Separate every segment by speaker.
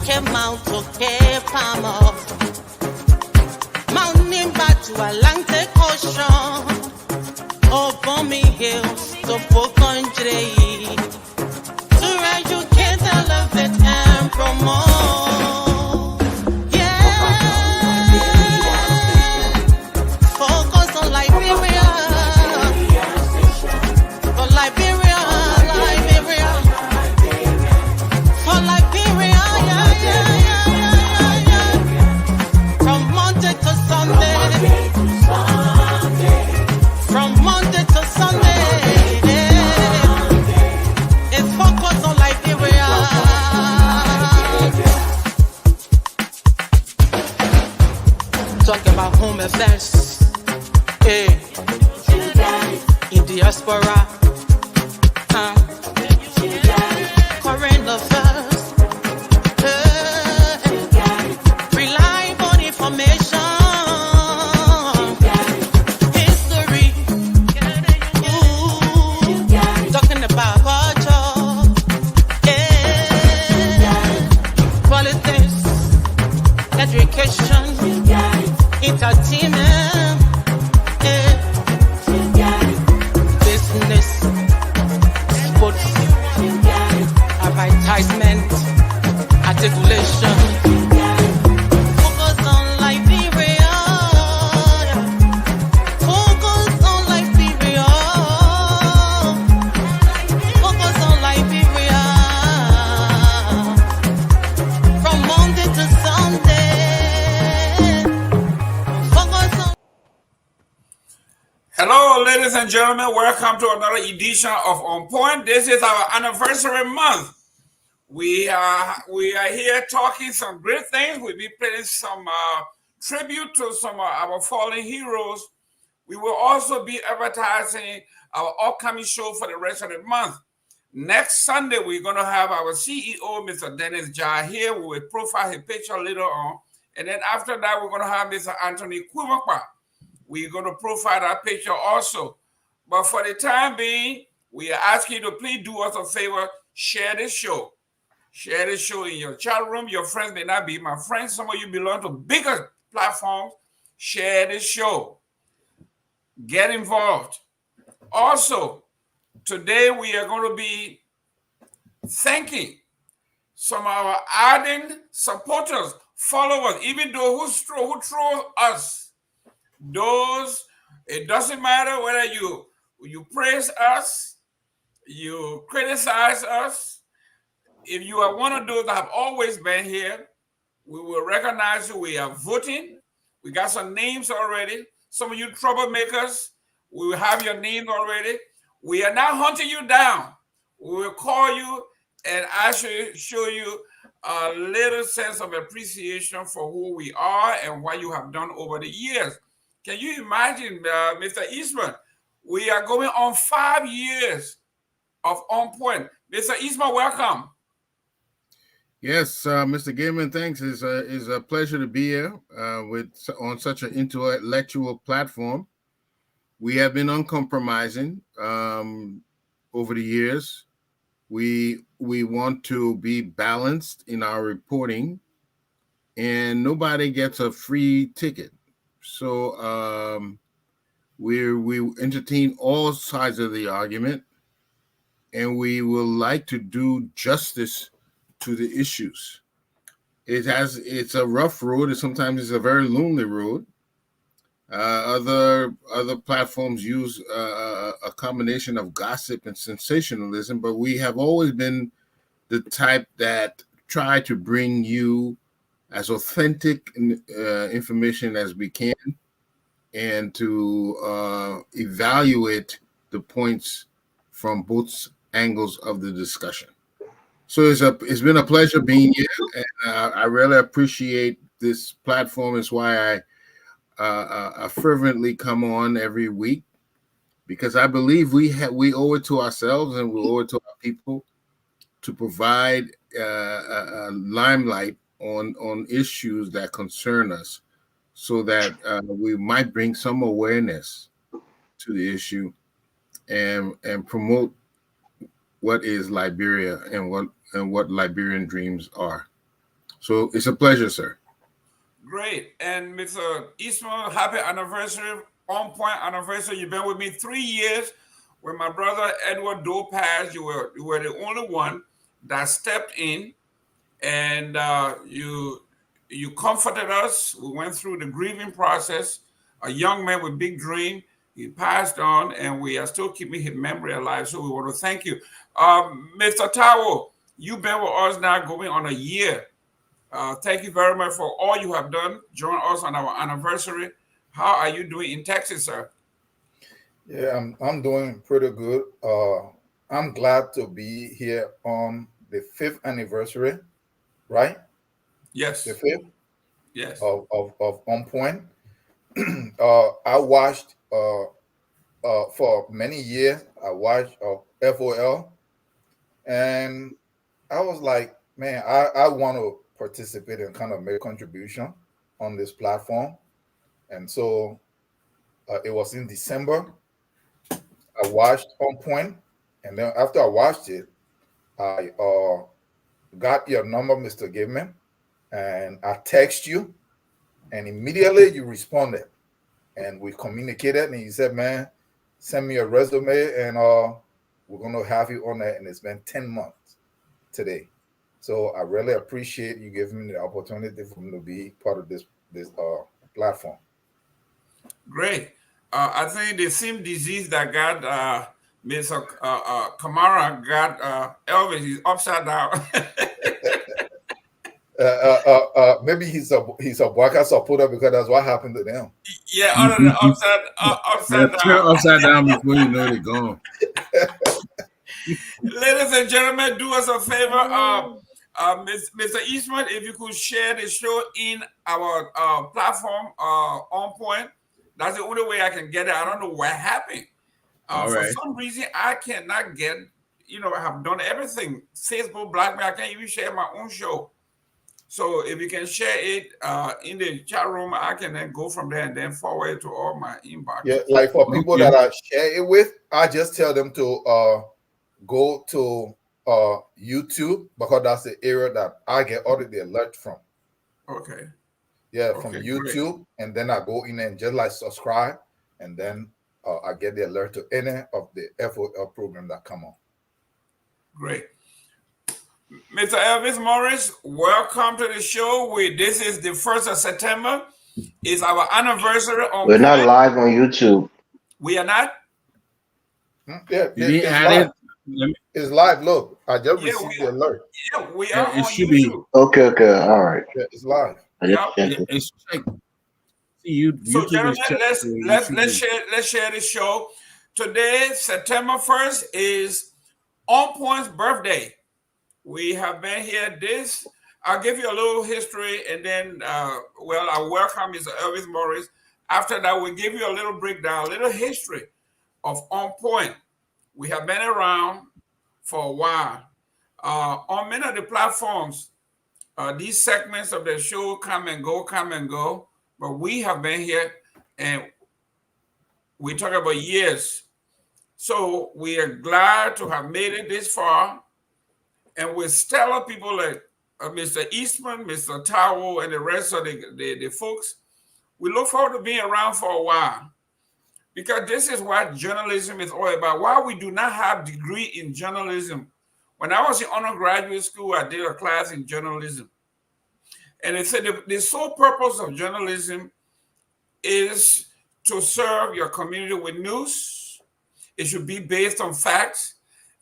Speaker 1: òkè mount òkè pamọ́ mountain back to Atlantic Ocean open me hills to country to educate, elevate and promote. Yeah, focus on Liberia. For Liberia, Liberia. For Liberia, yeah. From Monday to Sunday. From Monday to Sunday. It's focus on Liberia. Talk about home affairs. Hey. In diaspora. Foreign affairs. Reliable information. History. Talking about culture. Politics. Education. Entertainment. Business. Sports. Advertisement, articulation. Focus on Liberia. Focus on Liberia. Focus on Liberia. From Monday to Sunday. Focus on.
Speaker 2: Hello, ladies and gentlemen. Welcome to another edition of On Point. This is our anniversary month. We are here talking some great things. We'll be paying some tribute to some of our fallen heroes. We will also be advertising our upcoming show for the rest of the month. Next Sunday, we're going to have our CEO, Mr. Dennis Jai, here. We will profile his picture later on. And then after that, we're going to have Mr. Anthony Kwumakwa. We're going to profile that picture also. But for the time being, we are asking you to please do us a favor, share this show. Share this show in your chat room. Your friends may not be my friends. Some of you belong to bigger platforms. Share this show. Get involved. Also, today we are going to be thanking some of our ardent supporters, followers, even those who troll us. Those, it doesn't matter whether you praise us, you criticize us. If you are one of those that have always been here, we will recognize you. We are voting. We got some names already. Some of you troublemakers, we will have your name already. We are not hunting you down. We will call you and actually show you a little sense of appreciation for who we are and what you have done over the years. Can you imagine, Mr. Eastman? We are going on 5 years of On Point. Mr. Eastman, welcome.
Speaker 3: Yes, Mr. Gaiman, thanks. It's a pleasure to be here on such an intellectual platform. We have been uncompromising over the years. We want to be balanced in our reporting, and nobody gets a free ticket. So we entertain all sides of the argument, and we will like to do justice to the issues. It's a rough road, and sometimes it's a very lonely road. Other platforms use a combination of gossip and sensationalism, but we have always been the type that try to bring you as authentic information as we can, and to evaluate the points from both angles of the discussion. So it's been a pleasure being here, and I really appreciate this platform. It's why I fervently come on every week, because I believe we owe it to ourselves and we owe it to our people to provide a limelight on issues that concern us, so that we might bring some awareness to the issue and promote what is Liberia and what Liberian dreams are. So it's a pleasure, sir.
Speaker 2: Great. And Mr. Eastman, happy anniversary, on point anniversary. You've been with me 3 years. When my brother Edward Doe passed, you were the only one that stepped in, and you comforted us. We went through the grieving process. A young man with big dream. He passed on, and we are still keeping his memory alive. So we want to thank you. Mr. Tao, you've been with us now going on a year. Thank you very much for all you have done. Join us on our anniversary. How are you doing in Texas, sir?
Speaker 4: Yeah, I'm doing pretty good. I'm glad to be here on the 5th anniversary, right?
Speaker 2: Yes.
Speaker 4: The 5th
Speaker 2: Yes.
Speaker 4: of On Point. I watched for many years. I watched FOL, and I was like, man, I want to participate and kind of make a contribution on this platform. And so it was in December. I watched On Point, and then after I watched it, I got your number, Mr. Givman, and I text you, and immediately you responded, and we communicated, and you said, man, send me a resume, and we're going to have you on there, and it's been 10 months today. So I really appreciate you giving me the opportunity for me to be part of this platform.
Speaker 2: Great. I think the same disease that got Mr. Kamara got Elvis. He's upside down.
Speaker 4: Maybe he's a Waka supporter because that's what happened to them.
Speaker 2: Yeah, other than upside
Speaker 3: Turn
Speaker 2: down.
Speaker 3: upside down before you know they're gone.
Speaker 2: Ladies and gentlemen, do us a favor. Mr. Eastman, if you could share the show in our platform On Point. That's the only way I can get it. I don't know what happened. For some reason, I cannot get, I have done everything. Facebook blocked me. I can't even share my own show. So if you can share it in the chat room, I can then go from there and then forward it to all my inbox.
Speaker 4: Yeah, like for people that I share it with, I just tell them to go to YouTube, because that's the area that I get all the alert from.
Speaker 2: Okay.
Speaker 4: Yeah, from YouTube, great. And then I go in and just like subscribe, and then I get the alert to any of the FOL program that come on.
Speaker 2: Great. Mr. Elvis Morris, welcome to the show. This is the 1st of September. It's our anniversary.
Speaker 5: We're not live on YouTube.
Speaker 2: We are not?
Speaker 4: Yeah, it's live. It's live. Look, I just received the alert.
Speaker 2: Yeah, we are on
Speaker 3: should
Speaker 2: YouTube.
Speaker 5: Okay, all right.
Speaker 4: Yeah, it's live.
Speaker 3: It's like,
Speaker 2: so, gentlemen, let's share the show. Today, September 1st, is On Point's birthday. We have been here. I'll give you a little history, and then, I welcome Mr. Elvis Morris. After that, we'll give you a little breakdown, a little history of On Point. We have been around for a while. On many of the platforms, these segments of the show come and go, but we have been here, and we talk about years. So we are glad to have made it this far, and with stellar people like Mr. Eastman, Mr. Tao, and the rest of the folks, we look forward to being around for a while, because this is what journalism is all about. While we do not have a degree in journalism, when I was in undergraduate school, I did a class in journalism. And it said the sole purpose of journalism is to serve your community with news. It should be based on facts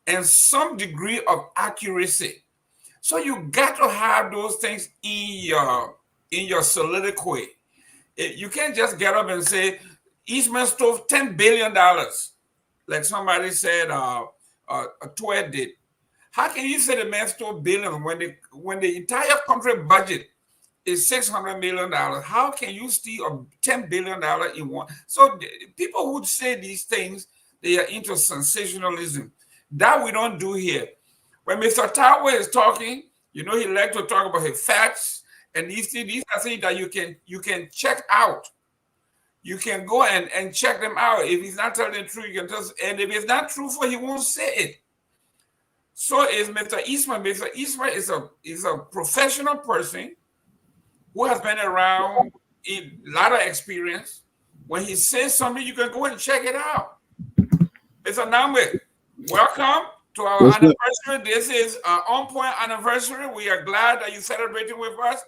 Speaker 2: and some degree of accuracy. So you got to have those things in your soliloquy. You can't just get up and say, Eastman stole $10 billion, like somebody said, Tweet did. How can you say the man stole billions when the entire country budget is $600 million? How can you steal $10 billion in one? So people who say these things, they are into sensationalism. That we don't do here. When Mr. Tower is talking, he likes to talk about his facts, and these are things that you can check out. You can go and check them out. If he's not telling the truth, you can just, and if it's not truthful, he won't say it. So is Mr. Eastman. Mr. Eastman is a professional person who has been around in a lot of experience. When he says something, you can go and check it out. Mr. Namwe, welcome to our
Speaker 3: What's good?
Speaker 2: anniversary. This is our On Point anniversary. We are glad that you're celebrating with us.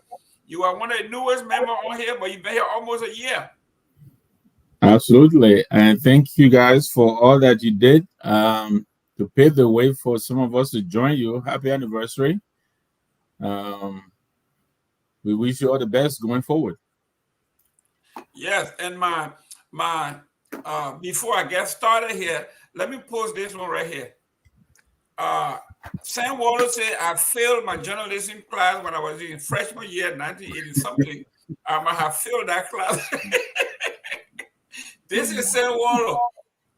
Speaker 2: You are one of the newest members on here, but you've been here almost a year.
Speaker 6: Absolutely. And thank you guys for all that you did to pave the way for some of us to join you. Happy anniversary. We wish you all the best going forward.
Speaker 2: Yes, and my before I get started here, let me post this one right here. Sam Waller said, I failed my journalism class when I was in freshman year, 1980 something. I might have failed that class. This is Sam Waller.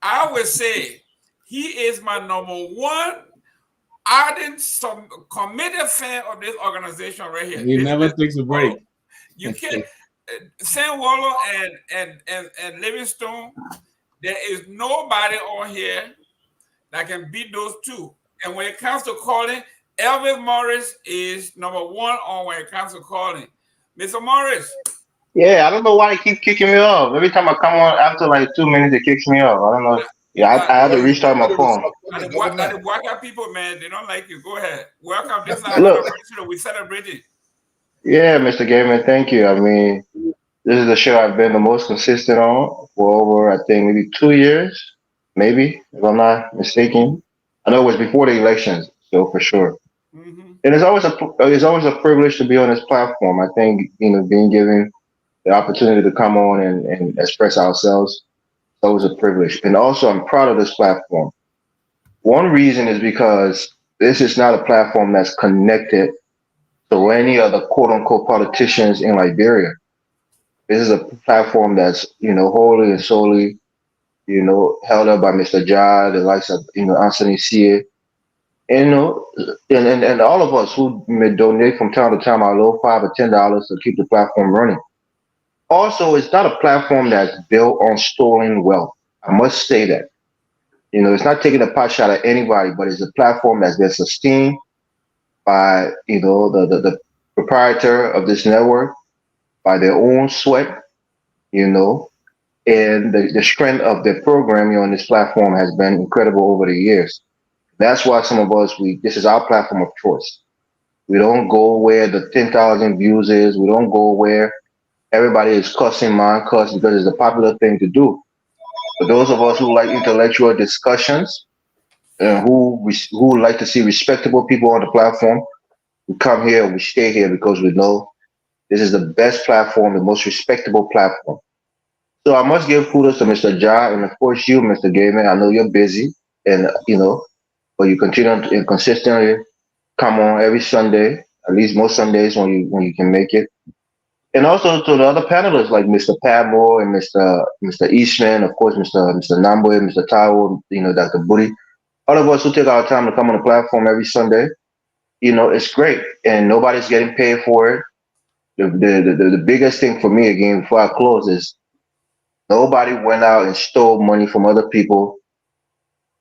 Speaker 2: I would say he is my number one ardent, some committed fan of this organization right here.
Speaker 6: He never takes a break.
Speaker 2: You can't. Sam Waller and Livingstone, there is nobody on here that can beat those two. And when it comes to calling, Elvis Morris is number one on when it comes to calling. Mr. Morris.
Speaker 5: Yeah, I don't know why they keep kicking me off. Every time I come on after like 2 minutes, it kicks me off. I don't know. Yeah, I had to restart my phone.
Speaker 2: And the Waka people, man, they don't like you. Go ahead. Welcome. This is our anniversary. We celebrating.
Speaker 5: Yeah, Mr. Gamer, thank you. I mean, this is the show I've been the most consistent on for over, I think, maybe 2 years, maybe, if I'm not mistaken. I know it was before the elections, so for sure.
Speaker 2: Mm-hmm.
Speaker 5: And it's always a privilege to be on this platform. I think, being given the opportunity to come on and express ourselves, it's always a privilege. And also, I'm proud of this platform. One reason is because this is not a platform that's connected to any other quote unquote politicians in Liberia. This is a platform that's, wholly and solely, held up by Mr. Ja, the likes of, Anthony Sia, and, and all of us who may donate from time to time our little $5 or $10 to keep the platform running. Also, it's not a platform that's built on stolen wealth. I must say that. It's not taking a pot shot at anybody, but it's a platform that's been sustained by, the proprietor of this network, by their own sweat, and the strength of their programming on this platform has been incredible over the years. That's why some of us, this is our platform of choice. We don't go where the 10,000 views is. We don't go where everybody is cussing mine cuss because it's a popular thing to do. For those of us who like intellectual discussions and who like to see respectable people on the platform, we come here and we stay here because we know this is the best platform, the most respectable platform. So I must give kudos to Mr. Ja and of course you, Mr. Gayman. I know you're busy and but you continue to consistently come on every Sunday, at least most Sundays when you can make it. And also to the other panelists like Mr. Padmore and Mr. Eastman, of course, Mr. Namboy, Mr. Taiwo, Dr. Booty. All of us who take our time to come on the platform every Sunday, it's great. And nobody's getting paid for it. The biggest thing for me, again, before I close, is nobody went out and stole money from other people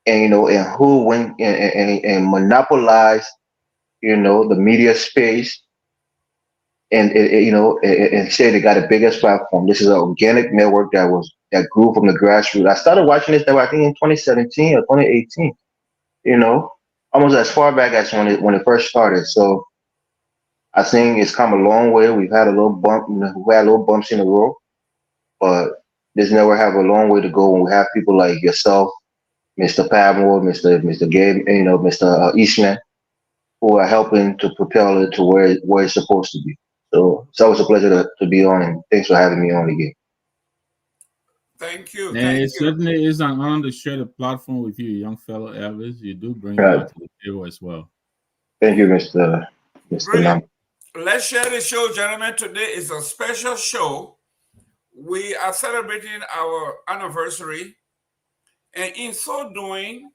Speaker 5: and and who went and monopolized, the media space and say they got the biggest platform. This is an organic network that grew from the grassroots. I started watching this network, I think in 2017 or 2018, almost as far back as when it first started. So I think it's come a long way. We've had a little bump, we had little bumps in the road, but this network have a long way to go when we have people like yourself, Mr. Padmore, Mr. Gabe, Mr. Eastman, who are helping to propel it to where it's supposed to be. So it's always a pleasure to be on, and thanks for having me on again.
Speaker 2: Thank you.
Speaker 6: And certainly is an honor to share the platform with you, young fellow Elvis. You do bring a lot to the table as well.
Speaker 5: Thank you, Mr. Nam.
Speaker 2: Let's share the show, gentlemen. Today is a special show. We are celebrating our anniversary, and in so doing,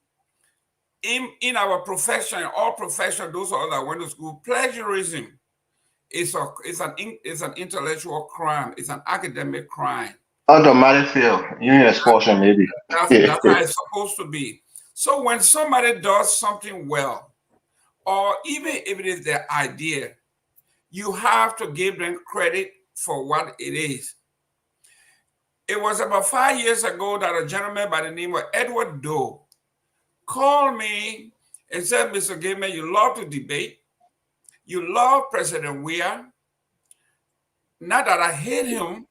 Speaker 2: in our profession, all profession, those of us that went to school, plagiarism is an intellectual crime. It's an academic crime.
Speaker 5: Automatic fail. You need expulsion, maybe.
Speaker 2: That's how it's supposed to be. So when somebody does something well, or even if it is their idea, you have to give them credit for what it is. It was about 5 years ago that a gentleman by the name of Edward Doe called me and said, Mr. Gaiman, you love to debate. You love President Weah. Not that I hate him,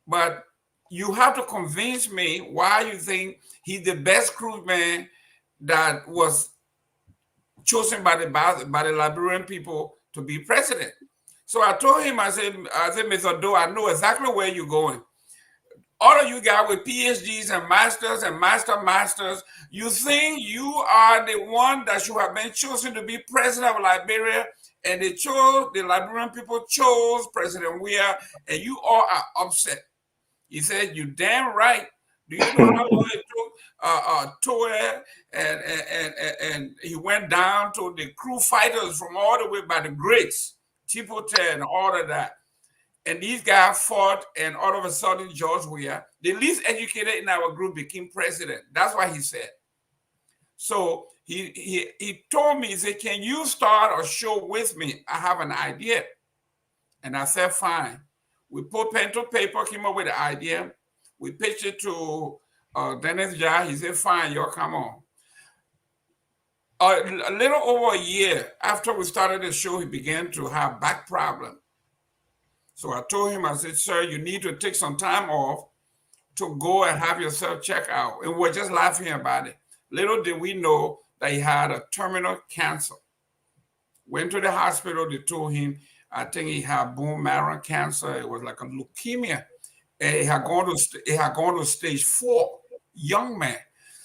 Speaker 2: but you have to convince me why you think he's the best crewman that was chosen by the Liberian people to be president. So I told him, I said, Mr. Doe, I know exactly where you're going. All of you guys with PhDs and masters, you think you are the one that should have been chosen to be president of Liberia, and the Liberian people chose President Weah, and you all are upset. He said, "You damn right. Do you know how long it took Toe and he went down to the crew fighters from all the way by the greats, Tipote and all of that. And these guys fought, and all of a sudden, George Weah, the least educated in our group, became president." That's what he said. So he told me, he said, "Can you start a show with me? I have an idea." And I said, "Fine." We put pen to paper, came up with the idea. We pitched it to Dennis Jai. He said, "Fine, y'all come on." A little over a year after we started the show, he began to have back problems. So I told him, I said, "Sir, you need to take some time off to go and have yourself checked out." And we're just laughing about it. Little did we know that he had a terminal cancer. Went to the hospital, they told him, I think he had bone marrow cancer. It was like a leukemia. And it had gone to stage 4, young man.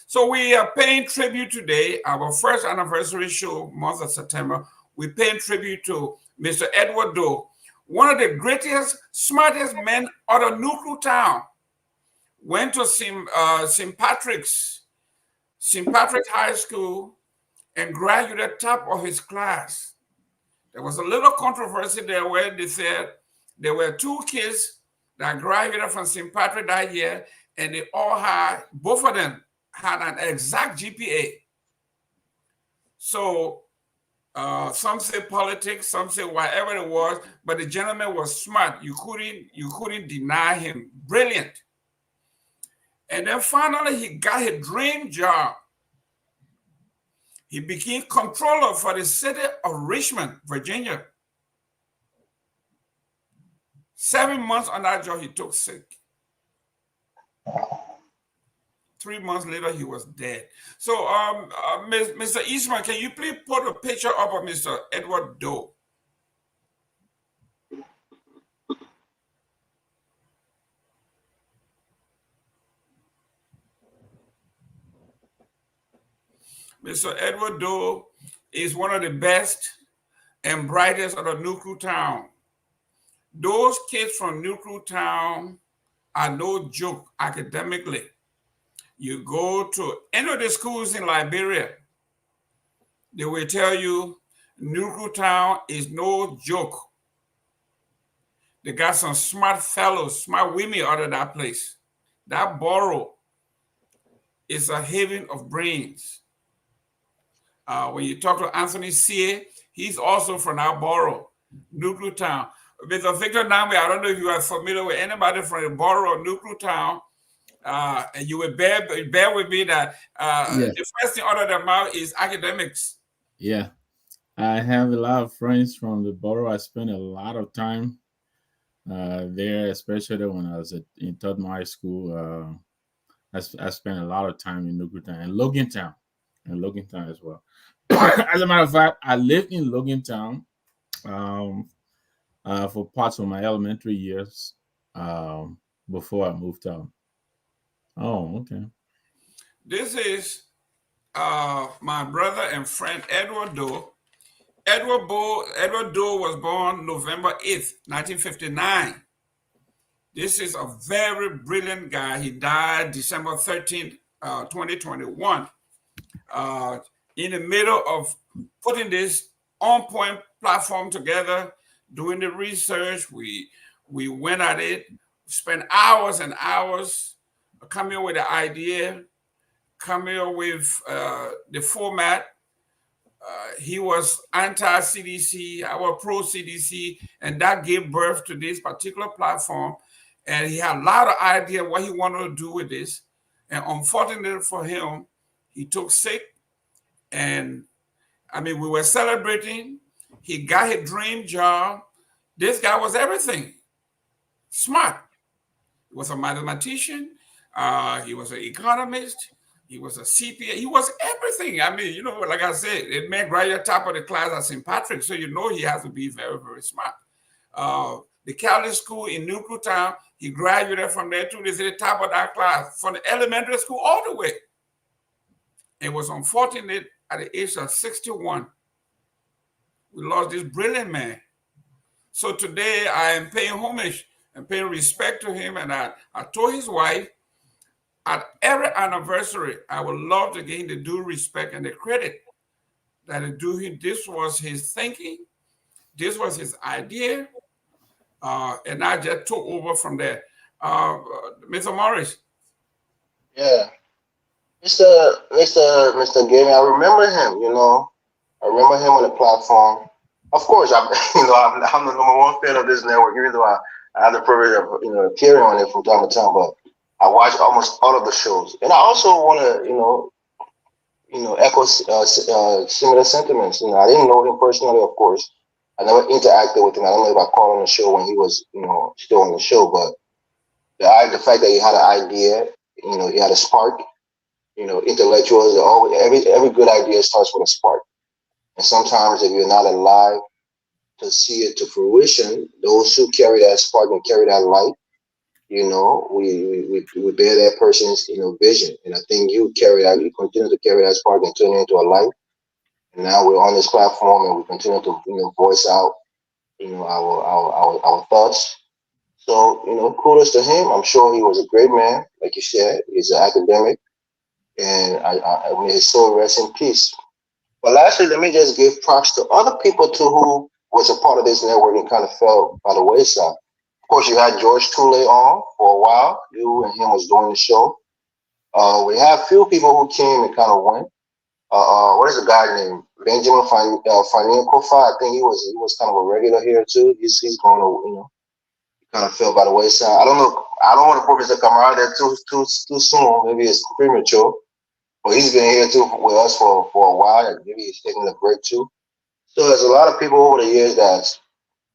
Speaker 2: So we are paying tribute today, our first anniversary show, month of September. We're paying tribute to Mr. Edward Doe, one of the greatest, smartest men out of Nuclear Town. Went to St. Patrick's High School and graduated top of his class. There was a little controversy there where they said there were 2 kids that graduated from St. Patrick that year, and both of them had an exact GPA. So some say politics, some say whatever it was, but the gentleman was smart. You couldn't deny him. Brilliant. And then finally he got his dream job. He became controller for the city of Richmond, Virginia. 7 months on that job, he took sick. 3 months later, he was dead. So, Mr. Eastman, can you please put a picture up of Mr. Edward Doe? Mr. Edward Doe is one of the best and brightest of the Nuclear Town. Those kids from Nuclear Town are no joke academically. You go to any of the schools in Liberia, they will tell you Nuclear Town is no joke. They got some smart fellows, smart women out of that place. That borough is a haven of brains. When you talk to Anthony C.A., he's also from our borough, Nuclear Town. Mr. Victor Namwe, I don't know if you are familiar with anybody from the borough of Nuclear Town, and you will bear with me that the first thing out of their mouth is academics.
Speaker 6: Yeah, I have a lot of friends from the borough. I spent a lot of time there, especially when I was in Tottenham High School. I spent a lot of time in Nuclear Town and Logan Town as well. As a matter of fact, I lived in Logan Town for parts of my elementary years before I moved out. Oh, okay.
Speaker 2: This is my brother and friend Edward Doe. Edward Doe was born November 8th, 1959. This is a very brilliant guy. He died December 13th, 2021. In the middle of putting this On Point platform together, doing the research, we went at it, spent hours and hours coming up with the idea, coming up with the format, he was anti-CDC, I was pro-CDC, and that gave birth to this particular platform. And he had a lot of idea what he wanted to do with this. And unfortunately for him, he took sick. And I mean, we were celebrating. He got his dream job. This guy was everything. Smart. He was a mathematician. He was an economist. He was a CPA. He was everything. I mean, like I said, it made right at the top of the class at St. Patrick. So he has to be very, very smart. The Catholic school in Newtown, he graduated from there too. They said the top of that class, from the elementary school all the way. It was unfortunate at the age of 61. We lost this brilliant man. So today I am paying homage and paying respect to him. And I told his wife, at every anniversary, I would love to give him the due respect and the credit that is due him. This was his thinking. This was his idea. And I just took over from there. Mr. Morris.
Speaker 5: Yeah. Mr. Gaming, I remember him, I remember him on the platform. Of course, I'm the number one fan of this network, even though I have the privilege of, appearing on it from time to time, but I watch almost all of the shows. And I also want to, echo similar sentiments. I didn't know him personally, of course. I never interacted with him. I don't know if I called on the show when he was, still on the show, but the fact that he had an idea, he had a spark. Intellectuals are always, every good idea starts with a spark. And sometimes if you're not alive to see it to fruition, those who carry that spark and carry that light, we bear that person's, vision. And I think you continue to carry that spark and turn it into a light. And now we're on this platform and we continue to, voice out, our thoughts. So, kudos to him. I'm sure he was a great man. Like you said, he's an academic. And I may his soul rest in peace. But lastly, let me just give props to other people too who was a part of this network and kind of fell by the wayside. Of course, you had George Toole on for a while. You and him was doing the show. We have few people who came and kind of went. What is the guy named Benjamin Fanien Kofa? I think he was kind of a regular here too. He's going to kind of fell by the wayside. I don't know. I don't want to put Mr. Kamara there too soon. Maybe it's premature. But he's been here too with us for a while. Maybe he's taking a break too. So there's a lot of people over the years that's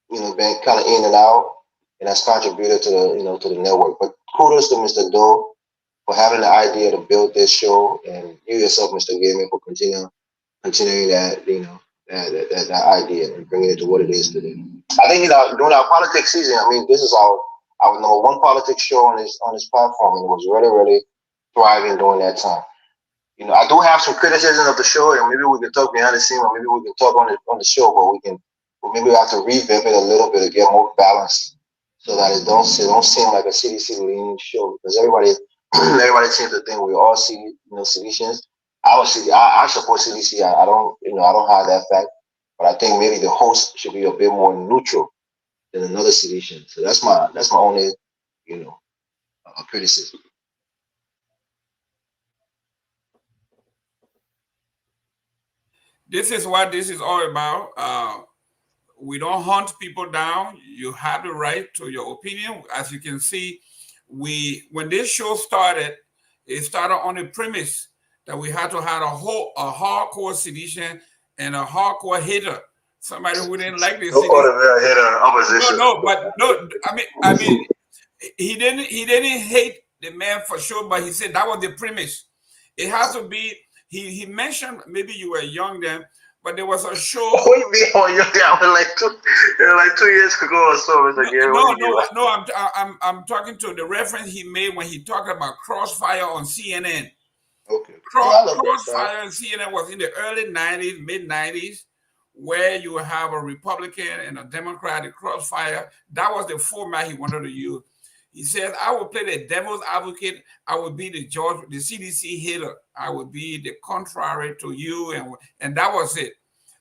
Speaker 5: been kind of in and out, and that's contributed to the to the network. But kudos to Mr. Doe for having the idea to build this show, and you yourself, Mr. Gaiman, for continuing that that idea and bringing it to what it is today. I think during our politics season, this is our number one politics show on this platform, and it was really, really thriving during that time. I do have some criticism of the show, and maybe we can talk behind the scene, or maybe we can talk on the show, but maybe we have to revamp it a little bit to get more balanced, so that it don't seem like a CDC leaning show, because everybody seems to think we all see solutions. I support CDC. I don't have that fact, but I think maybe the host should be a bit more neutral than another solution. So that's my only criticism.
Speaker 2: This is what this is all about. We don't hunt people down. You have the right to your opinion. As you can see, when this show started, it started on the premise that we had to have a hardcore sedition and a hardcore hater, somebody who didn't like this.
Speaker 5: Opposition.
Speaker 2: No. I mean, he didn't hate the man for sure, but he said that was the premise. It has to be. He mentioned, maybe you were young then, but there was a show.
Speaker 5: What do you mean? Oh, young? I was like 2 years ago or so.
Speaker 2: No. I'm talking to the reference he made when he talked about Crossfire on CNN.
Speaker 5: Okay.
Speaker 2: Crossfire on CNN was in the early 90s, mid 90s, where you have a Republican and a Democratic crossfire. That was the format he wanted to use. He says, I will play the devil's advocate. I will be the CDC hater. I will be the contrary to you. And that was it.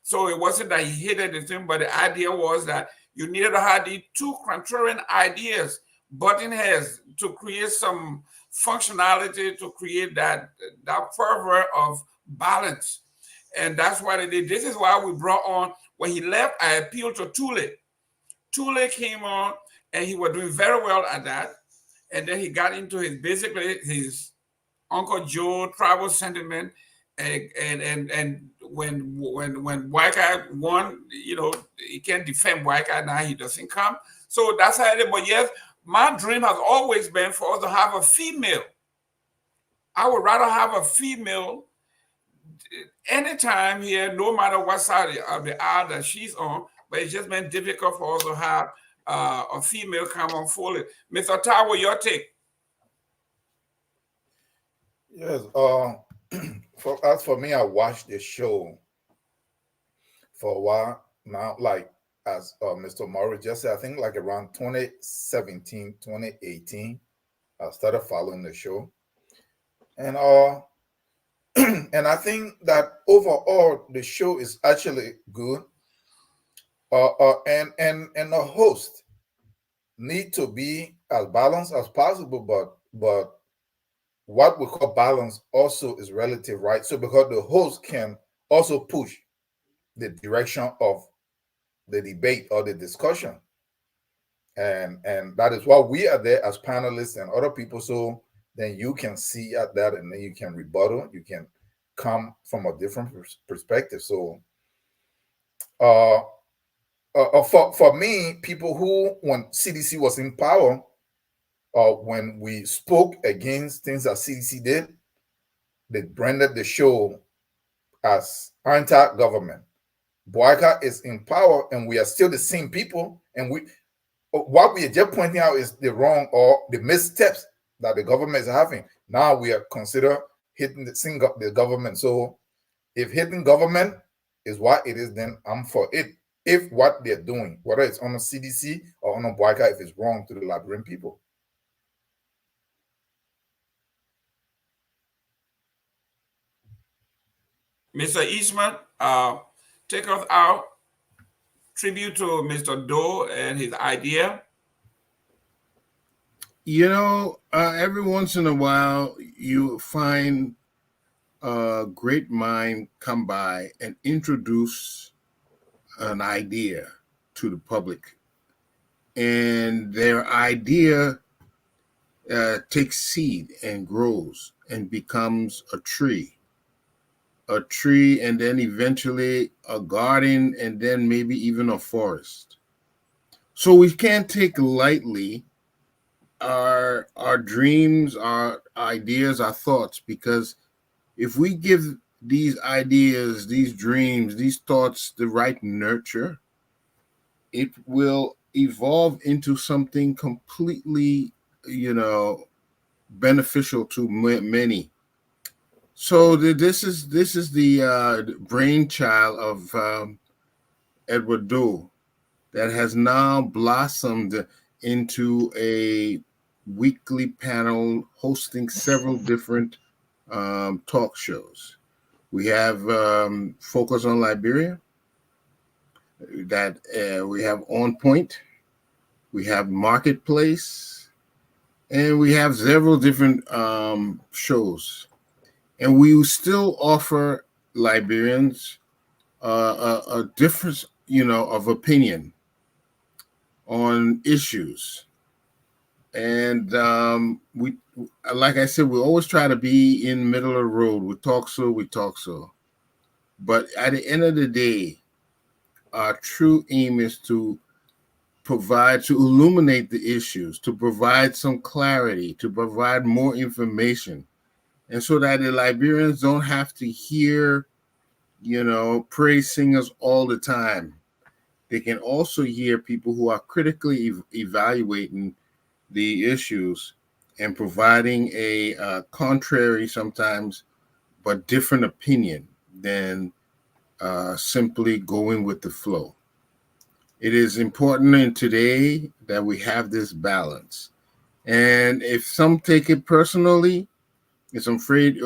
Speaker 2: So it wasn't that he hated the thing, but the idea was that you needed to have these two contrarian ideas, butting heads, to create some functionality, to create that fervor of balance. And that's what I did. This is why we brought on, when he left, I appealed to Tule. Tule came on and he was doing very well at that. And then he got into basically his Uncle Joe tribal sentiment. And when White Guy won, he can't defend White Guy now, he doesn't come. So that's how it is. But yes, my dream has always been for us to have a female. I would rather have a female anytime here, no matter what side of the aisle that she's on. But it's just been difficult for us to have a female come on fully. Mr. Tawa, your take?
Speaker 4: Yes. As for me, I watched the show for a while now, like as Mr. Morris just said, I think like around 2017, 2018, I started following the show. And and I think that overall the show is actually good. And the host need to be as balanced as possible, but what we call balance also is relative, right? So because the host can also push the direction of the debate or the discussion, and that is why we are there as panelists and other people, so then you can see at that and then you can rebuttal, you can come from a different perspective. So for me, people who, when CDC was in power, when we spoke against things that CDC did, they branded the show as anti-government. Boyka is in power and we are still the same people, and what we are just pointing out is the wrong or the missteps that the government is having. Now we are considered hitting the government. So if hitting government is what it is, then I'm for it. If what they're doing, whether it's on the CDC or on a Boyka, if it's wrong to the Liberian people.
Speaker 2: Mr. Eastman, take us out. Tribute to Mr. Doe and his idea.
Speaker 3: Every once in a while, you find a great mind come by and introduce an idea to the public. And their idea takes seed and grows and becomes a tree, and then eventually a garden, and then maybe even a forest. So we can't take lightly our dreams, our ideas, our thoughts, because if we give these ideas, these dreams, these thoughts the right nurture, it will evolve into something completely, beneficial to many. So this is the brainchild of Edward Doe that has now blossomed into a weekly panel hosting several different talk shows. We have Focus on Liberia, that we have On Point, we have Marketplace, and we have several different shows. And we still offer Liberians a difference, of opinion on issues. And we, like I said, we always try to be in the middle of the road. We talk so. But at the end of the day, our true aim is to illuminate the issues, to provide some clarity, to provide more information. And so that the Liberians don't have to hear, praise singers all the time. They can also hear people who are critically evaluating the issues and providing a contrary sometimes, but different opinion than simply going with the flow. It is important in today that we have this balance. And if some take it personally, I'm afraid,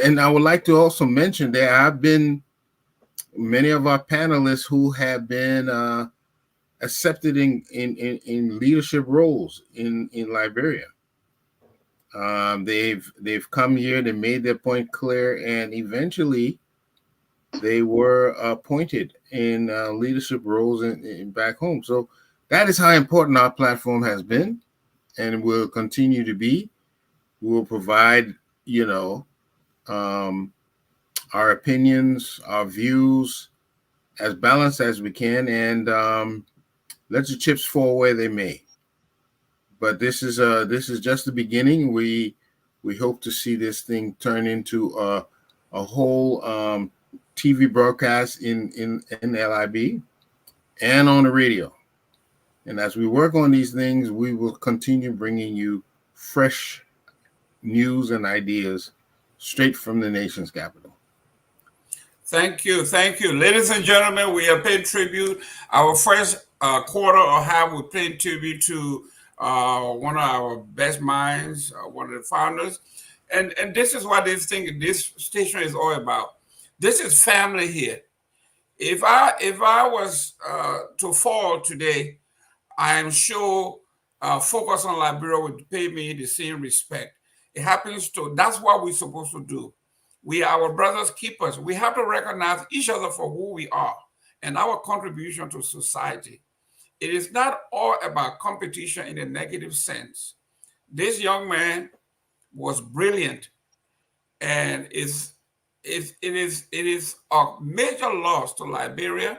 Speaker 3: and I would like to also mention there have been many of our panelists who have been accepted in leadership roles in Liberia. They've come here, they made their point clear, and eventually they were appointed in leadership roles in back home. So that is how important our platform has been and will continue to be. We will provide, our opinions, our views, as balanced as we can, and let the chips fall where they may. But this is just the beginning. We hope to see this thing turn into a whole TV broadcast in LIB and on the radio. And as we work on these things, we will continue bringing you fresh news and ideas straight from the nation's capital.
Speaker 2: Thank you. Ladies and gentlemen, we are paying tribute. Our first quarter or half, we're paying tribute to one of our best minds, one of the founders. And this is what this station is all about. This is family here. If I was to fall today, I am sure Focus on Liberia would pay me the same respect. It happens that's what we're supposed to do. We are our brothers' keepers. We have to recognize each other for who we are and our contribution to society. It is not all about competition in a negative sense. This young man was brilliant, and it is a major loss to Liberia.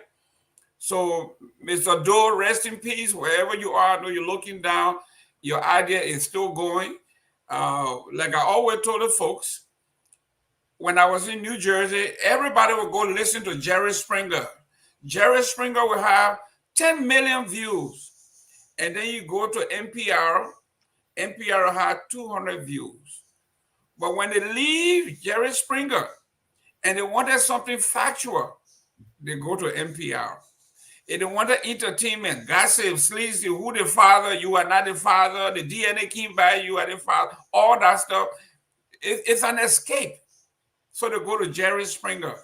Speaker 2: So, Mr. Doe, rest in peace, wherever you are. I know you're looking down. Your idea is still going. Like I always told the folks, when I was in New Jersey, everybody would go listen to Jerry Springer. Jerry Springer will have 10 million views. And then you go to NPR, NPR had 200 views. But when they leave Jerry Springer and they wanted something factual, they go to NPR. If they wanted entertainment, gossip, sleazy, who the father, you are not the father, the DNA came by, you are the father, all that stuff. It's an escape. So they go to Jerry Springer.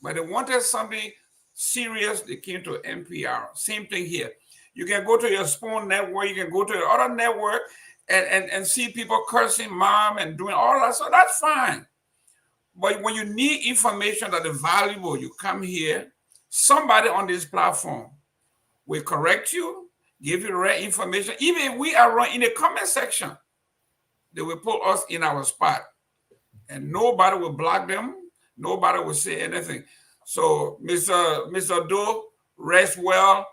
Speaker 2: But they wanted something serious, they came to NPR. Same thing here. You can go to your Spoon network, you can go to the other network and see people cursing mom and doing all that. So that's fine. But when you need information that is valuable, you come here. Somebody on this platform will correct you, give you the right information. Even if we are wrong in the comment section, they will put us in our spot. And nobody will block them. Nobody will say anything. So, Mr. Doe, rest well.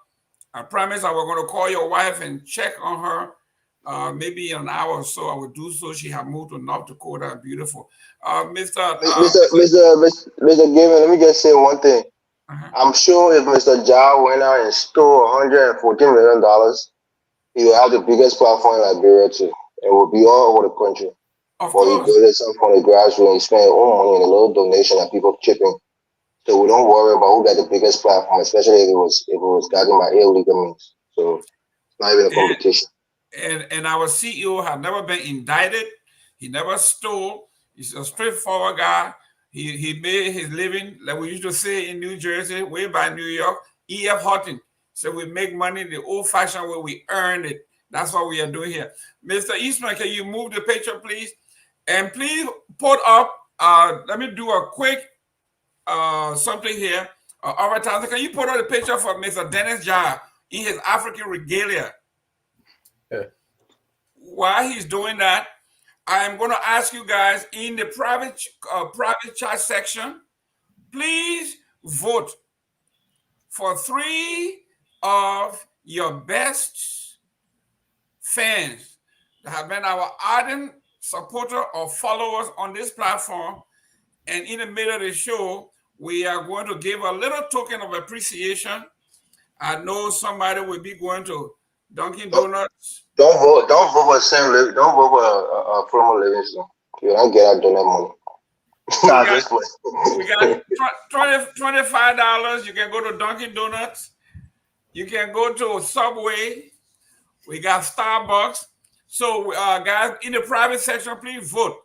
Speaker 2: I promise I was going to call your wife and check on her. Maybe in an hour or so, I will do so. She has moved to North Dakota. Beautiful. Mr.
Speaker 5: Gavin, let me just say one thing. I'm sure if Mr. Ja went out and stole $114 million, he will have the biggest platform in Liberia too. It will be all over the country.
Speaker 2: Of course.
Speaker 5: Or he built it some from the grassroots and he spent his own money in a little donation and people chipping. So we don't worry about who got the biggest platform, especially if it was gotten by illegal means. So it's not even a competition.
Speaker 2: And our CEO has never been indicted. He never stole. He's a straightforward guy. He made his living, like we used to say in New Jersey, way by New York, E.F. Hutton. So we make money the old-fashioned way, we earn it. That's what we are doing here. Mr. Eastman, can you move the picture, please? And please put up, let me do a quick something here. Advertising. Can you put up the picture for Mr. Dennis Ja in his African regalia?
Speaker 4: Yeah.
Speaker 2: While he's doing that, I'm going to ask you guys in the private chat section, please vote for 3 of your best fans that have been our ardent supporter or followers on this platform. And in the middle of the show, we are going to give a little token of appreciation. I know somebody will be going to Dunkin' Donuts.
Speaker 5: Don't vote for Sam. Don't vote for Promo Livingston. You don't get our donut money.
Speaker 2: We got $25. You can go to Dunkin' Donuts. You can go to Subway. We got Starbucks. So, guys, in the private section, please vote.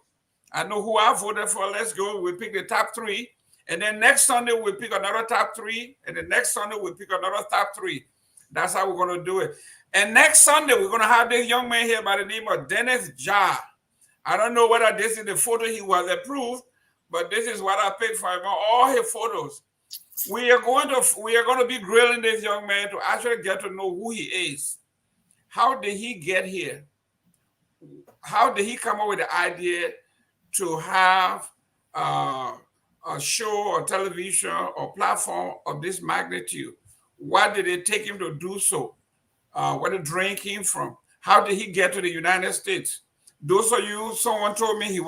Speaker 2: I know who I voted for. Let's go. We pick the top 3. And then next Sunday, we'll pick another top 3. And the next Sunday, we'll pick another top 3. That's how we're going to do it. And next Sunday, we're going to have this young man here by the name of Dennis Ja. I don't know whether this is the photo he was approved, but this is what I paid for him. All his photos. we are going to be grilling this young man to actually get to know who he is. How did he get here? How did he come up with the idea to have a show or television or platform of this magnitude? Why did it take him to do so? Where the drain came from? How did he get to the United States? Those of you, someone told me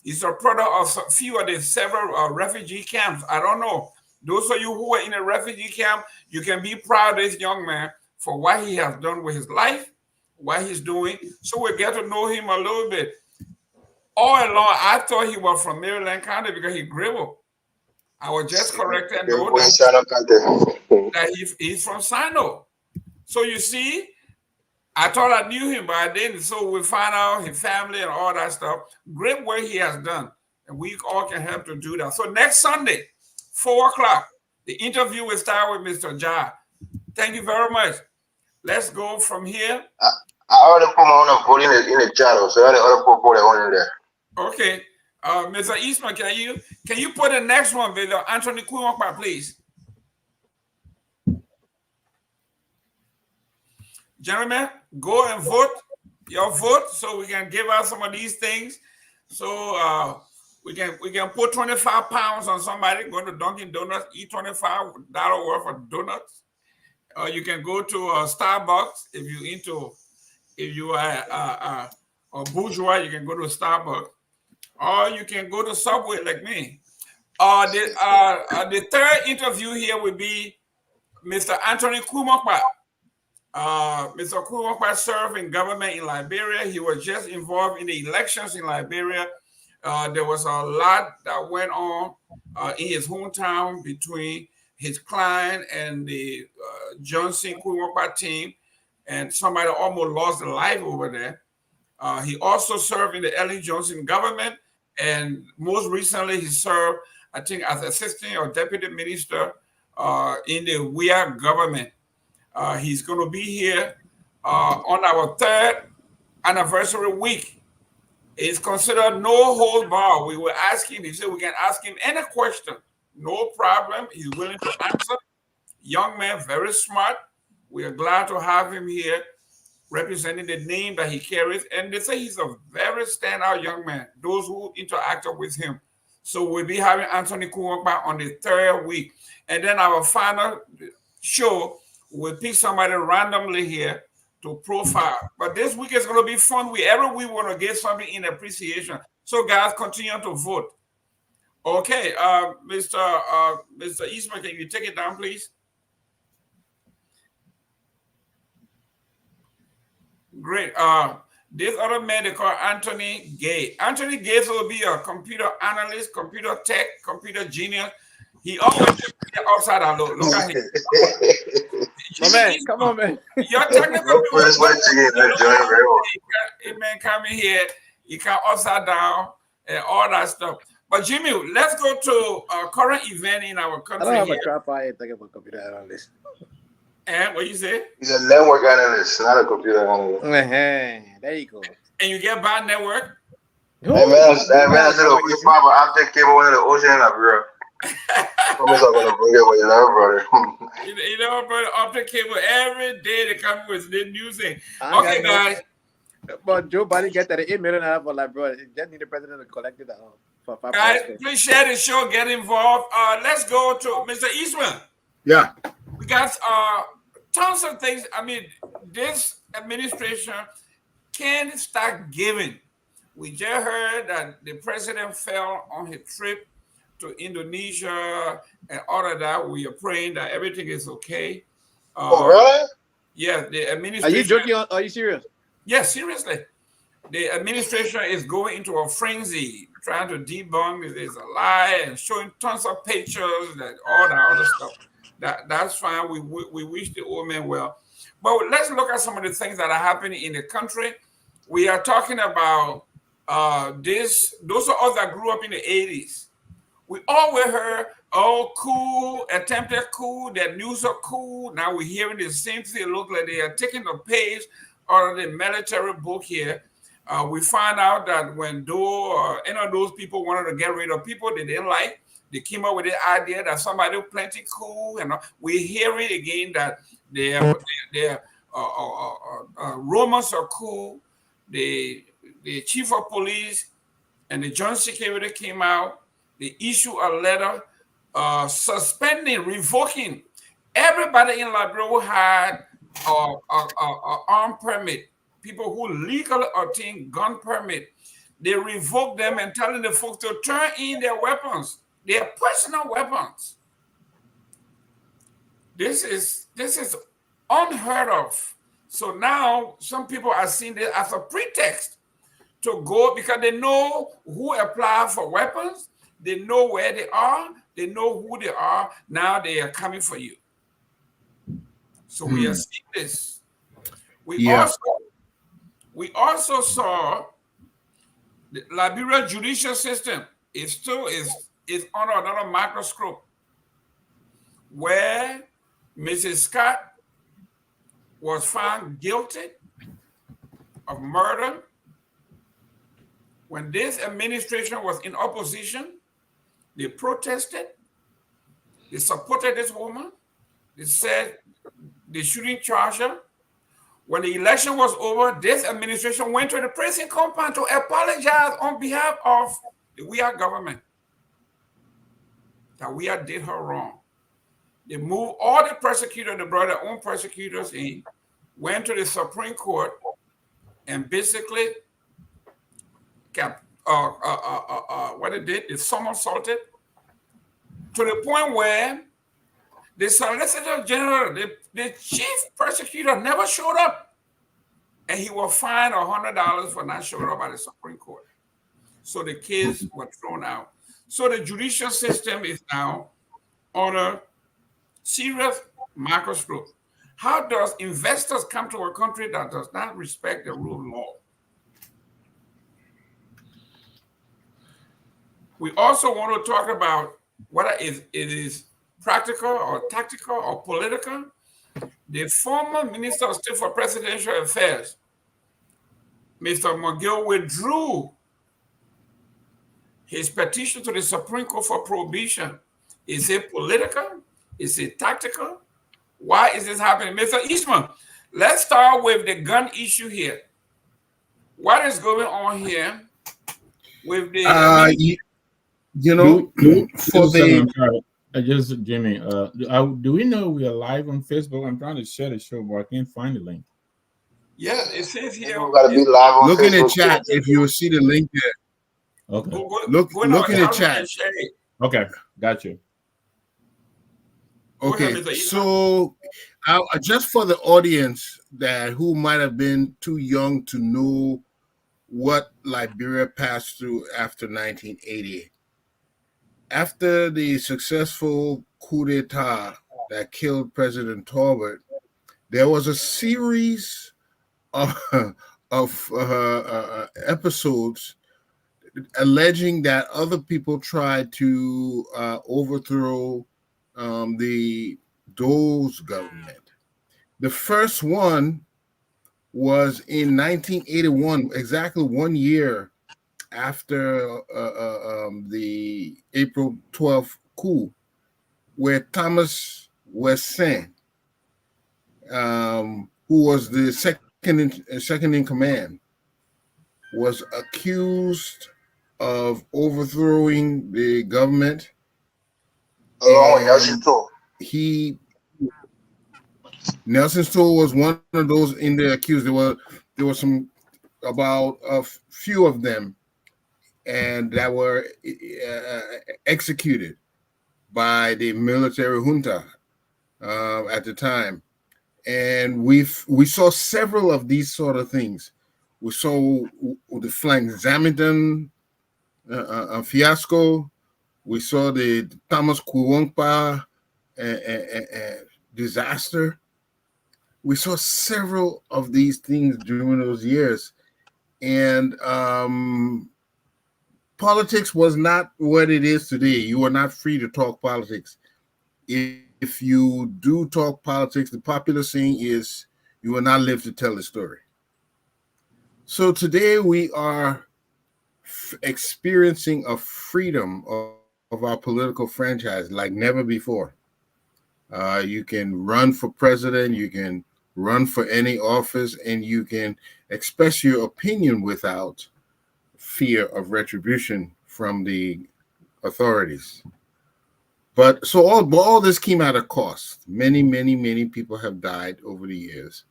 Speaker 2: he's a product of a few of the several refugee camps. I don't know. Those of you who are in a refugee camp, you can be proud of this young man for what he has done with his life, what he's doing. So we get to know him a little bit. All along, I thought he was from Maryland County because he gribbled. I was just corrected that he's from Sino. So you see, I thought I knew him, but I didn't. So we find out his family and all that stuff. Great work he has done. And we all can help to do that. So next Sunday, 4 o'clock, the interview will start with Mr. Ja. Thank you very much. Let's go from here.
Speaker 5: I already put my own vote in the chat, so I already put that one in there.
Speaker 2: Okay. Mr. Eastman, can you put the next one with Anthony Kumakwa, please? Gentlemen, go and vote your vote so we can give out some of these things. So we can put 25 pounds on somebody, go to Dunkin' Donuts, eat $25 worth of donuts. You can go to Starbucks if you are a bourgeois, you can go to Starbucks. Or you can go to Subway like me. The third interview here will be Mr. Anthony Kumakwa. Mr. Kumakwa served in government in Liberia. He was just involved in the elections in Liberia. There was a lot that went on in his hometown between his client and the Johnson Kumakwa team, and somebody almost lost their life over there. He also served in the Ellen Johnson government, and most recently he served, I think, as assistant or deputy minister in the WIA government. He's going to be here on our 3rd anniversary week. It's considered no hold bar. We will ask him, he said we can ask him any question, no problem. He's willing to answer. Young man, very smart. We are glad to have him here representing the name that he carries. And they say he's a very standout young man, those who interacted with him. So we'll be having Anthony Kumakwa on the 3rd week. And then our final show, we'll pick somebody randomly here to profile. But this week is going to be fun. Every week we want to get something in appreciation. So guys, continue to vote. Okay, Mr. Eastman, can you take it down, please? Great. This other man they call Anthony Gay. Anthony Gay will be a computer analyst, computer tech, computer genius. He always outside our look. Look at him.
Speaker 7: Come on, man.
Speaker 2: Your technical man coming here, he come upside down and all that stuff. But Jimmy, let's go to a current event in our country.
Speaker 7: I don't have a trap I think of a computer analyst.
Speaker 2: And what you say?
Speaker 5: He's a network analyst, not a computer analyst.
Speaker 7: There you go.
Speaker 2: And you get bad network?
Speaker 5: Hey, man, I said, we find an optic cable in the ocean in Liberia. I'm gonna bring it with you now, brother.
Speaker 2: You know, brother, optic cable every day they come with the new thing. Okay, guys.
Speaker 7: But Joe Biden get that $8 million for like, bro. Just need the president to collect it for 5.
Speaker 2: Guys, please share the show, get involved. Let's go to Mr. Eastman.
Speaker 3: Yeah.
Speaker 2: We got tons of things. I mean, this administration can't start giving. We just heard that the president fell on his trip to Indonesia and all of that. We are praying that everything is okay.
Speaker 5: Really?
Speaker 2: Yeah, the administration.
Speaker 7: Are you joking? Or are you serious?
Speaker 2: Yes, seriously. The administration is going into a frenzy, trying to debunk it is a lie and showing tons of pictures and all that other stuff. That's fine. We wish the old man well. But let's look at some of the things that are happening in the country. We are talking about those of us that grew up in the 80s. We always heard, oh, cool, attempted coup, that news are cool. Now we're hearing the same thing. It looks like they are taking the page out of the military book here. We find out that when Doe or any of those people wanted to get rid of people they didn't like, They came up with the idea that somebody plenty cool, and we hear it again that their rumors are cool. The chief of police and the joint security came out. They issued a letter suspending, revoking everybody in Liberia who had an armed permit, people who legally obtained gun permit. They revoked them and telling the folks to turn in their weapons, their personal weapons. This is unheard of. So now some people are seeing this as a pretext to go because they know who applied for weapons, they know where they are, they know who they are. Now they are coming for you. So we are seeing this. We also saw the Liberia judicial system is under another microscope, where Mrs. Scott was found guilty of murder. When this administration was in opposition, they protested. They supported this woman. They said they shouldn't charge her. When the election was over, this administration went to the prison compound to apologize on behalf of the WEA government that WEA did her wrong. They moved all the prosecutors, they brought their own prosecutors in, went to the Supreme Court, and basically kept what it did, it somersaulted to the point where the Solicitor General, the chief prosecutor, never showed up, and he was fined $100 for not showing up at the Supreme Court. So the case was thrown out. So the judicial system is now on a serious microscope. How does investors come to a country that does not respect the rule of law? We also want to talk about whether it is practical or tactical or political. The former Minister of State for Presidential Affairs, Mr. McGill, withdrew his petition to the Supreme Court for prohibition. Is it political? Is it tactical? Why is this happening? Mr. Eastman, let's start with the gun issue here. What is going on here with the...
Speaker 6: Jimmy, do we know we are live on Facebook? I'm trying to share the show, but I can't find the link.
Speaker 2: Yeah, it says here.
Speaker 5: Gotta be live on
Speaker 3: look
Speaker 5: Facebook.
Speaker 3: In the chat if you will see the link there.
Speaker 6: Okay.
Speaker 3: Look in the chat.
Speaker 6: Okay, got you.
Speaker 3: Okay, so just for the audience who might have been too young to know what Liberia passed through after 1980, after the successful coup d'etat that killed President Talbot, there was a series of episodes alleging that other people tried to overthrow the Doe's government. The first one was in 1981, exactly 1 year after the April 12th coup, where Thomas Wesson, who was the second in command, was accused of overthrowing the government. Nelson Stoll was one of those in the accused. There were some, about a few of them, and that were executed by the military junta at the time. And we saw several of these sort of things. We saw the Flank Zamindon fiasco. We saw the Thomas Kuwongpa disaster. We saw several of these things during those years. And politics was not what it is today. You are not free to talk politics. If you do talk politics, the popular saying is, you will not live to tell the story. So today we are experiencing a freedom of our political franchise like never before. You can run for president, you can run for any office, and you can express your opinion without fear of retribution from the authorities. But so all this came at a cost. Many, many, many people have died over the years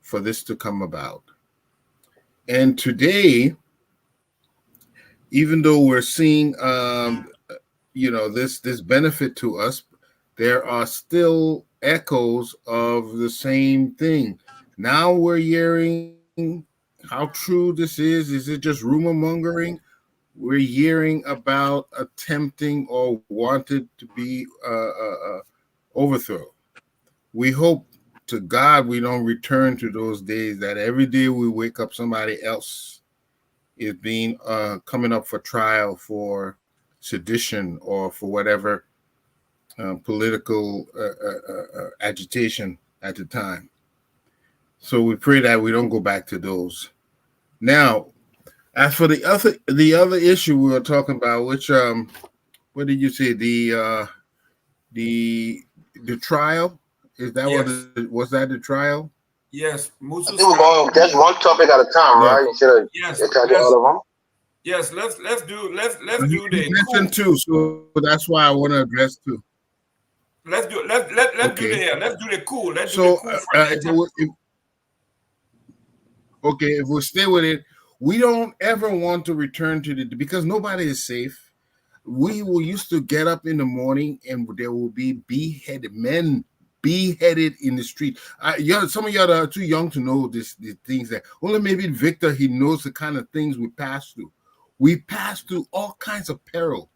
Speaker 3: for this to come about. And today, even though we're seeing this benefit to us, there are still echoes of the same thing. Now we're hearing how true this is. Is it just rumor mongering? We're hearing about attempting or wanted to be overthrow. We hope to God we don't return to those days that every day we wake up somebody else is being coming up for trial for sedition or for whatever political agitation at the time. So we pray that we don't go back to those. Now, as for the other issue we were talking about, which what did you say, the trial? Is that
Speaker 2: Yes.
Speaker 3: was that the trial?
Speaker 2: Yes,
Speaker 5: I
Speaker 2: Musu
Speaker 5: think we're going just one topic at a time,
Speaker 3: Yeah.
Speaker 5: right? Instead of
Speaker 2: Yes,
Speaker 5: attacking all of them.
Speaker 2: yes. Let's do
Speaker 3: You
Speaker 2: the
Speaker 3: mentioned
Speaker 2: coup.
Speaker 3: two, so that's why I want to address two.
Speaker 2: Let's do
Speaker 3: Okay.
Speaker 2: let's do the coup. Let's do the
Speaker 3: So
Speaker 2: coup first.
Speaker 3: if we stay with it, we don't ever want to return to because nobody is safe. We will used to get up in the morning and there will be beheaded men beheaded in the street. Some of y'all are too young to know these things that only maybe Victor, he knows the kind of things we pass through. We pass through all kinds of peril.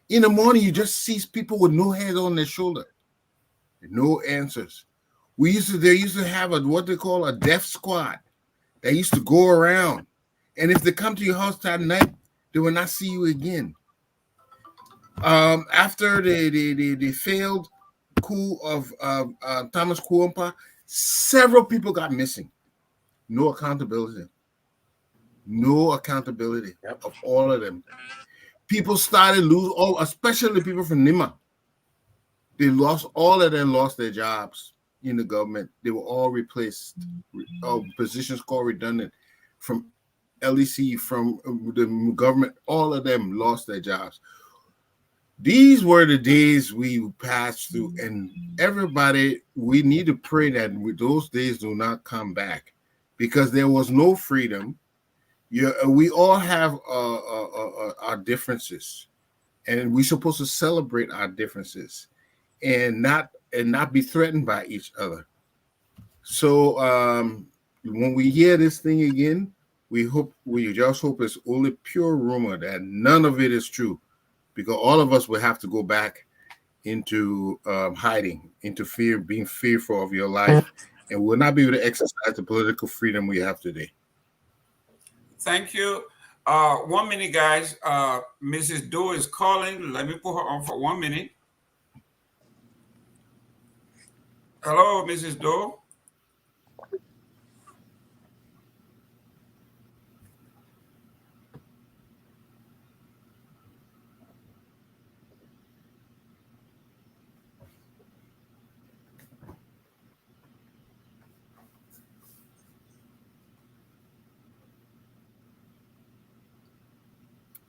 Speaker 3: In the morning, you just see people with no head on their shoulder, no answers. They used to have what they call a death squad. They used to go around, and if they come to your house that night, they will not see you again. After the failed coup of Thomas Kuompa, several people got missing. No accountability. No accountability of all of them. People started especially the people from Nima. All of them lost their jobs in the government. They were all replaced. Positions called redundant from LEC, from the government. All of them lost their jobs. These were the days we passed through, and everybody, we need to pray that those days do not come back, because there was no freedom. We all have our differences, and we're supposed to celebrate our differences, and not be threatened by each other. So when we hear this thing again, we just hope it's only pure rumor, that none of it is true, because all of us will have to go back into hiding, into fear, being fearful of your life, and we'll not be able to exercise the political freedom we have today.
Speaker 2: Thank you. 1 minute, guys. Mrs. Doe is calling. Let me put her on for 1 minute. Hello, Mrs. Doe.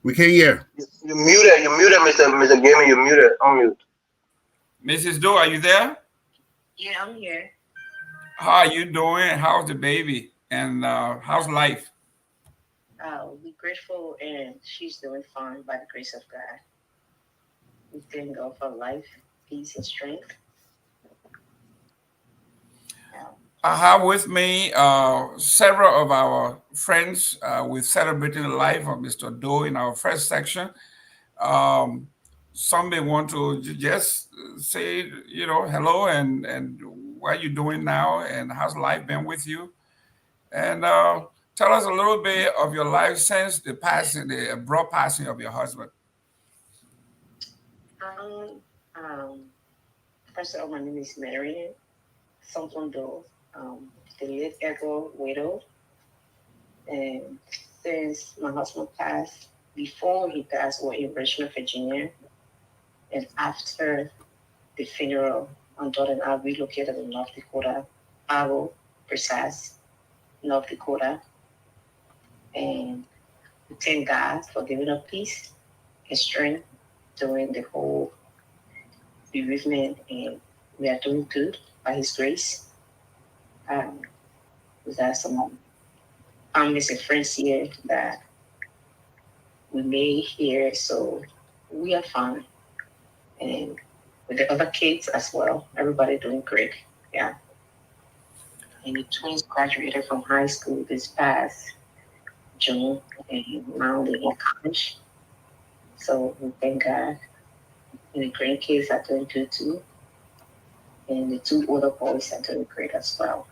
Speaker 3: We can't hear.
Speaker 5: You muted, Mr. Gamer, you muted, unmute.
Speaker 2: Mrs. Doe, are you there?
Speaker 8: Yeah, I'm here.
Speaker 2: How are you doing? How's the baby? And how's life?
Speaker 8: We're grateful, and she's doing fine by the grace of God. We thank God for life, peace, and strength.
Speaker 2: I have with me several of our friends. We're celebrating the life of Mr. Doe in our first section. Some may want to just say, hello, and what are you doing now, and how's life been with you? And tell us a little bit of your life since the abrupt passing of your husband.
Speaker 8: First of all, my name is Marian Something Doe. The late Edward widowed, and since my husband passed, before he passed, we're in Richmond, Virginia, And after the funeral, my daughter and I relocated to North Dakota, Iowa, precise, North Dakota. And we thank God for giving us peace and strength during the whole bereavement, and we are doing good by His grace. We got some families and friends here that we made here, so we are fine. And with the other kids as well, everybody doing great. Yeah. And the twins graduated from high school this past June, and now they're in college. So we thank God. And the grandkids are doing good too. And the two older boys are doing great as well.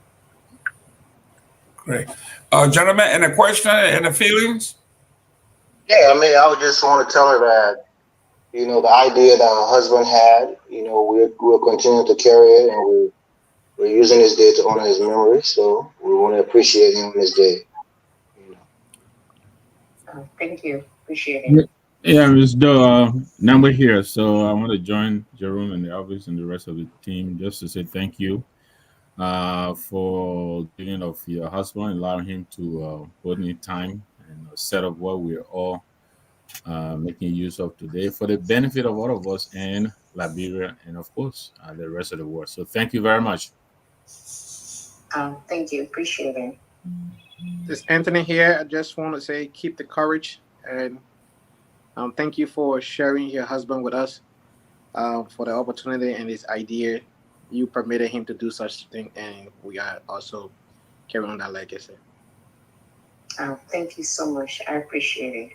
Speaker 2: Great. Gentlemen, any question, any feelings?
Speaker 5: Yeah, I mean, I would just want to tell her that, the idea that her husband had, we'll continue to carry it, and we're using this day to honor his memory. So we want to appreciate him on this day.
Speaker 8: Thank you. Appreciate it.
Speaker 6: Yeah, Ms. Doe, now we're here. So I want to join Jerome and the office and the rest of the team just to say thank you for giving of your husband, allowing him to put in time and set up what we're all making use of today for the benefit of all of us in Liberia and, of course, the rest of the world. So thank you very much.
Speaker 8: Thank you. Appreciate it.
Speaker 7: This is Anthony here. I just want to say keep the courage, and thank you for sharing your husband with us, for the opportunity and this idea. You permitted him to do such thing, and we are also carrying on that legacy.
Speaker 8: Thank you so much. I appreciate it.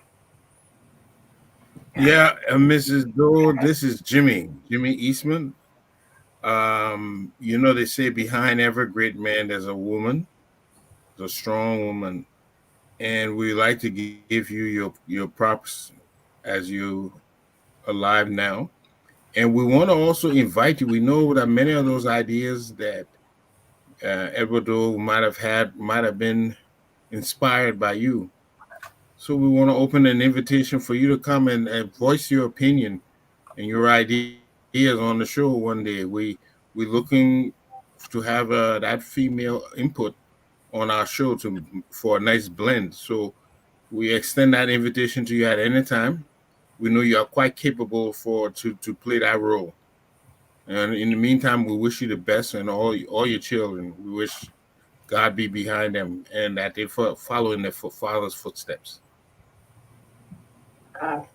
Speaker 3: Yeah, Mrs. Doe, this is Jimmy Eastman. They say behind every great man there's a woman, there's a strong woman, and we like to give you your props as you alive now. And we want to also invite you. We know that many of those ideas that Edward Doe might have been inspired by you. So we want to open an invitation for you to come and voice your opinion and your ideas on the show one day. We're looking to have that female input on our show for a nice blend. So we extend that invitation to you at any time. We know you are quite capable to play that role. And in the meantime, we wish you the best, and all your children. We wish God be behind them and that they follow in their father's footsteps.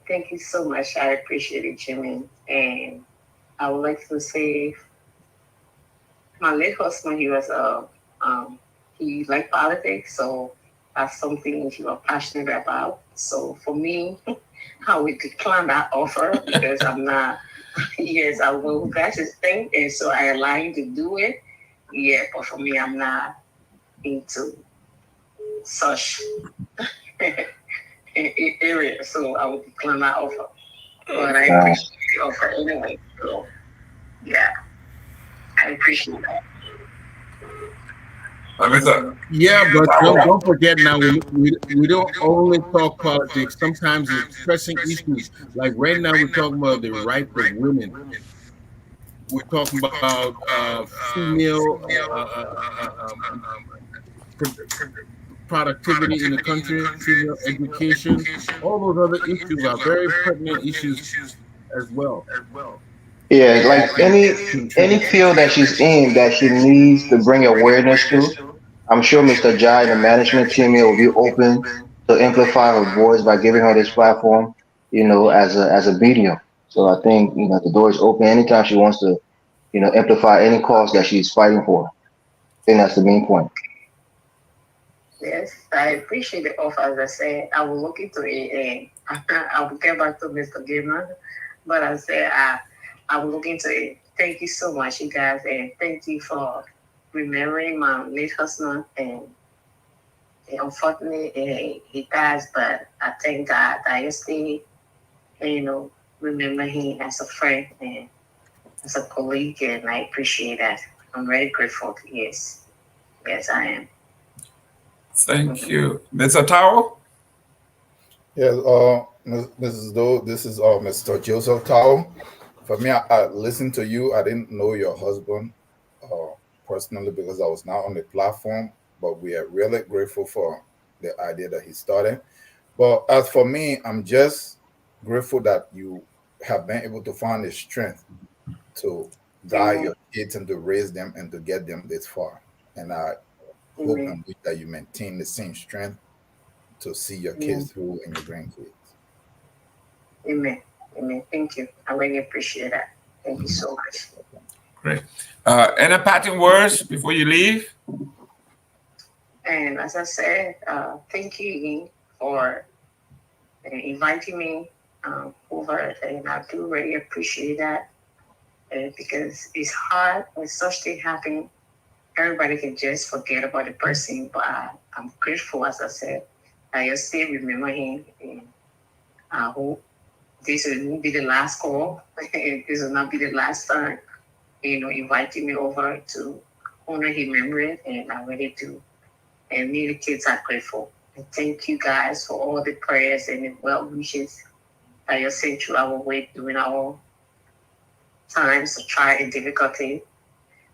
Speaker 8: Thank you so much. I appreciate it, Jimmy. And I would like to say, my late husband, he liked politics, so that's something he was passionate about. So for me, I would decline that offer because I'm not. Yes, I will. That's his thing, and so I allow him to do it. Yeah, but for me, I'm not into such area, so I would decline that offer. But I appreciate the offer anyway. So yeah, I appreciate that.
Speaker 3: Yeah, but don't forget now, we don't only talk politics. Sometimes it's pressing issues. Like right now, we're talking about the rights of women. We're talking about female productivity in the country, female education. All those other issues are very pertinent issues as well.
Speaker 5: Yeah, like any field that she's in that she needs to bring awareness to, I'm sure Mr. Jai and the management team here will be open to amplify her voice by giving her this platform, as a medium. So I think, the door is open anytime she wants to, amplify any cause that she's fighting for. I think that's the main point.
Speaker 8: Yes, I appreciate the offer. As I said, I will look into it and I will get back to Mr. Gilman. But I said I will look into it. Thank you so much, you guys, and thank you for remembering my late husband. And unfortunately, he dies, but I thank God that I still, remember him as a friend and as a colleague, and I appreciate that. I'm very grateful. Yes, I am.
Speaker 2: Thank you, Mr. Tao.
Speaker 4: Yes, Mrs. Doe, this is Mr. Joseph Tao For me, I listened to you. I didn't know your husband personally because I was not on the platform, but we are really grateful for the idea that he started. But as for me, I'm just grateful that you have been able to find the strength to guide
Speaker 8: Amen.
Speaker 4: your kids and to raise them and to get them this far. And I hope
Speaker 8: Amen.
Speaker 4: and wish that you maintain the same strength to see your
Speaker 8: Amen.
Speaker 4: kids through and your grandkids.
Speaker 8: Amen. Amen. Thank you. I really appreciate that. Thank you so much.
Speaker 2: Great. Any parting words before you leave?
Speaker 8: And as I said, thank you again for inviting me over, and I do really appreciate that because it's hard when such thing happen. Everybody can just forget about the person, but I'm grateful, as I said, I just still remember him, and I hope this will not be the last call. This will not be the last time, inviting me over to honor his memory, and I really do. And me, the kids are grateful. And thank you guys for all the prayers and the well wishes that you sent through our way during our times of trial and difficulty.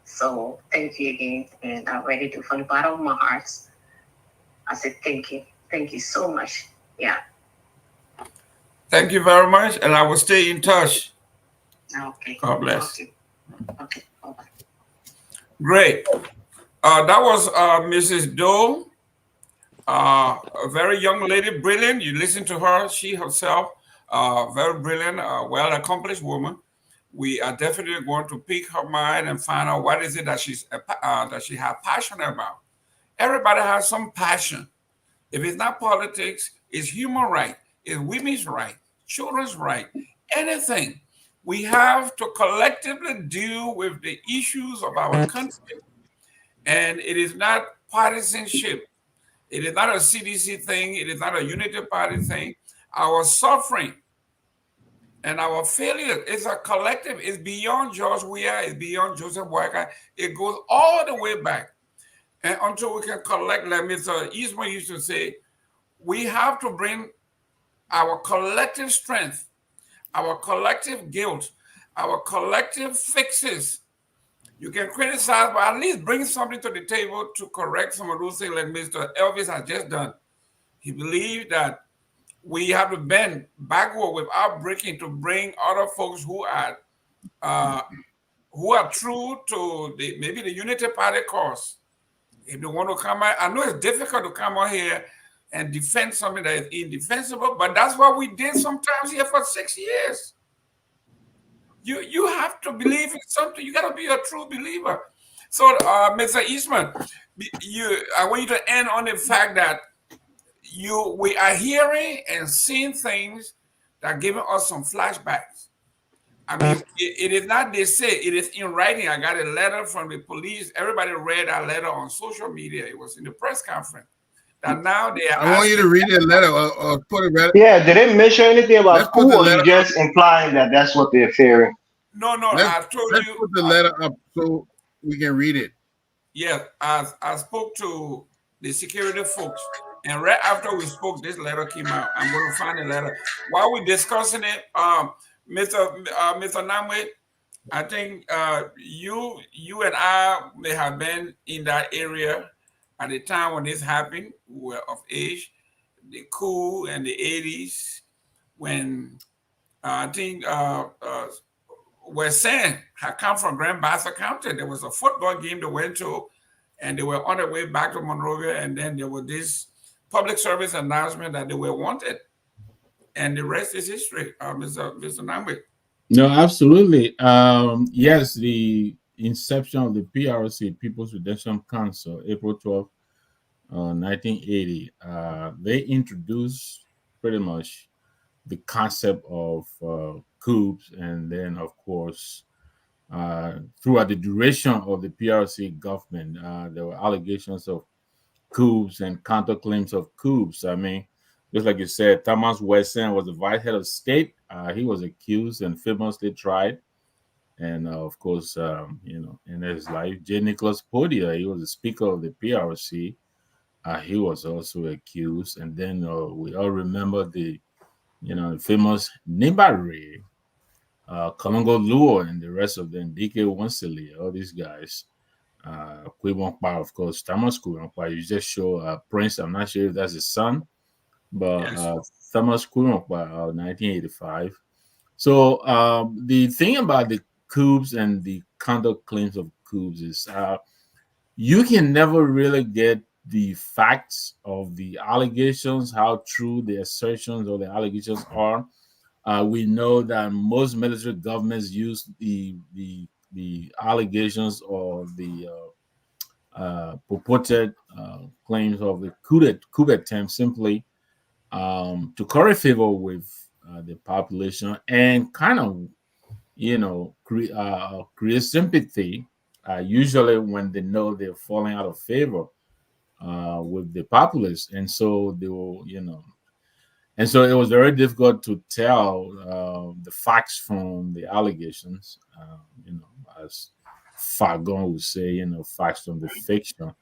Speaker 8: So thank you again, and I really do from the bottom of my heart. I said thank you. Thank you so much. Yeah.
Speaker 2: Thank you very much, and I will stay in touch.
Speaker 8: Okay.
Speaker 2: God bless.
Speaker 8: Okay. Okay. Bye-bye.
Speaker 2: Great. That was Mrs. Doe, a very young lady, brilliant. You listen to her, she herself, very brilliant, well accomplished woman. We are definitely going to pick her mind and find out what is it that she has passion about. Everybody has some passion. If it's not politics, it's human right, it's women's right, children's right, anything. We have to collectively deal with the issues of our country, and it is not partisanship. It is not a CDC thing. It is not a unity party thing. Our suffering and our failure is a collective. It's beyond George Weah. It's beyond Joseph Boyka. It goes all the way back. And until we can collect, like Mr. Eastman used to say, we have to bring our collective strength, our collective guilt, our collective fixes. You can criticize, but at least bring something to the table to correct some of those things like Mr. Elvis has just done. He believed that we have to bend backward without breaking to bring other folks who are true to maybe the Unity Party cause. If they want to come out, I know it's difficult to come out here and defend something that is indefensible, but that's what we did sometimes here for 6 years. You have to believe in something. You got to be a true believer. So, Mr. Eastman, I want you to end on the fact that we are hearing and seeing things that are giving us some flashbacks. I mean, it is not they say, it is in writing. I got a letter from the police. Everybody read that letter on social media. It was in the press conference. That now they are
Speaker 3: I want you to read that letter or put it right.
Speaker 5: Yeah, did it mention anything about
Speaker 3: Let's put
Speaker 5: who,
Speaker 3: the
Speaker 5: or you
Speaker 3: letter
Speaker 5: just implying that that's what they're fearing?
Speaker 2: No,
Speaker 3: Let's
Speaker 2: you.
Speaker 3: put the letter up so we can read it.
Speaker 2: Yes, I spoke to the security folks, and right after we spoke, this letter came out. I'm going to find the letter. While we're discussing it, Mr. Namwe, I think you and I may have been in that area at the time when this happened. We were of age, the coup and the 80s, when I think West San had come from Grand Bassa County. There was a football game they went to, and they were on their way back to Monrovia, and then there was this public service announcement that they were wanted. And the rest is history, Mr. Namwe.
Speaker 6: No, absolutely. Yes, the inception of the PRC, People's Redemption Council, April 12th, 1980, they introduced pretty much the concept of coups, and then, of course, throughout the duration of the PRC government, there were allegations of coups and counterclaims of coups. I mean, just like you said, Thomas Wesson was the vice head of state. He was accused and famously tried. And of course, in his life, J. Nicholas Podia, he was the speaker of the PRC. He was also accused. And then we all remember the famous Nibari Kalongo Luo and the rest of them, DK Wansili, all these guys. Kwibonkpa, of course, Thomas Kwibonkpa. You just show Prince. I'm not sure if that's his son, but
Speaker 2: Yes.
Speaker 6: Thomas Kwibonkpa, 1985. So the thing about the coups and the counterclaims of coups is you can never really get the facts of the allegations, how true the assertions or the allegations are. We know that most military governments use the allegations or the purported claims of the coup attempt simply to curry favor with the population and kind of, create sympathy. Usually, when they know they're falling out of favor with the populace, and so they will, and so it was very difficult to tell the facts from the allegations, as Fagon would say, facts from the fiction.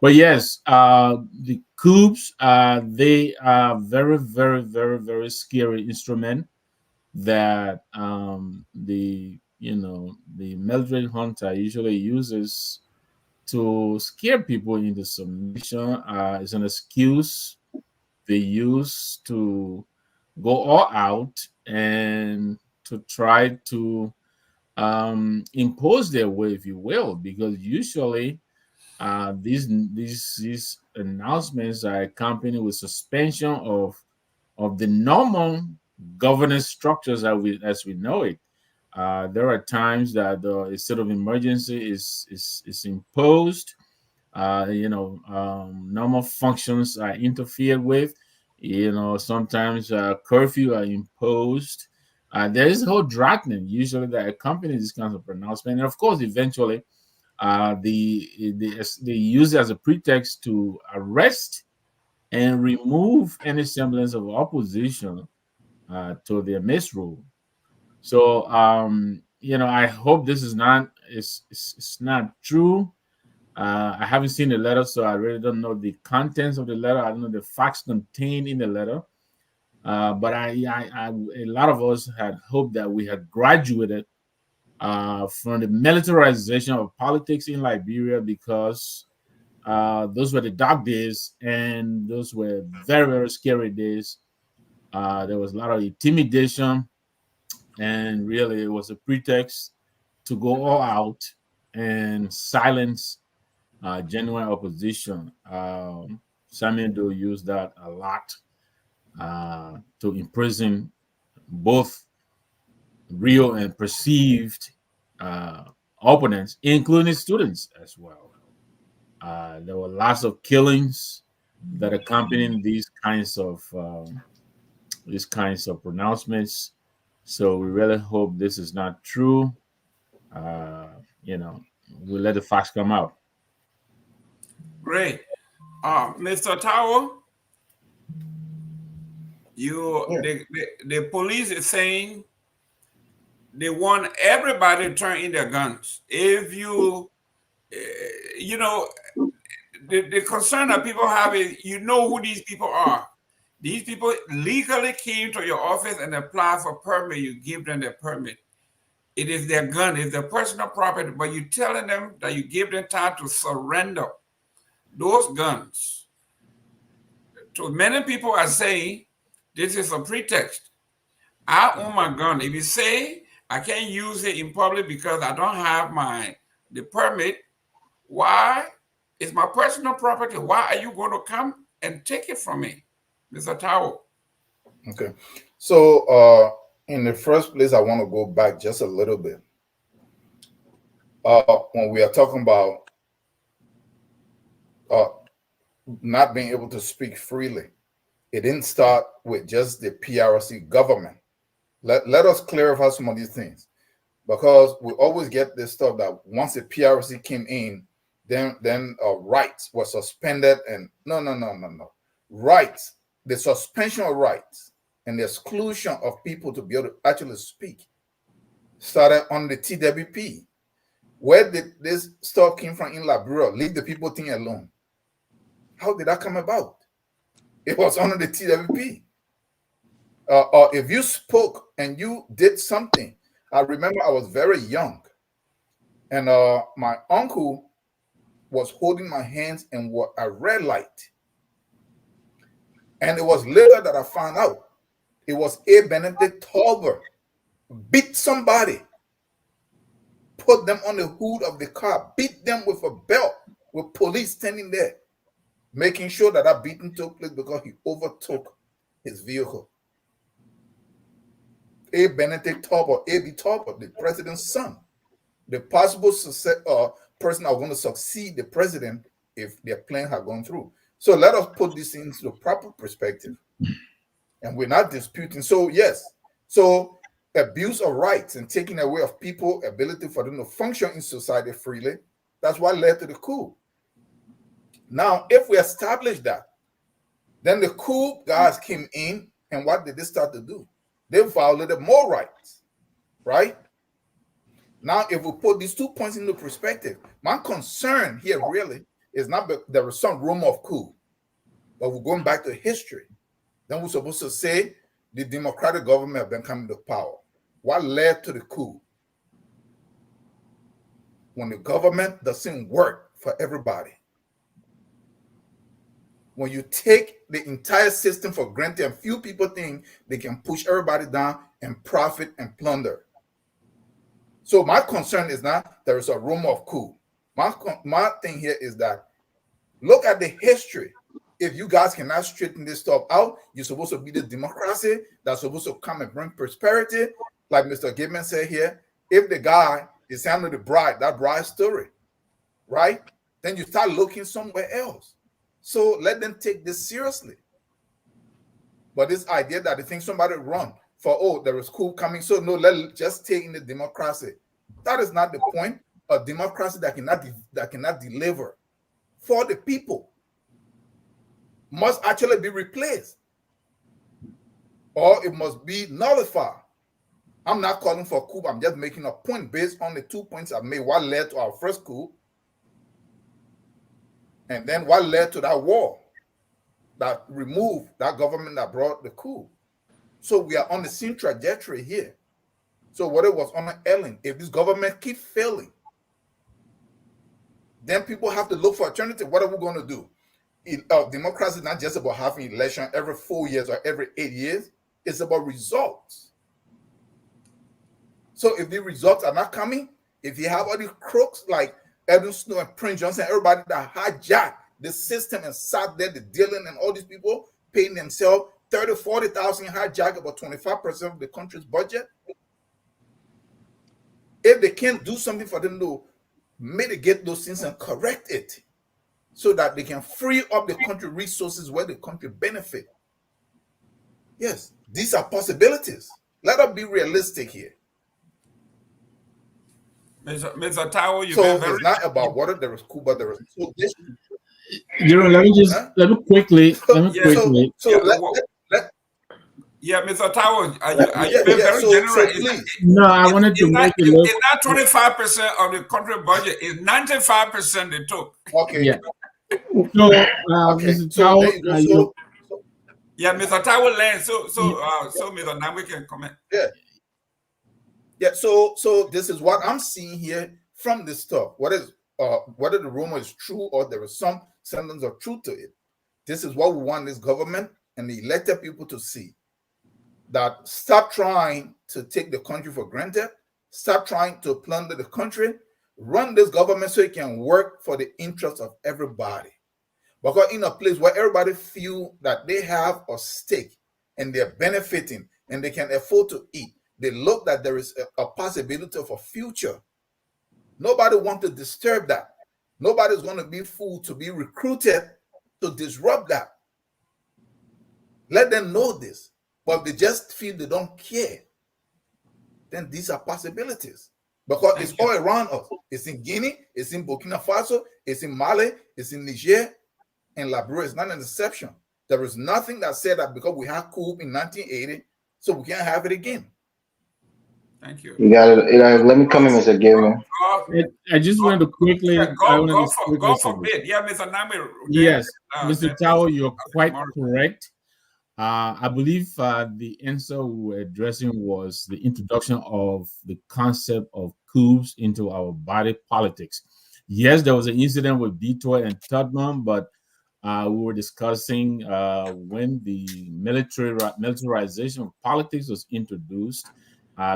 Speaker 6: But yes, the coups, they are very, very, very, very scary instrument that the military junta usually uses to scare people into submission. It's an excuse they use to go all out and to try to impose their way, if you will, because usually these announcements are accompanied with suspension of the normal governance structures as we know it. There are times that a state of emergency is imposed. Normal functions are interfered with. Sometimes curfew are imposed. There is a whole dragnet usually that accompanies this kind of pronouncement, and of course, eventually, they use it as a pretext to arrest and remove any semblance of opposition to their misrule. So, I hope this is not it's not true. I haven't seen the letter, so I really don't know the contents of the letter. I don't know the facts contained in the letter. But a lot of us had hoped that we had graduated from the militarization of politics in Liberia, because those were the dark days and those were very, very scary days. There was a lot of intimidation, and really it was a pretext to go all out and silence genuine opposition. Samuel Doe used that a lot to imprison both real and perceived opponents, including students as well. There were lots of killings that accompanied these kinds of pronouncements. So we really hope this is not true. We'll let the facts come out.
Speaker 2: Great. Mr. Tao, the police is saying they want everybody to turn in their guns. If you, the concern that people have is, who these people are. These people legally came to your office and applied for permit. You give them their permit. It is their gun, it's their personal property, but you're telling them that you give them time to surrender those guns. So many people are saying this is a pretext. I own my gun. If you say I can't use it in public because I don't have the permit, why? It's my personal property. Why are you going to come and take it from me, Mr. Tao?
Speaker 4: Okay. So in the first place, I want to go back just a little bit. When we are talking about not being able to speak freely, it didn't start with just the PRC government. Let us clarify some of these things, because we always get this stuff that once the PRC came in, then rights were suspended, and no. Rights, the suspension of rights and the exclusion of people to be able to actually speak started on the TWP. Where did this stuff came from in Liberia? Leave the people thing alone. How did that come about? It was under the TWP. If you spoke and you did something I remember I was very young, and my uncle was holding my hands in what a red light. And it was later that I found out it was A. Benedict Tolbert beat somebody, put them on the hood of the car, beat them with a belt, with police standing there, making sure that that beating took place because he overtook his vehicle. A. Benedict Tolbert, A.B. Tolbert, the president's son, the possible person that was going to succeed the president if their plan had gone through. So let us put this into the proper perspective. And we're not disputing. So yes, so abuse of rights and taking away of people ability for them to function in society freely, that's what led to the coup. Now, if we establish that, then the coup guys came in, and what did they start to do? They violated more rights, right? Now, if we put these 2 points into perspective, my concern here really is not that there was some rumor of coup, but we're going back to history. Then we're supposed to say the democratic government have been coming to power. What led to the coup? When the government doesn't work for everybody. When you take the entire system for granted and few people think they can push everybody down and profit and plunder. So my concern is not there is a rumor of coup. My thing here is that look at the history. If you guys cannot straighten this stuff out, you're supposed to be the democracy that's supposed to come and bring prosperity. Like Mr. Gibman said here, if the guy is handling the bride, that bride story, right? Then you start looking somewhere else. So let them take this seriously. But this idea that they think somebody run for, oh, there is coup coming, so no, let's just take in the democracy. That is not the point. A democracy that cannot deliver for the people must actually be replaced, or it must be nullified. I'm not calling for a coup. I'm just making a point based on the 2 points I've made. What led to our first coup, and then what led to that war that removed that government that brought the coup. So we are on the same trajectory here. So what it was on Ellen, if this government keeps failing, then people have to look for alternative. What are we going to do? Democracy is not just about having election every 4 years or every 8 years. It's about results. So if the results are not coming, if you have all these crooks like Edward Doe and Prince Johnson, everybody that hijacked the system and sat there, the dealing and all these people paying themselves 30, 40,000 hijack about 25% of the country's budget. If they can't do something for them to mitigate those things and correct it, so that they can free up the country resources where the country benefit. Yes, these are possibilities. Let us be realistic here.
Speaker 2: Mr. Tao, you've
Speaker 4: so
Speaker 2: been very...
Speaker 4: it's not about whether there is coup, but there is two.
Speaker 6: Let me quickly.
Speaker 2: Yeah, Mr. Tao, are you being very generous?
Speaker 6: No, I wanted to make it look.
Speaker 2: It's not 25% of the country budget. It's 95% they took.
Speaker 4: Okay.
Speaker 6: Yeah. So, Mr. Tao,
Speaker 2: yeah, Mr. Tao will land. So Mr. Nam, we can comment.
Speaker 4: Yeah. So this is what I'm seeing here from this stuff. Whether the rumor is true or there is some semblance of truth to it. This is what we want this government and the elected people to see. That stop trying to take the country for granted, stop trying to plunder the country, run this government so it can work for the interests of everybody. Because in a place where everybody feel that they have a stake and they're benefiting and they can afford to eat, they look that there is a possibility of a future. Nobody wants to disturb that. Nobody's going to be fooled to be recruited to disrupt that. Let them know this. But if they just feel they don't care, then these are possibilities. Because it's all around us. It's in Guinea, it's in Burkina Faso, it's in Mali, it's in Niger, and Liberia is not an exception. There is nothing that said that because we had coup in 1980, so we can't have it again.
Speaker 2: Thank you.
Speaker 5: You got it. Let me come in, Mr. Gilman.
Speaker 6: I just wanted to quickly.
Speaker 2: Go for bit. Yeah, Mr. Nami.
Speaker 6: Yes, Mr. Tao, you're quite correct. I believe the answer we were addressing was the introduction of the concept of coups into our body politics. Yes, there was an incident with Detroit and Tottenham, but we were discussing when the militarization of politics was introduced,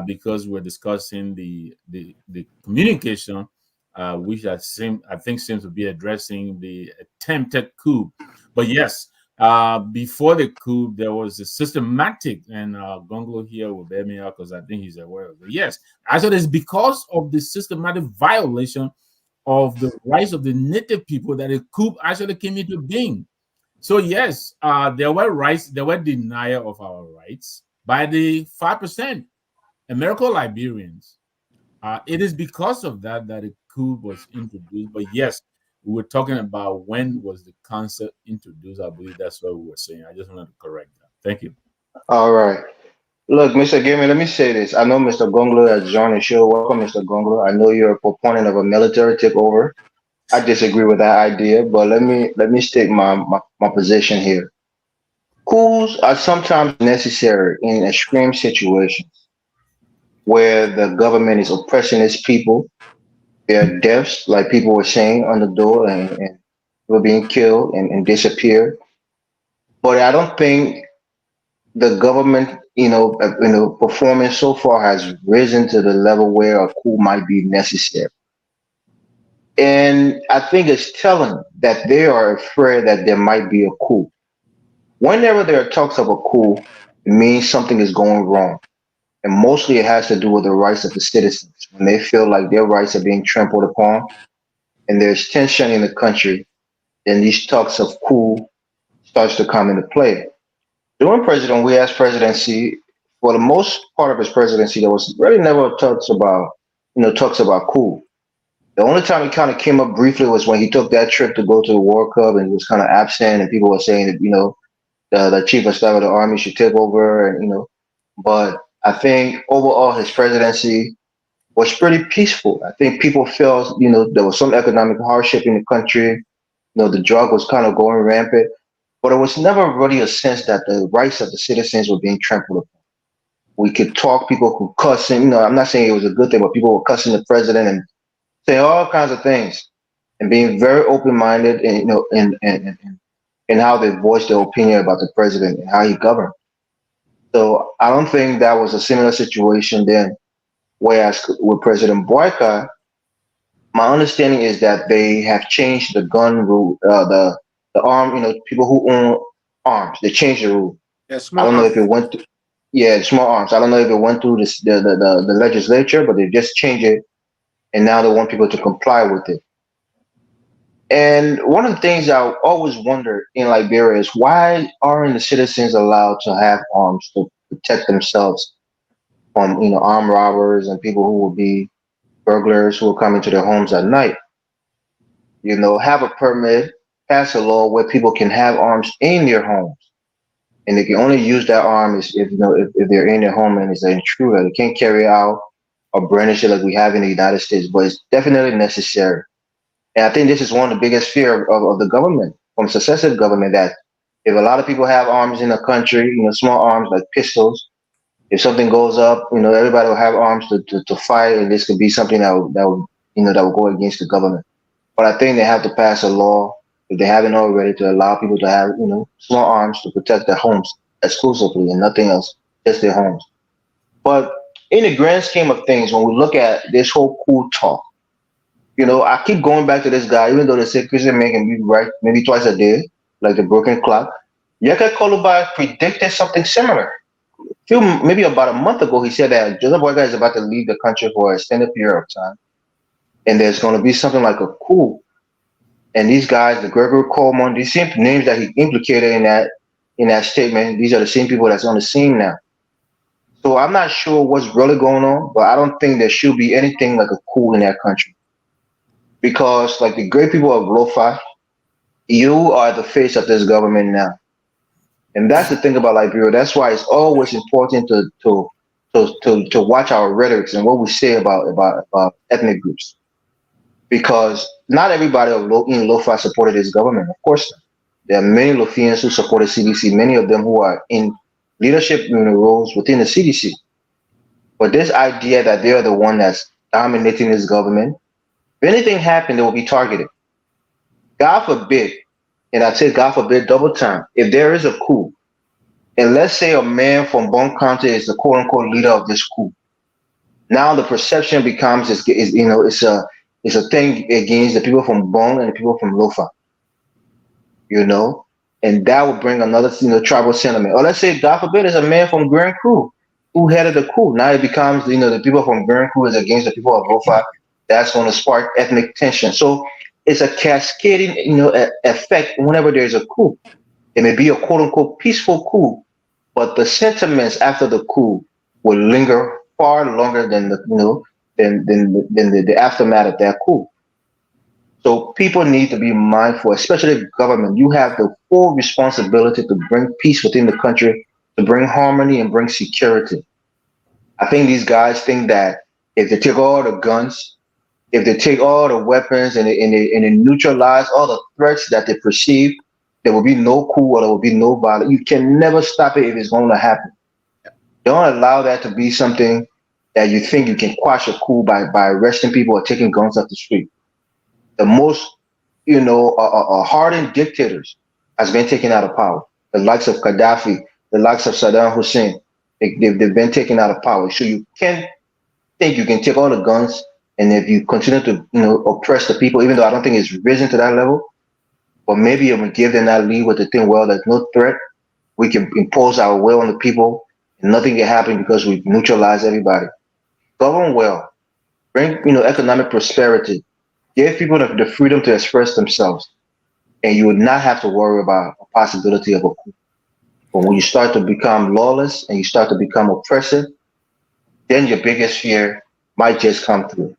Speaker 6: because we're discussing the communication, which I think seems to be addressing the attempted coup. But yes, before the coup, there was a systematic, and Gonglo here will bear me out because I think he's aware of it. Yes, actually, it's because of the systematic violation of the rights of the native people that a coup actually came into being. So yes, there were rights, there were denial of our rights by the 5% American Liberians. It is because of that that a coup was introduced. But yes, we were talking about when was the concept introduced. I believe that's what we were saying. I just wanted to correct that. Thank you.
Speaker 5: All right. Look, Mr. Gilman, let me say this. I know Mr. Gonglo has joined the show. Welcome, Mr. Gonglo. I know you're a proponent of a military takeover. I disagree with that idea, but let me state my position here. Coups are sometimes necessary in extreme situations where the government is oppressing its people. There are deaths, like people were saying on the door, and people being killed and disappeared. But I don't think the government, performance so far has risen to the level where a coup might be necessary. And I think it's telling that they are afraid that there might be a coup. Whenever there are talks of a coup, it means something is going wrong. And mostly it has to do with the rights of the citizens. When they feel like their rights are being trampled upon and there's tension in the country, then these talks of coup starts to come into play. During President Weah's presidency, for the most part of his presidency, there was really never talks about coup. The only time it kind of came up briefly was when he took that trip to go to the World Cup and was kind of absent, and people were saying that the chief of staff of the army should take over, and. But I think overall his presidency was pretty peaceful. I think people felt there was some economic hardship in the country. The drug was kind of going rampant, but it was never really a sense that the rights of the citizens were being trampled upon. We could talk, people could cuss, and I'm not saying it was a good thing, but people were cussing the president and saying all kinds of things and being very open-minded, and and how they voiced their opinion about the president and how he governed. So I don't think that was a similar situation then. Whereas with President Boyka, my understanding is that they have changed the gun rule, the arm, people who own arms. They changed the rule.
Speaker 7: Yeah,
Speaker 5: I
Speaker 7: small
Speaker 5: don't know if it
Speaker 7: arms.
Speaker 5: went through, yeah, small arms. I don't know if it went through the legislature, but they just changed it, and now they want people to comply with it. And one of the things I always wonder in Liberia is why aren't the citizens allowed to have arms to protect themselves from armed robbers and people who will be burglars who will come into their homes at night? Have a permit, pass a law where people can have arms in their homes, and they can only use that arm if they're in their home and it's an intruder. They can't carry out or brandish it like we have in the United States, but it's definitely necessary. And I think this is one of the biggest fear of the government, from successive government, that if a lot of people have arms in the country, small arms like pistols, if something goes up, everybody will have arms to fight, and this could be something that will go against the government. But I think they have to pass a law, if they haven't already, to allow people to have, small arms to protect their homes exclusively and nothing else, just their homes. But in the grand scheme of things, when we look at this whole coup talk, I keep going back to this guy, even though they say Christian man can be right maybe twice a day, like the broken clock. Yeka Kolubai predicted something similar. Maybe about a month ago, he said that Joseph Boyka is about to leave the country for an extended period of time, and there's going to be something like a coup. And these guys, the Gregory Coleman, these same names that he implicated in that statement, these are the same people that's on the scene now. So I'm not sure what's really going on, but I don't think there should be anything like a coup in that country. Because, like the great people of Lofa, you are the face of this government now. And that's the thing about Liberia. That's why it's always important to watch our rhetorics and what we say about ethnic groups. Because not everybody in Lofa supported this government, of course not. There are many Lofians who support the CDC, many of them who are in leadership roles within the CDC. But this idea that they are the one that's dominating this government, if anything happened, they will be targeted. God forbid, and I say God forbid double time, if there is a coup, and let's say a man from Bon County is the quote unquote leader of this coup, now the perception becomes it's a thing against the people from Bon and the people from Lofa, and that will bring another tribal sentiment. Or let's say God forbid is a man from Grand Cru who headed the coup. Now it becomes the people from Grand Cru is against the people of Lofa. That's going to spark ethnic tension. So it's a cascading effect whenever there's a coup. It may be a quote unquote peaceful coup, but the sentiments after the coup will linger far longer than the aftermath of that coup. So people need to be mindful, especially government. You have the full responsibility to bring peace within the country, to bring harmony and bring security. I think these guys think that if they take all the guns, if they take all the weapons and they neutralize all the threats that they perceive, there will be no coup or there will be no violence. You can never stop it if it's going to happen. Don't allow that to be something that you think you can quash a coup by arresting people or taking guns off the street. The most, hardened dictators has been taken out of power. The likes of Gaddafi, the likes of Saddam Hussein, they've been taken out of power. So you can't think you can take all the guns, and if you continue to oppress the people, even though I don't think it's risen to that level, but maybe it would give them that lead with the thing, well, there's no threat. We can impose our will on the people, and nothing can happen because we neutralize everybody. Govern well, bring economic prosperity, give people the freedom to express themselves, and you would not have to worry about a possibility of a coup. But when you start to become lawless and you start to become oppressive, then your biggest fear might just come through.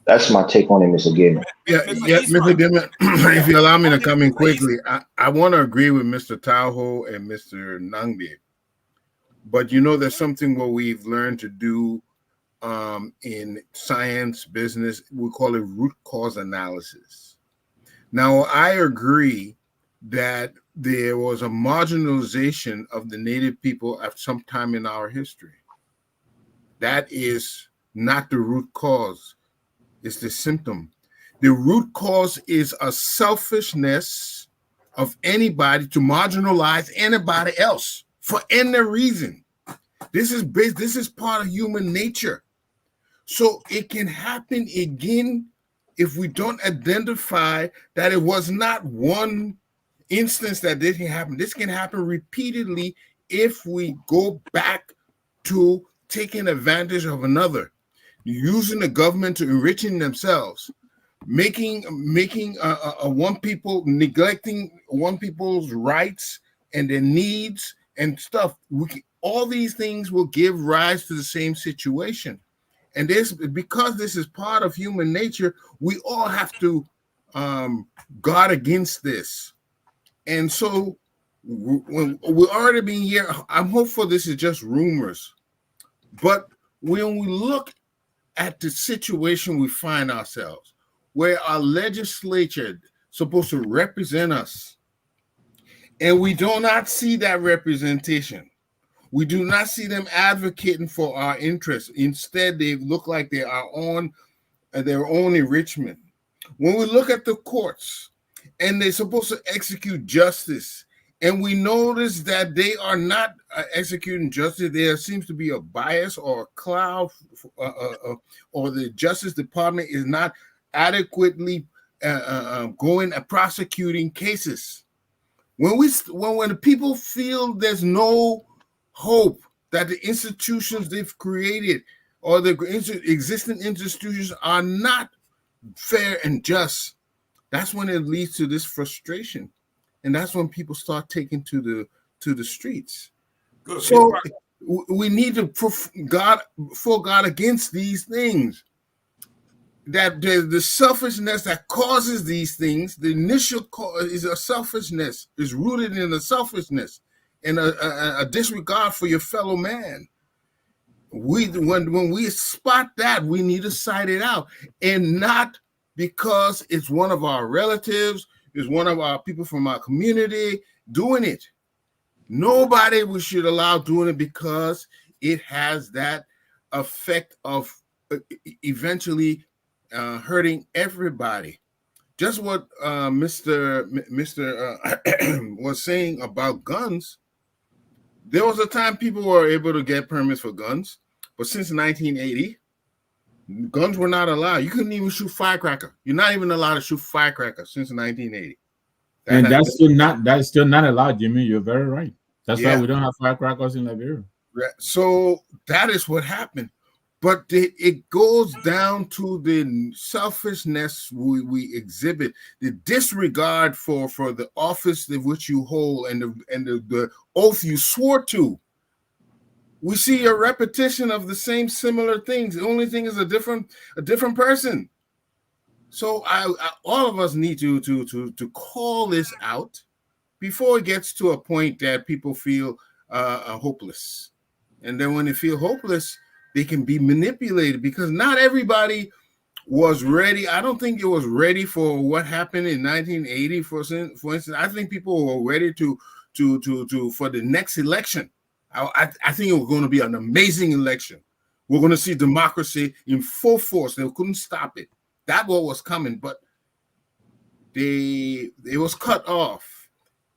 Speaker 5: That's my take on it, Mr. Gaiman.
Speaker 3: Yeah, Mr. Dimon, if you allow me to come in quickly, I want to agree with Mr. Tauho and Mr. Nangbe. But there's something what we've learned to do in science, business, we call it root cause analysis. Now, I agree that there was a marginalization of the native people at some time in our history. That is not the root cause. It's the symptom. The root cause is a selfishness of anybody to marginalize anybody else for any reason. This is part of human nature. So it can happen again if we don't identify that it was not one instance that this can happen. This can happen repeatedly if we go back to taking advantage of another, using the government to enriching themselves, making one people, neglecting one people's rights and their needs and stuff. All these things will give rise to the same situation. And because this is part of human nature, we all have to guard against this. And so when we're already being here, I'm hopeful this is just rumors. But when we look at the situation we find ourselves, where our legislature is supposed to represent us, and we do not see that representation, we do not see them advocating for our interests. Instead, they look like they are on their own enrichment. When we look at the courts and they're supposed to execute justice, and we notice that they are not executing justice, there seems to be a bias or a cloud, or the Justice Department is not adequately going and prosecuting cases. When the people feel there's no hope that the institutions they've created or the existing institutions are not fair and just, that's when it leads to this frustration, and that's when people start taking to the streets. Good. So we need to guard against these things. That the selfishness that causes these things, the initial cause is a selfishness, is rooted in a selfishness and a disregard for your fellow man. When we spot that, we need to cite it out, and not because it's one of our relatives, is one of our people from our community doing it. Nobody we should allow doing it because it has that effect of eventually hurting everybody. Just what Mr. was saying about guns. There was a time people were able to get permits for guns, but since 1980, guns were not allowed. You couldn't even shoot firecracker. You're not even allowed to shoot firecracker since 1980.
Speaker 6: And that's still not allowed, Jimmy. You're very right. That's why we don't have firecrackers in Liberia.
Speaker 3: So that is what happened. But it goes down to the selfishness we exhibit, the disregard for the office of which you hold and the oath you swore to. We see a repetition of the same similar things. The only thing is a different person. So all of us need to call this out before it gets to a point that people feel hopeless. And then when they feel hopeless, they can be manipulated because not everybody was ready. I don't think it was ready for what happened in 1980. For instance, I think people were ready to for the next election. I think it was going to be an amazing election. We're going to see democracy in full force. They couldn't stop it. That's what was coming, but it was cut off.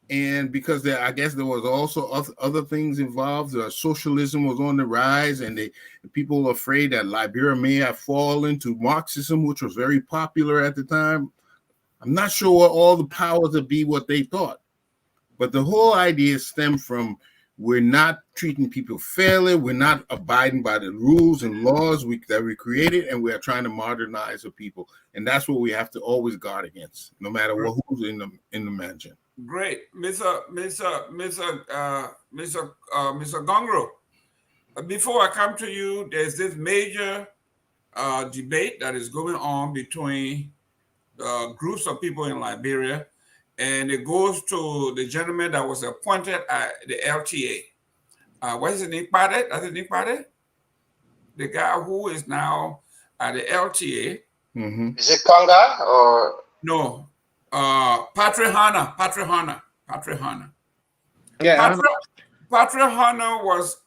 Speaker 3: And because I guess there was also other things involved, socialism was on the rise, and the people were afraid that Liberia may have fallen to Marxism, which was very popular at the time. I'm not sure what all the powers would be what they thought, but the whole idea stemmed from we're not treating people fairly, we're not abiding by the rules and laws that we created, and we are trying to modernize the people, and that's what we have to always guard against, no matter who's in the mansion.
Speaker 2: Great, Mr. Gongro. Before I come to you, there's this major debate that is going on between groups of people in Liberia, and it goes to the gentleman that was appointed at the LTA. What is his name? Pade? That's his name, Pade? The guy who is now at the LTA.
Speaker 3: Mm-hmm.
Speaker 5: Is it Conga or
Speaker 2: no? Patrick Hanna.
Speaker 7: Yeah,
Speaker 2: Patrick Hanna was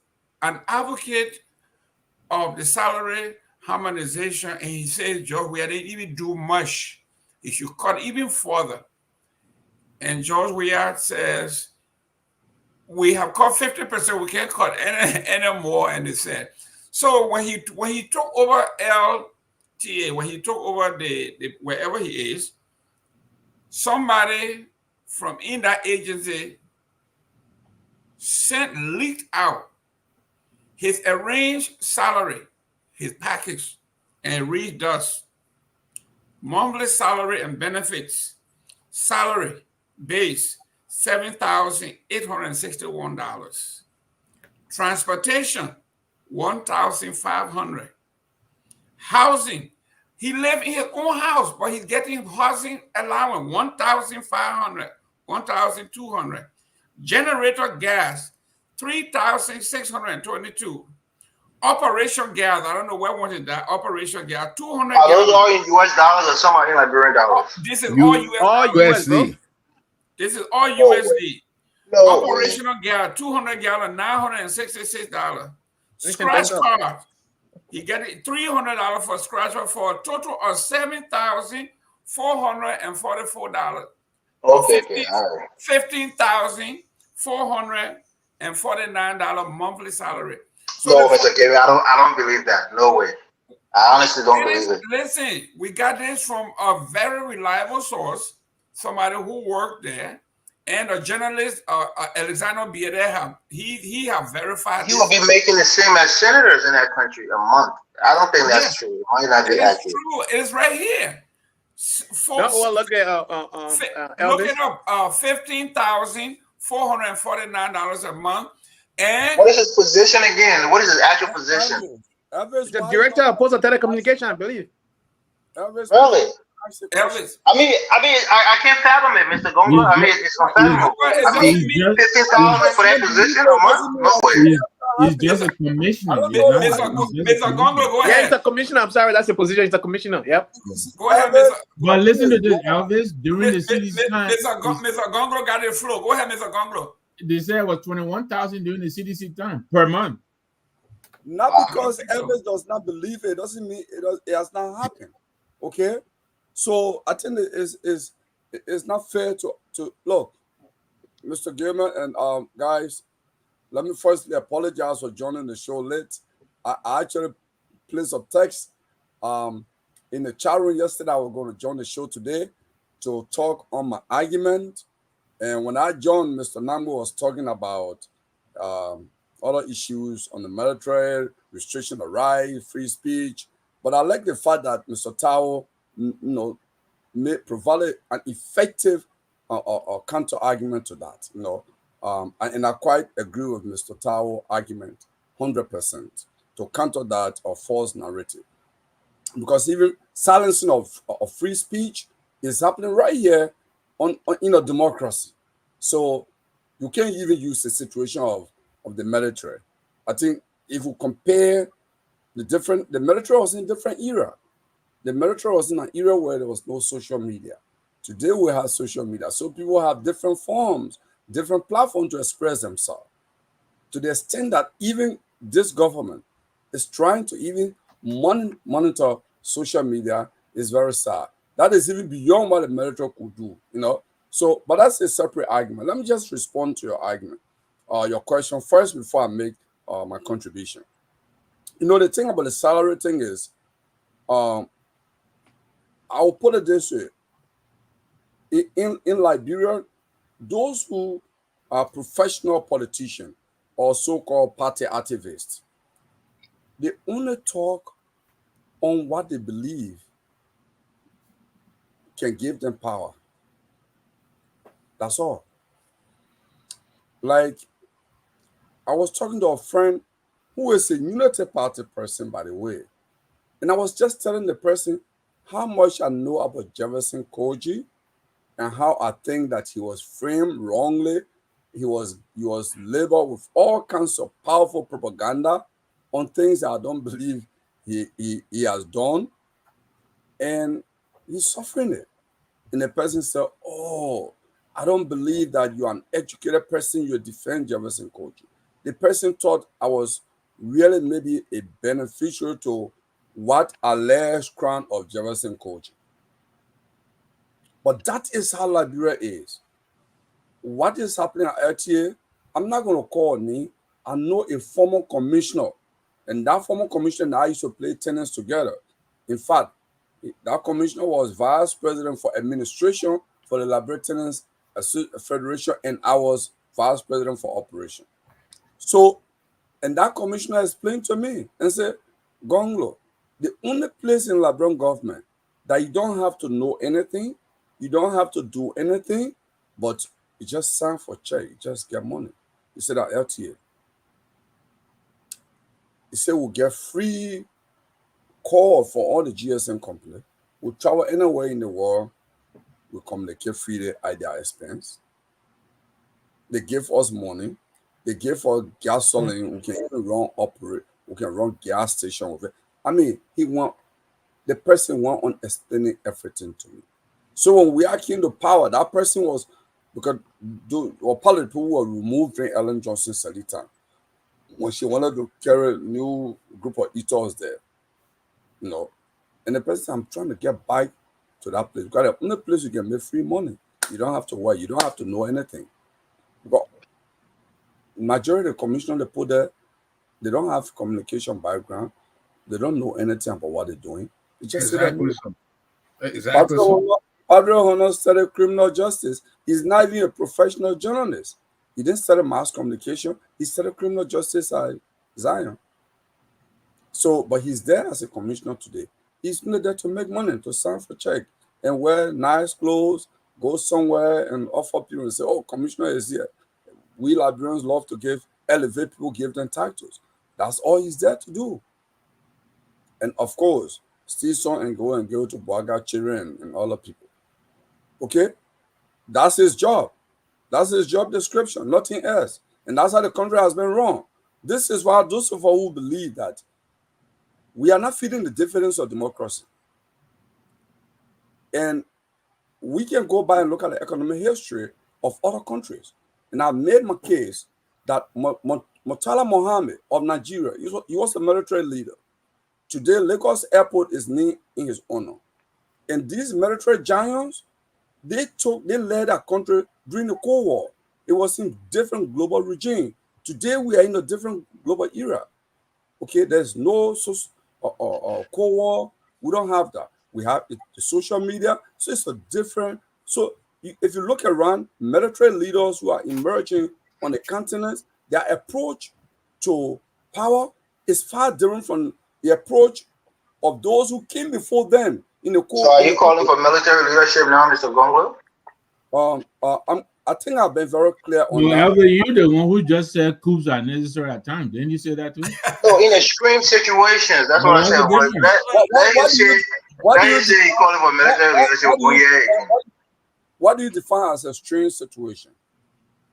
Speaker 2: an advocate of the salary harmonization, and he says, George, we didn't even do much. It should cut even further. And George Weah says, we have cut 50%, we can't cut any more. And they said, so when he took over LTA, when he took over the wherever he is, somebody from in that agency leaked out his arranged salary, his package, and read thus: monthly salary and benefits, salary base $7,861, transportation $1,500, housing. He lived in his own house, but he's getting housing allowance, $1,500, $1,200. Generator gas, $3,622. Operation gas, I don't know where wanted that. Operation gas, 200.
Speaker 5: Are those all in US dollars or some are in Liberian dollars?
Speaker 2: This is all
Speaker 3: USD.
Speaker 2: This is all USD.
Speaker 5: No
Speaker 2: Operational gas, 200 gallon, $966. Scratch card. He get $300 for scratch card for a total of $7,444.
Speaker 5: Okay, all right.
Speaker 2: $15,449 monthly salary. So
Speaker 5: no, Mr. Gary, I don't believe that. No way. I honestly don't believe it.
Speaker 2: Listen, we got this from a very reliable source, somebody who worked there, and a journalist, Alexander Biede, he have verified.
Speaker 5: He will be making the same as senators in that country a month. I don't think that's true. It might not be accurate.
Speaker 2: True. It's right here. Folks,
Speaker 7: look at
Speaker 2: look it up. $15,449 a month. And
Speaker 5: what is his position again? What is his actual position?
Speaker 7: The director of postal telecommunication, I believe.
Speaker 5: Really?
Speaker 2: Elvis.
Speaker 5: I can't fathom it, Mr. Gonga. I mean, it's unfathomable. I mean, $15,000 for that position a month? No way.
Speaker 6: He's just a commissioner.
Speaker 9: I don't
Speaker 6: He's
Speaker 9: know
Speaker 6: not-
Speaker 9: why.
Speaker 6: he's just a
Speaker 2: Mr. Gongo,
Speaker 6: commissioner.
Speaker 2: go
Speaker 7: Yeah,
Speaker 2: ahead.
Speaker 7: he's a commissioner. I'm sorry, that's the position. He's a commissioner. Yep.
Speaker 2: Go ahead,
Speaker 9: Elvis,
Speaker 2: Mr.
Speaker 6: But listen to this,
Speaker 9: Elvis,
Speaker 6: Elvis. During the CDC time,
Speaker 2: Mr. Gongo got the floor. Go ahead, Mr. Gongo.
Speaker 6: they said it was 21,000 during the CDC time per month.
Speaker 9: Not
Speaker 2: I don't
Speaker 9: because
Speaker 2: think so.
Speaker 9: Elvis does not believe it doesn't mean it has not happened. Okay, so I think it's not fair to look, Mr. Gilman and guys. Let me firstly apologize for joining the show late. I actually placed a text in the chat room yesterday. I was going to join the show today to talk on my argument. And when I joined, Mr. Nambo was talking about other issues on the military, restriction of rights, free speech. But I like the fact that Mr. Tao, provided an effective counter argument to that. And I quite agree with Mr. Tao's argument 100% to counter that false narrative. Because even silencing of free speech is happening right here on democracy. So you can't even use the situation of the military. I think if you compare the military was in a different era. The military was in an era where there was no social media. Today we have social media. So people have different forms, different platforms to express themselves. To the extent that even this government is trying to even monitor social media is very sad. That is even beyond what the military could do, So, but that's a separate argument. Let me just respond to your argument, your question first before I make my contribution. The thing about the salary thing is, I will put it this way. In Liberia, those who are professional politicians or so-called party activists, they only talk on what they believe can give them power. That's all. Like, I was talking to a friend who is a Unity Party person, by the way, and I was just telling the person how much I know about Jefferson Koji and how I think that he was framed wrongly. He was labeled with all kinds of powerful propaganda on things that I don't believe he has done, and he's suffering it. And the person said, "Oh, I don't believe that you're an educated person. You defend Jefferson Koji." The person thought I was really maybe a beneficiary to what alleged crime of Jefferson Koji. But that is how Liberia is. What is happening at LTA, I'm not going to call a name. I know a former commissioner, and that former commissioner and I used to play tennis together. In fact, that commissioner was vice president for administration for the Liberia Tennis Federation, and I was vice president for operation. So, and that commissioner explained to me and said, "Gonglo, the only place in Liberian government that you don't have to know anything, you don't have to do anything, but you just sign for check, you just get money." He said at LTA. He said we'll get free call for all the GSM company. We'll travel anywhere in the world. We'll communicate freely at their expense. They give us money. They give us gasoline. We can even we can run gas station with it. I mean, the person went on explaining everything to me. So when we came to power, that person was, because part of the people were removed during Ellen Johnson's time when she wanted to carry a new group of eaters there, And the person, I'm trying to get back to that place. Because the only place you can make free money. You don't have to work. You don't have to know anything. Because majority of the commissioners they put there, they don't have communication background. They don't know anything about what they're doing. They just
Speaker 3: Exactly.
Speaker 9: Padre Honor studied criminal justice. He's not even a professional journalist. He didn't study mass communication. He studied criminal justice at Zion. So, but he's there as a commissioner today. He's not there to make money, to sign for check, and wear nice clothes, go somewhere and offer people and say, "Oh, commissioner is here." We Liberians love to elevate people, give them titles. That's all he's there to do. And of course, steal some and go to Boaga children and other people. Okay? That's his job. That's his job description, nothing else. And that's how the country has been run. This is why those of us who believe that we are not feeding the dividends of democracy. And we can go by and look at the economic history of other countries. And I've made my case that Murtala Mohammed of Nigeria, he was a military leader. Today, Lagos Airport is named in his honor. And these military giants, they led our country during the Cold War. It was in different global regime. Today, we are in a different global era. Okay, there's no Cold War. We don't have that. We have the social media. So it's a different. So if you look around, military leaders who are emerging on the continent, their approach to power is far different from the approach of those who came before them in the Cold
Speaker 5: War. So are you calling for military leadership now, Mr. Gonglo?
Speaker 9: I think I've been very clear on that.
Speaker 6: However, you're the one who just said coups are necessary at times. Didn't you say that too?
Speaker 5: No, in extreme situations. That's what I said. Why do you say you're calling for military leadership?
Speaker 9: What do you define as a extreme situation?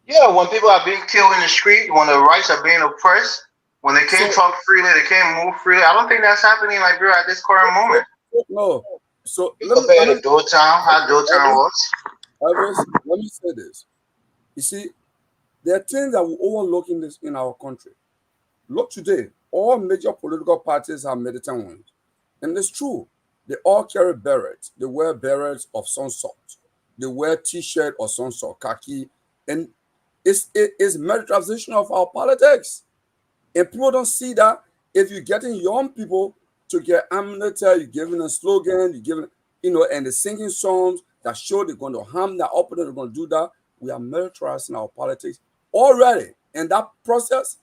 Speaker 5: Yeah, when people are being killed in the street, when the rights are being oppressed, when they can't talk freely, they can't move freely. I don't think that's happening in Liberia at this current moment.
Speaker 9: No. So
Speaker 5: compared to Doe Town, how Doe Town was.
Speaker 9: Let me say this. You see, there are things that we overlook in our country. Look today, all major political parties have militant wings. And it's true. They all carry berets. They wear berets of some sort. They wear t-shirt or some sort, khaki. And it's militarization of our politics. And people don't see that. If you're getting young people to get military, you're giving a slogan, you're giving, and they're singing songs that show they're going to harm their opponent, they're going to do that. We are militarizing our politics already. And that process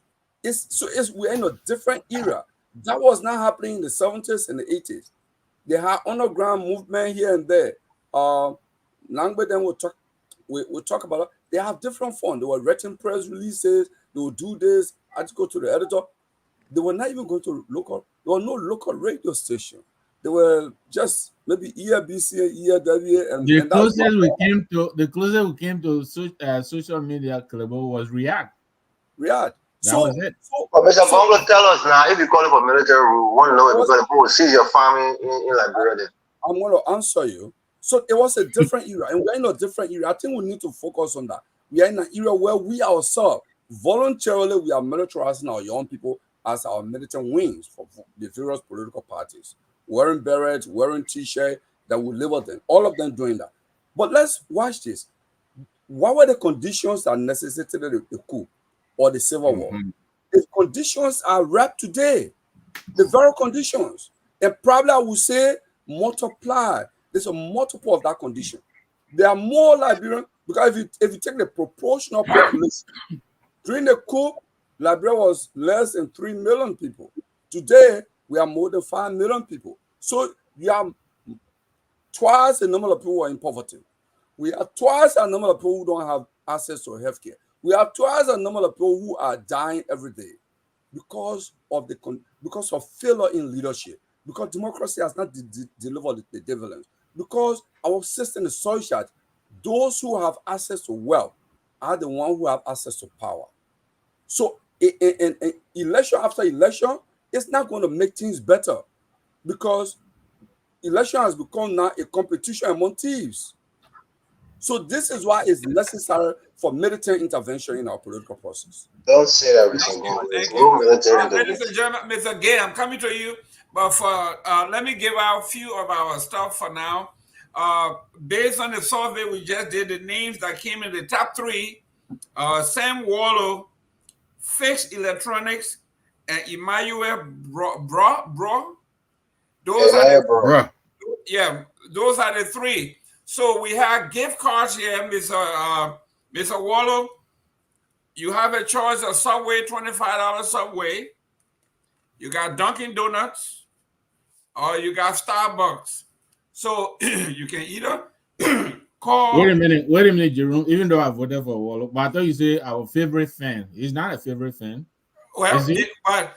Speaker 9: we're in a different era. That was not happening in the 70s and the 80s. They had underground movement here and there. Langbe then we'll talk about it. They have different forms. They were written press releases. They would do this. I had to go to the editor. They were not even going to local. There were no local radio station. They were just maybe ERBC, ERW, and
Speaker 6: the closest we came to social media club was React.
Speaker 9: That
Speaker 6: was it.
Speaker 5: But Mr. Gonglo, tell us now, if you call it for military rule, we want to know if you're going to seize your farming in Liberia.
Speaker 9: I'm going to answer you. So it was a different era, and we're in a different era. I think we need to focus on that. We are in an era where we ourselves, voluntarily, we are militarizing our young people as our militant wings for the various political parties. Wearing berets, wearing t-shirt that will label them, all of them doing that. But let's watch this. What were the conditions that necessitated the coup or the civil war? The conditions are right today. The very conditions. And probably I would say multiply. There's a multiple of that condition. There are more Liberians, because if you take the proportional population, during the coup, Liberia was less than 3 million people. Today, we are more than 5 million people. So we are twice the number of people who are in poverty. We are twice the number of people who don't have access to healthcare. We have twice the number of people who are dying every day because of failure in leadership, because democracy has not delivered the dividends, because our system is such that those who have access to wealth are the ones who have access to power. So in election after election, it's not going to make things better, because election has become now a competition among thieves. So this is why it's necessary for militant intervention in our political process.
Speaker 5: Don't say that, Mr. Gonglo.
Speaker 2: Ladies and gentlemen, Mr. Gay, I'm coming to you, but let me give out a few of our stuff for now. Based on the survey we just did, the names that came in the top 3, Sam Wallow, Fixed Electronics, and Emmanuel Bro. Those are the 3. So we have gift cards here, Mr. Wallow. You have a choice of Subway, $25 Subway. You got Dunkin' Donuts, or you got Starbucks. So you can either call.
Speaker 6: Wait a minute, Jerome. Even though I voted for Wallow, but I thought you say our favorite fan. He's not a favorite fan.
Speaker 2: Well,
Speaker 6: is he?
Speaker 2: But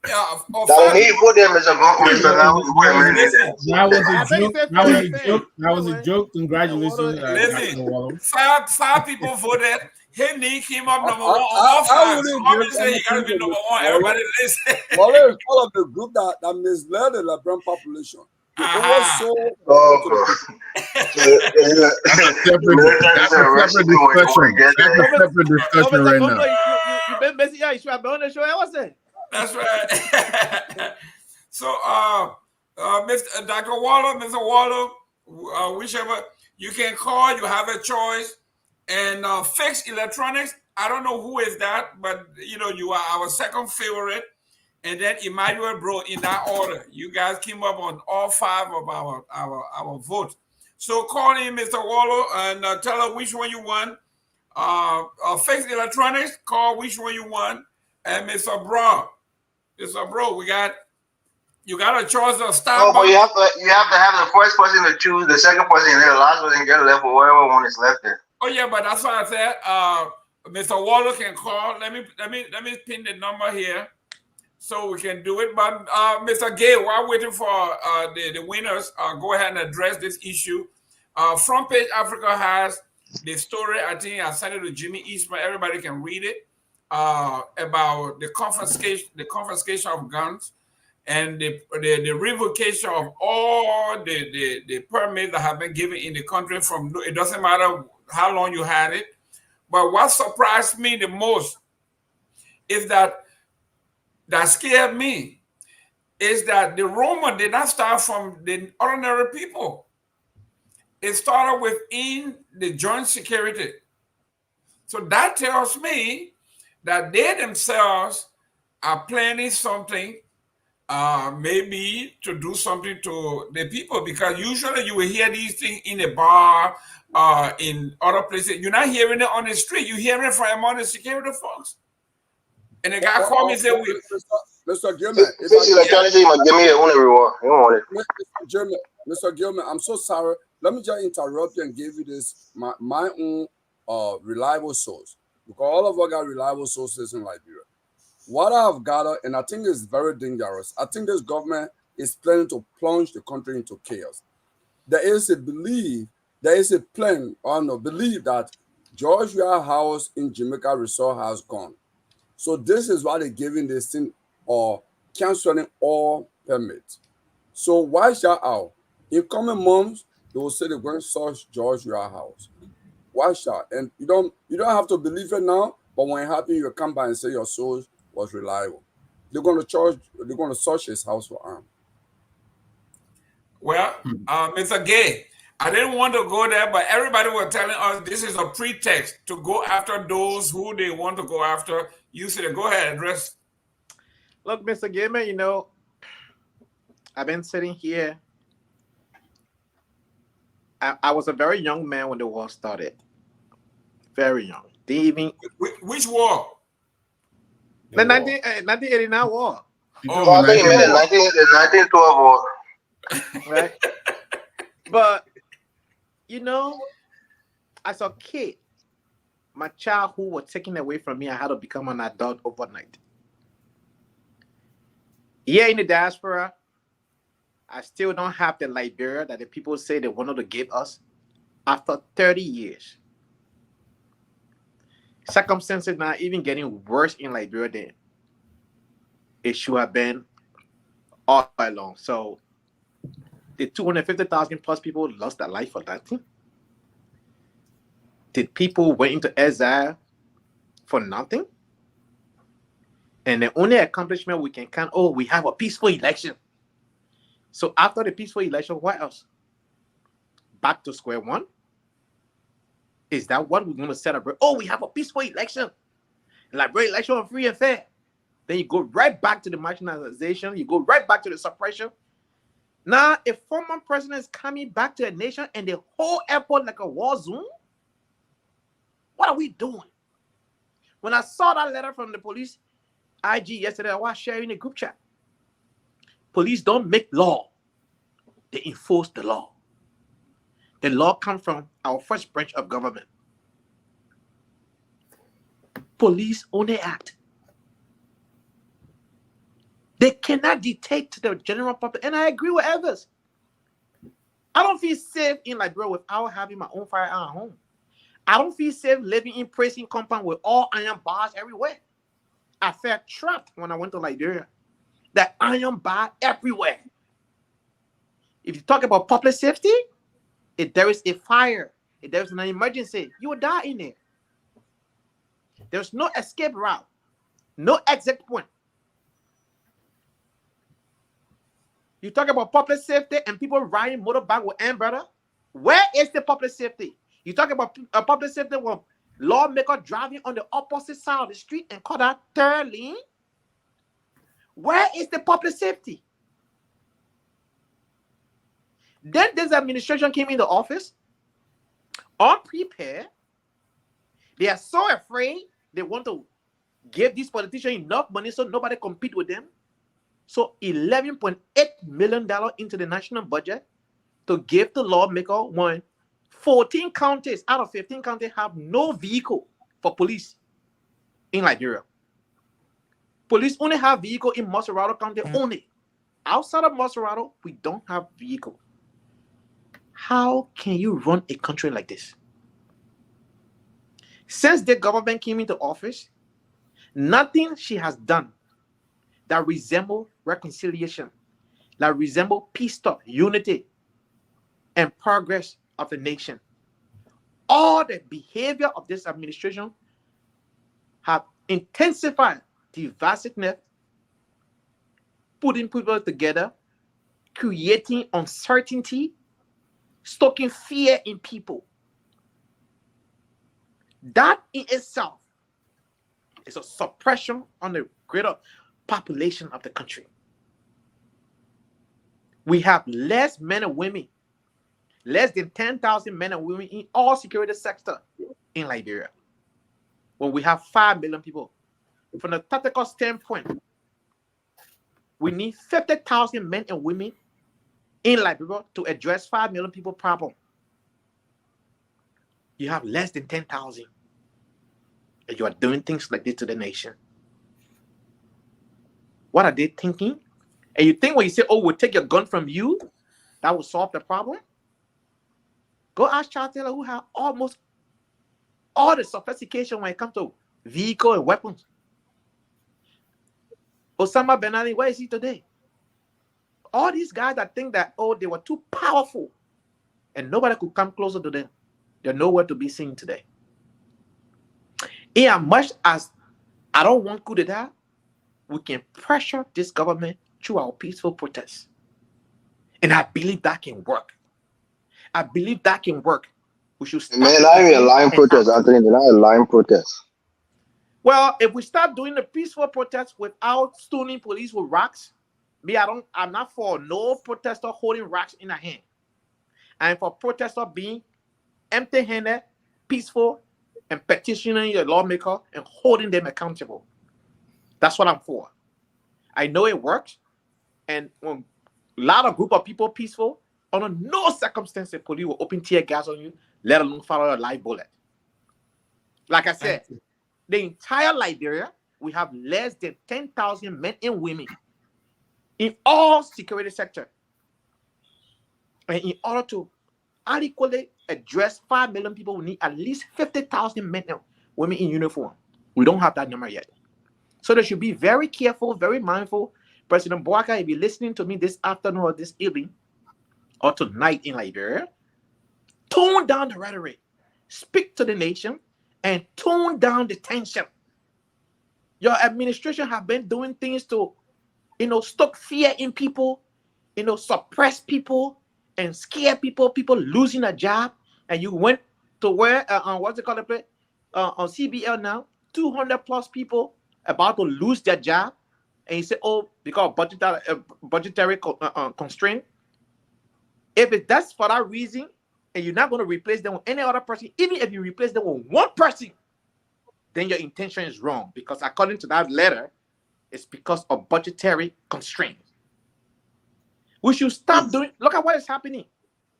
Speaker 5: that when he put them as a
Speaker 6: That was a joke. Congratulations.
Speaker 2: Listen, 5 people voted. Henry came up number
Speaker 9: I,
Speaker 2: one on all
Speaker 9: I
Speaker 2: five. So
Speaker 9: wouldn't give
Speaker 2: obviously, he got to be
Speaker 9: anything to
Speaker 2: number
Speaker 9: Miss
Speaker 2: one.
Speaker 9: Wale.
Speaker 2: Everybody listen.
Speaker 9: Wale is part of the group that misled the Liberian population. They oversold
Speaker 5: Oh,
Speaker 9: to the people.
Speaker 5: Militants
Speaker 3: That's a
Speaker 5: and
Speaker 3: separate
Speaker 5: recipe were
Speaker 3: discussion.
Speaker 5: getting
Speaker 3: That's a
Speaker 5: it.
Speaker 3: separate discussion right now.
Speaker 7: You been busy. Yeah, you should have been on the show. What's that?
Speaker 2: That's right. So, Mr. Dr. Waller, Mr. Waller, whichever you can call, you have a choice. And fixed electronics, I don't know who is that, but you know, you are our second favorite. And then Emmanuel Bro in that order. You guys came up on all five of our votes. So call in Mr. Waller and tell her which one you want. Fixed electronics, call which one you want. And Mr. Bro, you got a choice of Starbucks.
Speaker 5: Oh, but you have to have the first person to choose, the second person, and then the last person get left for whatever one is left there.
Speaker 2: Oh yeah, but that's what I said. Mr. Waller can call. Let me pin the number here so we can do it. But Mr. Gay, while waiting for the winners, go ahead and address this issue. Front Page Africa has the story. I think I sent it to Jimmy Eastman. Everybody can read it about the confiscation of guns and the revocation of all the permits that have been given in the country. From it doesn't matter how long you had it. But what surprised me the most is that scared me is that the rumor did not start from the ordinary people. It started within the joint security. So that tells me that they themselves are planning something, maybe to do something to the people, because usually you will hear these things in a bar, in other places. You're not hearing it on the street. You're hearing it from among the security folks. And the guy called me and said,
Speaker 9: Mr. Gilman,
Speaker 5: Fixed electronics, you must give me a own reward. You want it.
Speaker 9: Mr. Gilman, I'm so sorry. Let me just interrupt you and give you this my own reliable source, because all of us got reliable sources in Liberia. What I've gathered, and I think it's very dangerous, I think this government is planning to plunge the country into chaos. There is a belief, there is a plan, or no, believe that George Weah House in Jamaica Resort has gone. So this is why they're giving this thing or canceling all permits. So why shout out? In coming months, they will say they're going to search George Weah House. Why shout? And you don't have to believe it now, but when it happens, you come by and say your source was reliable. They're going to search his house for arms.
Speaker 2: Well, Mr. Gay, I didn't want to go there, but everybody was telling us this is a pretext to go after those who they want to go after. You said, go ahead, address.
Speaker 7: Look, Mr. Gilman, you know, I've been sitting here. I was a very young man when the war started. Very young. Didn't even.
Speaker 2: Which war?
Speaker 7: The 1989 war.
Speaker 5: Oh, I think you meant the 1912 war.
Speaker 7: Right? But, you know, as a kid, my childhood was taken away from me. I had to become an adult overnight. Here in the diaspora, I still don't have the Liberia that the people say they wanted to give us after 30 years. Circumstances now even getting worse in Liberia than it should have been all along. So the 250,000 plus people lost their life for nothing. Did people went into exile for nothing? And the only accomplishment we can count, we have a peaceful election. So after the peaceful election, what else? Back to square one? Is that what we're going to celebrate? Oh, we have a peaceful election. Liberia election was free and fair. Then you go right back to the marginalization. You go right back to the suppression. Now, a former president is coming back to a nation and the whole airport like a war zone. What are we doing? When I saw that letter from the police IG yesterday, I was sharing a group chat. Police don't make law. They enforce the law. The law comes from our first branch of government. Police only act. They cannot dictate to the general public. And I agree with others. I don't feel safe in Liberia without having my own firearm at home. I don't feel safe living in prison compound with all iron bars everywhere. I felt trapped when I went to Liberia. That iron bar everywhere. If you talk about public safety, if there is a fire, if there is an emergency, you will die in there. There's no escape route, no exit point. You talk about public safety and people riding motorbike with umbrella. Where is the public safety? You talk about public safety with lawmaker driving on the opposite side of the street and call that third lane. Where is the public safety? Then this administration came into office unprepared. They are so afraid they want to give these politicians enough money so nobody compete with them. So $11.8 million into the national budget to give the lawmaker when 14 counties out of 15 counties have no vehicle for police in Liberia. Police only have vehicle in Moserado County only. Outside of Moserado, we don't have vehicle. How can you run a country like this? Since the government came into office, nothing she has done that resemble reconciliation, that resemble peace talk, unity, and progress of the nation. All the behavior of this administration have intensified divisiveness, putting people together, creating uncertainty, stoking fear in people. That in itself is a suppression on the greater population of the country. We have less men and women, less than 10,000 men and women in all security sector in Liberia, when we have 5 million people. From the tactical standpoint, we need 50,000 men and women in Liberia to address 5 million people problem. You have less than 10,000, and you are doing things like this to the nation. What are they thinking? And you think when you say, oh, we'll take your gun from you, that will solve the problem? Go ask Charles Taylor, who have almost all the sophistication when it comes to vehicle and weapons. Osama bin Laden, where is he today? All these guys that think that, oh, they were too powerful and nobody could come closer to them, they're nowhere to be seen today. In as much as I don't want coup d'etat, we can pressure this government through our peaceful protests. And I believe that can work. I believe that can work. We should start.
Speaker 5: Man, not even a line protest, Anthony. Not a line protest.
Speaker 7: Well, if we start doing the peaceful protests without stoning police with rocks, I'm not for no protester holding rocks in a hand. I'm for protester being empty-handed, peaceful, and petitioning the lawmaker and holding them accountable. That's what I'm for. I know it works. And when a lot of group of people peaceful, under no circumstances police will open tear gas on you, let alone fire a live bullet. Like I said, the entire Liberia, we have less than 10,000 men and women in all security sector. And in order to adequately address 5 million people, we need at least 50,000 men and women in uniform. We don't have that number yet. So they should be very careful, very mindful. President Boaka, if you're listening to me this afternoon or this evening or tonight in Liberia, tone down the rhetoric, speak to the nation, and tone down the tension. Your administration have been doing things to, stoke fear in people, suppress people and scare people, people losing a job. And you went to where, what's it called, on CBL now, 200 plus people about to lose their job. And you say, oh, because of budgetary constraint. If that's for that reason, and you're not going to replace them with any other person, even if you replace them with one person, then your intention is wrong. Because according to that letter, it's because of budgetary constraints. We should stop doing. Look at what is happening.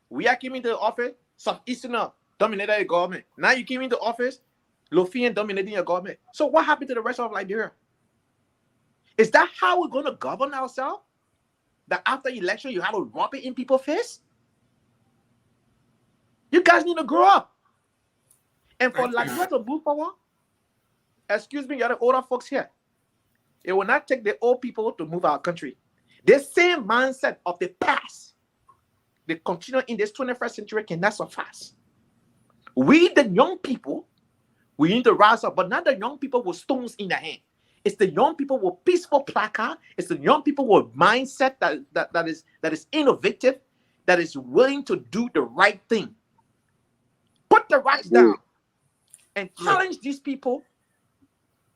Speaker 7: We are coming into office, Southeasterner dominated the government. Now you came into office, Lofian dominating your government. So what happened to the rest of Liberia? Is that how we're going to govern ourselves? That after election, you have to rub it in people's face? You guys need to grow up. And for
Speaker 2: Thank you.
Speaker 7: Liberia to move forward, excuse me, you're the older folks here. It will not take the old people to move our country. The same mindset of the past, they continue in this 21st century cannot suffice. We, the young people, we need to rise up, but not the young people with stones in their hand. It's the young people with peaceful placard. It's the young people with mindset that is innovative, that is willing to do the right thing. Put the rocks down and challenge these people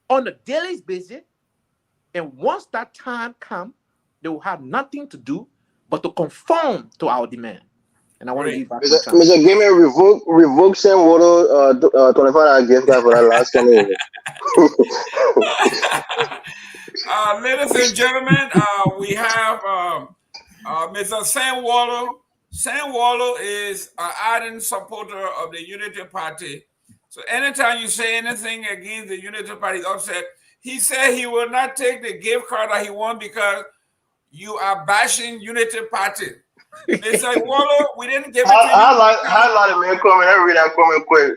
Speaker 7: on a daily basis. And once that time comes, they will have nothing to do but to conform to our demand. And I want to give back my time.
Speaker 5: Mr. Give me a revoke Sam Water $25 gift card for that last 10 minutes.
Speaker 2: Ladies and gentlemen, we have Mr. Sam Waller. Sam Waller is an ardent supporter of the Unity Party. So anytime you say anything against the Unity Party, he's upset. He said he will not take the gift card that he won because you are bashing Unity Party. Mr. Waller, we didn't give it to you.
Speaker 5: Highlight it, man. Comment. I read that comment quick.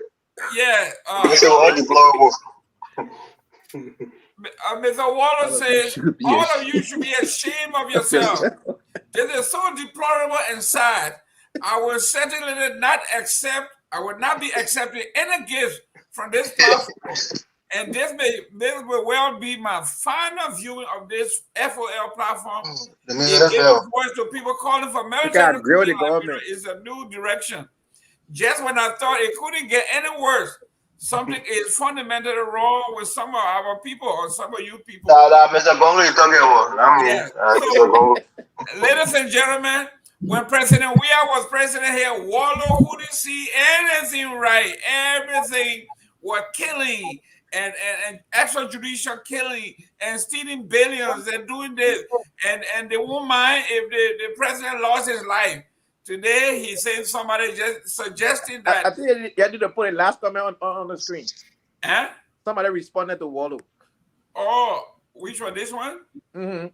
Speaker 2: Yeah.
Speaker 5: It's all deplorable.
Speaker 2: Mr. Waller says all of you should be ashamed of yourself. This is so deplorable and sad. I will certainly not accept. I will not be accepting any gifts from this platform. And this may well be my final viewing of this FOL platform. It gives a voice to people calling for military. It's a new direction. Just when I thought it couldn't get any worse, something is fundamentally wrong with some of our people or some of you people.
Speaker 5: Mr. Gongo, you're talking about.
Speaker 2: So, ladies and gentlemen, when President Weah was president here, Waller couldn't see anything right. Everything was killing and extrajudicial killing and stealing billions and doing this. And they won't mind if the president lost his life. Today, he said somebody just suggested that.
Speaker 7: I think you had to put a last comment on the screen.
Speaker 2: Huh?
Speaker 7: Somebody responded to Waldo.
Speaker 2: Oh, which one? This one?
Speaker 7: Mm-hmm.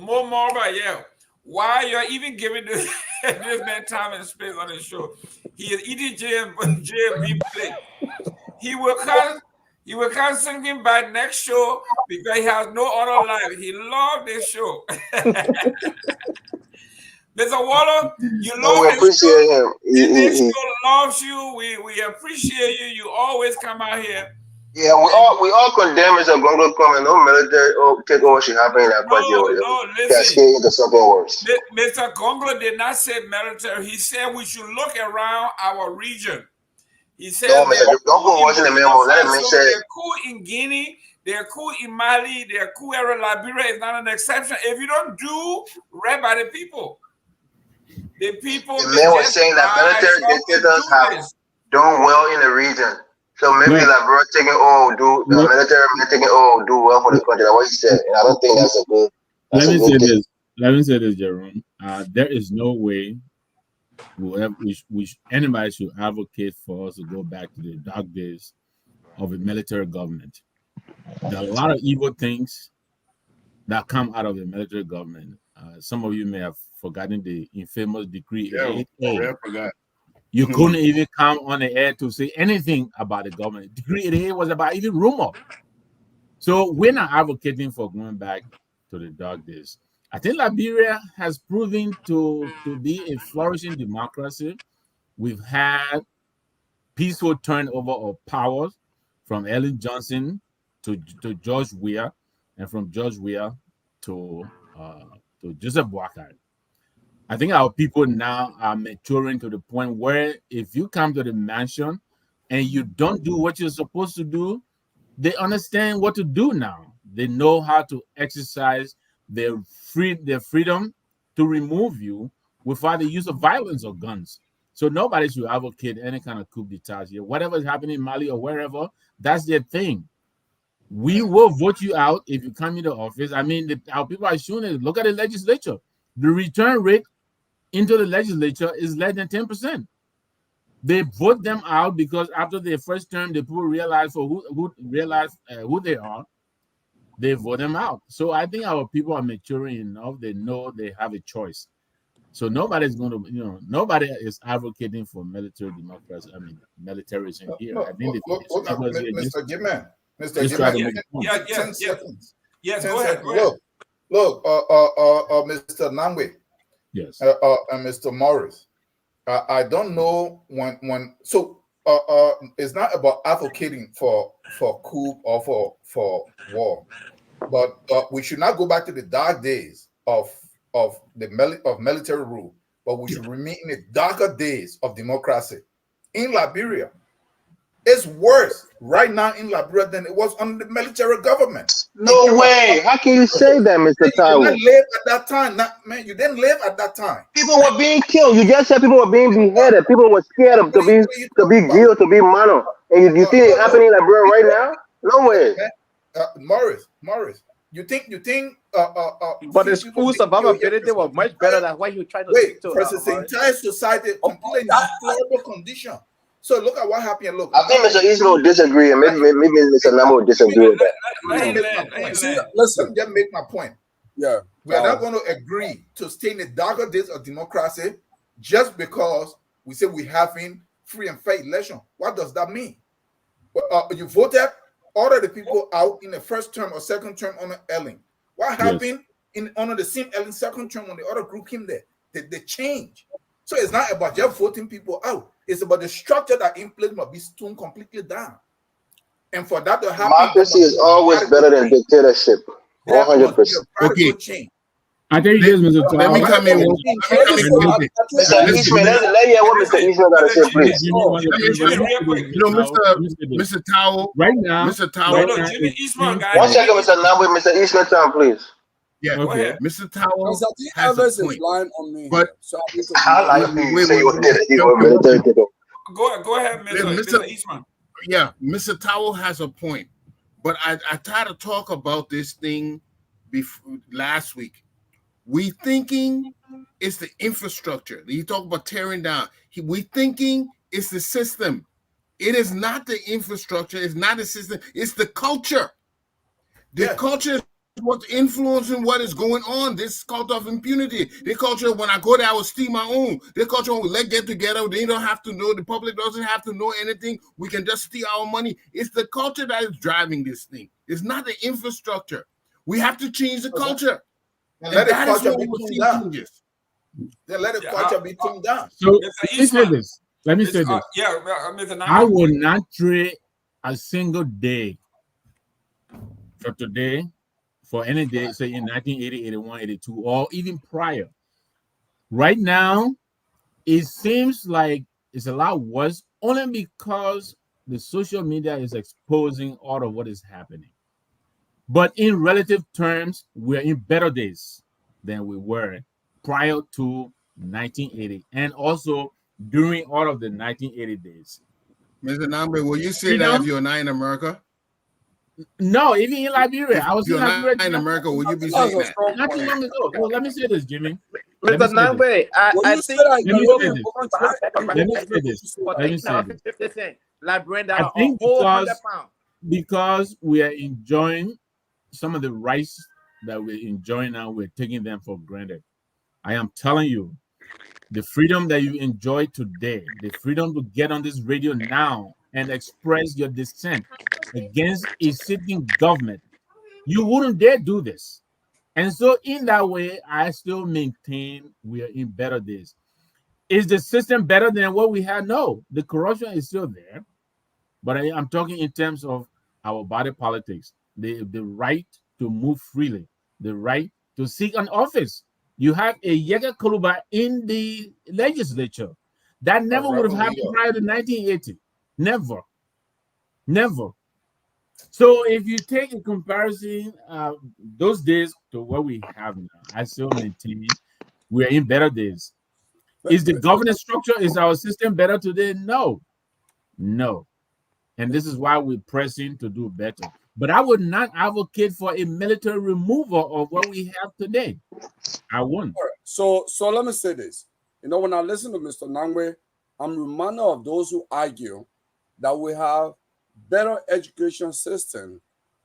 Speaker 2: More about yeah. Why you're even giving this man time and space on the show? He is eating JMB plate. He will come singing by next show because he has no other life. He loved this show. Mr. Waller, you love
Speaker 5: we appreciate him.
Speaker 2: This show loves you. We appreciate you. You always come out here.
Speaker 5: Yeah, we all condemn Mr. Gongo coming. No military take over should happen in that country.
Speaker 2: No, listen.
Speaker 5: Into something worse.
Speaker 2: Mr. Gongo did not say military. He said we should look around our region. He said
Speaker 5: don't go watching the memo. Let him say
Speaker 2: they're cool in Guinea. They're cool in Mali. They're cool in Liberia. Is not an exception. If you don't do right by the people. The people.
Speaker 5: The man was saying that military dictators have done well in the region. So maybe Liberia taking military taking do well for the country. That's what he said. And I don't think that's a good.
Speaker 6: Let me say this, Jerome. There is no way anybody should advocate for us to go back to the dark days of a military government. There are a lot of evil things that come out of the military government. Some of you may have forgotten the infamous Decree 88. You couldn't even come on the air to say anything about the government. Decree 88 was about even rumor. So we're not advocating for going back to the dark days. I think Liberia has proven to be a flourishing democracy. We've had peaceful turnover of powers from Ellen Johnson to George Weah, and from George Weah to Joseph Boakai. I think our people now are maturing to the point where if you come to the mansion and you don't do what you're supposed to do, they understand what to do now. They know how to exercise their freedom to remove you without the use of violence or guns. So nobody should advocate any kind of coup d'etat here. Whatever is happening in Mali or wherever, that's their thing. We will vote you out if you come into office. I mean, our people are showing it. Look at the legislature. The return rate into the legislature is less than 10%. They vote them out because after their first term, the people realize who they are. They vote them out. So I think our people are maturing enough. They know they have a choice. So nobody's going to, nobody is advocating for military democracy. I mean, militarism here.
Speaker 4: No,
Speaker 6: I think
Speaker 4: look,
Speaker 6: people here
Speaker 4: Mr. Gimman. Mr.
Speaker 6: just try to
Speaker 4: Gimman,
Speaker 6: make a point.
Speaker 4: 10 seconds.
Speaker 2: Yes,
Speaker 4: 10
Speaker 2: go ahead.
Speaker 4: seconds. Look, Mr. Nangwe
Speaker 6: Yes.
Speaker 4: and Mr. Morris. I don't know when. So it's not about advocating for coup or for war, but we should not go back to the dark days of military rule, but we should remain in the darker days of democracy. In Liberia, it's worse right now in Liberia than it was under the military government.
Speaker 5: No way. How can you say that, Mr.
Speaker 4: You
Speaker 5: Tawo?
Speaker 4: didn't live at that time. Man, you didn't live at that time.
Speaker 5: People were being killed. You just said people were being beheaded. People were scared of to be killed, to be mono. And you see it happening in Liberia right now? No way.
Speaker 4: Morris, you think
Speaker 7: But the school survivability was much better than what you try to
Speaker 4: wait
Speaker 7: to
Speaker 4: versus the entire society completely in deplorable condition. So look at what happened. Look,
Speaker 5: I think Mr. Eastman will disagree, and maybe Mr. Namo will disagree with that.
Speaker 4: Listen, just make my point.
Speaker 9: Yeah.
Speaker 4: We are not going to agree to stay in the darker days of democracy just because we say we're having free and fair election. What does that mean? You voted all of the people out in the first term or second term on Ellen. What happened in on the same Ellen second term when the other group came there? They changed. So it's not about just voting people out. It's about the structure that in place must be torn completely down. And for that to happen,
Speaker 5: democracy is always better than dictatorship. 100%.
Speaker 4: Okay. Change.
Speaker 6: I think it is, Mr. Tawo.
Speaker 3: Let me come in.
Speaker 5: Mr. Eastman, let hear what Mr. Eastman got to say, please.
Speaker 3: Mr. Tawo.
Speaker 6: Right now.
Speaker 3: Mr. Tawo.
Speaker 2: Jimmy Eastman, guys.
Speaker 5: 1 second, Mr. Namo, Mr. Eastman, time, please.
Speaker 3: Yeah,
Speaker 6: Okay.
Speaker 3: Mr. Tawo has
Speaker 9: Evans
Speaker 3: a
Speaker 9: is
Speaker 3: point.
Speaker 9: lying on me.
Speaker 3: But
Speaker 9: So
Speaker 5: I like you say you were military.
Speaker 2: Go ahead, Mr. Eastman.
Speaker 3: Yeah, Mr. Tawo has a point. But I tried to talk about this thing last week. We thinking it's the infrastructure. You talk about tearing down. We thinking it's the system. It is not the infrastructure. It's not the system. It's the culture. The culture is what's influencing what is going on. This culture of impunity. The culture, when I go there, I will steal my own. The culture, let's get together. They don't have to know. The public doesn't have to know anything. We can just steal our money. It's the culture that is driving this thing. It's not the infrastructure. We have to change the culture.
Speaker 4: And let the culture be toned down. Then let the culture be toned down.
Speaker 6: So let me say this.
Speaker 2: Mr.
Speaker 6: I will not trade a single day for today for any day, say in 1980, 81, 82, or even prior. Right now, it seems like it's a lot worse only because the social media is exposing all of what is happening. But in relative terms, we're in better days than we were prior to 1980 and also during all of the 1980 days.
Speaker 3: Mr. Nambe, will you say that if you're not in America?
Speaker 6: No, even in Liberia. I was
Speaker 3: in
Speaker 6: Liberia.
Speaker 3: In America, will you be saying that?
Speaker 6: Not too long ago. Well, let me say this, Jimmy.
Speaker 7: Mr. Nambe, I think
Speaker 6: let me say this.
Speaker 7: Listen, Liberia,
Speaker 6: I think because we are enjoying some of the rights that we're enjoying now, we're taking them for granted. I am telling you, the freedom that you enjoy today, the freedom to get on this radio now and express your dissent against a sitting government, you wouldn't dare do this. And so in that way, I still maintain we are in better days. Is the system better than what we had? No, the corruption is still there. But I'm talking in terms of our body politics, the right to move freely, the right to seek an office. You have a Yega Koluba in the legislature. That never would have happened prior to 1980. Never. So if you take a comparison those days to what we have now, I still maintain we're in better days. Is the governance structure, is our system better today? No. And this is why we're pressing to do better. But I would not advocate for a military removal of what we have today. I wouldn't.
Speaker 9: All right. So let me say this. When I listen to Mr. Nangwe, I'm reminded of those who argue that we have better education system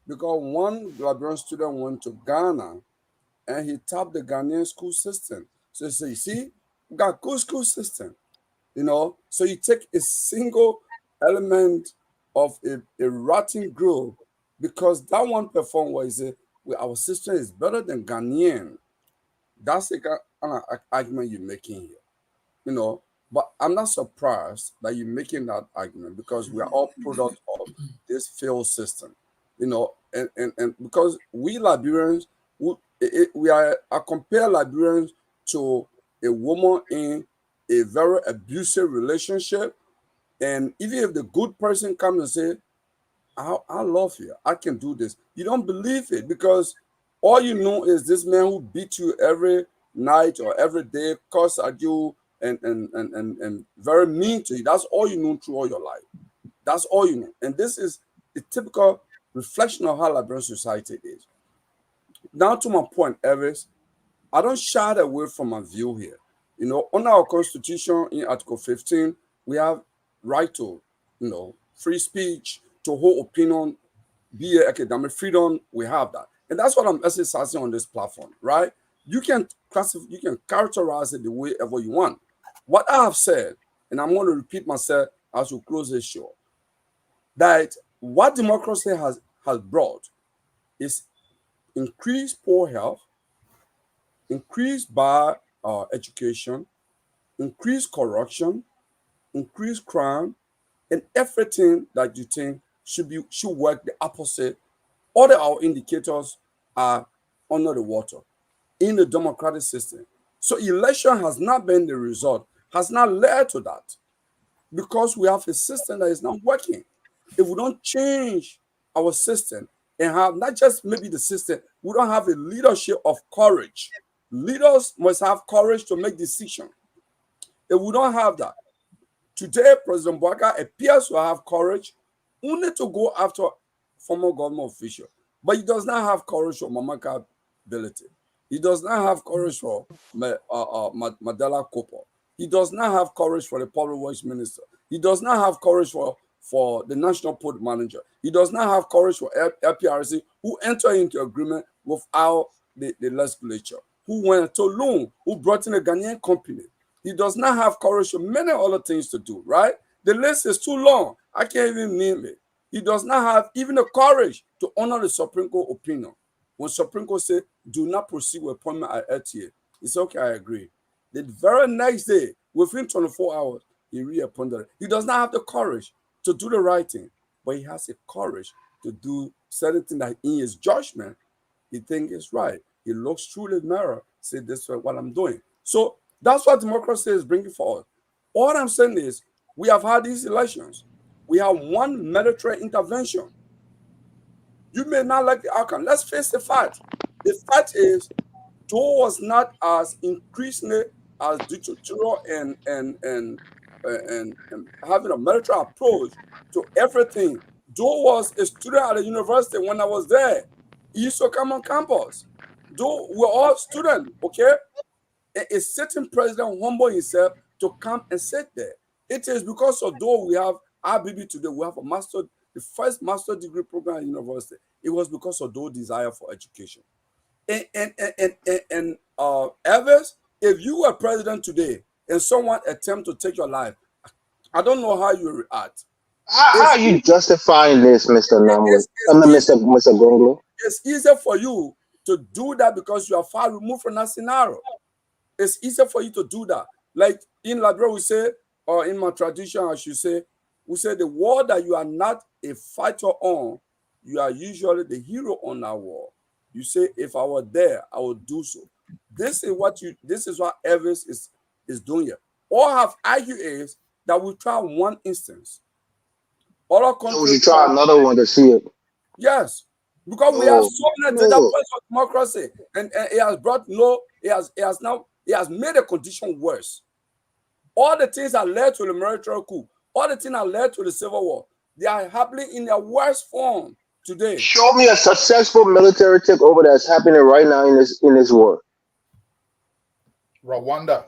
Speaker 9: because one Liberian student went to Ghana and he tapped the Ghanaian school system. So you see, We got good school system, you know. So you take a single element of a rotten group because that one perform well, well, our system is better than Ghanaian. That's the kind of argument you're making here, you know. But I'm not surprised that you're making that argument because we are all product of this failed system, you know, and because we Liberians, I compare Liberians to a woman in a very abusive relationship, and even if the good person comes and say, I love you, I can do this, you don't believe it because all you know is this man who beat you every night or every day, curse at you, and very mean to you. That's all you know through all your life. That's all you know. And this is a typical reflection of how Liberian society is. Now to my point, Elvis, I don't shy away from my view here. You know, on our constitution in Article 15, we have right to, you know, free speech, to hold opinion, be academic freedom. We have that. And that's what I'm exercising on this platform, right? You can characterize it the way ever you want. What I have said, and I'm going to repeat myself as we close this show, that what democracy has brought is increased poor health, increased bad education, increased corruption, increased crime, and everything that you think should work the opposite. All our indicators are under the water in the democratic system. So election has not been the result, has not led to that, because we have a system that is not working. If we don't change our system and have not just maybe the system, we don't have a leadership of courage. Leaders must have courage to make decisions. If we don't have that, today President Bouaga appears to have courage only to go after former government official, but he does not have courage for Mamaka ability. He does not have courage for Madela Kopo. He does not have courage for the public works minister. He does not have courage for the national port manager. He does not have courage for LPRC, who entered into agreement without the legislature, who went to loan, who brought in a Ghanaian company. He does not have courage for many other things to do, right? The list is too long. I can't even name it. He does not have even the courage to honor the Supreme Court opinion. When Supreme Court said, do not proceed with appointment at LTA, it's okay, I agree. The very next day, within 24 hours, he reappointed. He does not have the courage to do the right thing, but he has the courage to do certain things that in his judgment, he thinks is right. He looks through the mirror, say, this is what I'm doing. So that's what democracy is bringing for us. All I'm saying is, we have had these elections. We have one military intervention. You may not like the outcome. Let's face the fact. The fact is, Doe was not as increasingly as dictatorial and having a military approach to everything. Doe was a student at the university when I was there. He used to come on campus. Doe, we're all students, okay? A sitting president humble himself to come and sit there. It is because of Doe we have RBB today. We have the first master degree program at university. It was because of Doe's desire for education. And Evers, if you were president today and someone attempt to take your life, I don't know how you react.
Speaker 5: How are you justifying this, Mr. Namwe? Mr. Gonglo?
Speaker 9: It's easier for you to do that because you are far removed from that scenario. It's easier for you to do that. Like in Liberia, we say, or in my tradition, I should say, we say the war that you are not a fighter on, you are usually the hero on that war. You say, if I were there, I would do so. This is what Evans is doing here. All I have argued is that we try one instance. Other countries
Speaker 5: we should try another one to see it.
Speaker 9: Yes, because we have so many data points of democracy, and it has brought it has made the condition worse. All the things that led to the military coup, all the things that led to the civil war, they are happening in their worst form today.
Speaker 5: Show me a successful military takeover that's happening right now in this war.
Speaker 4: Rwanda.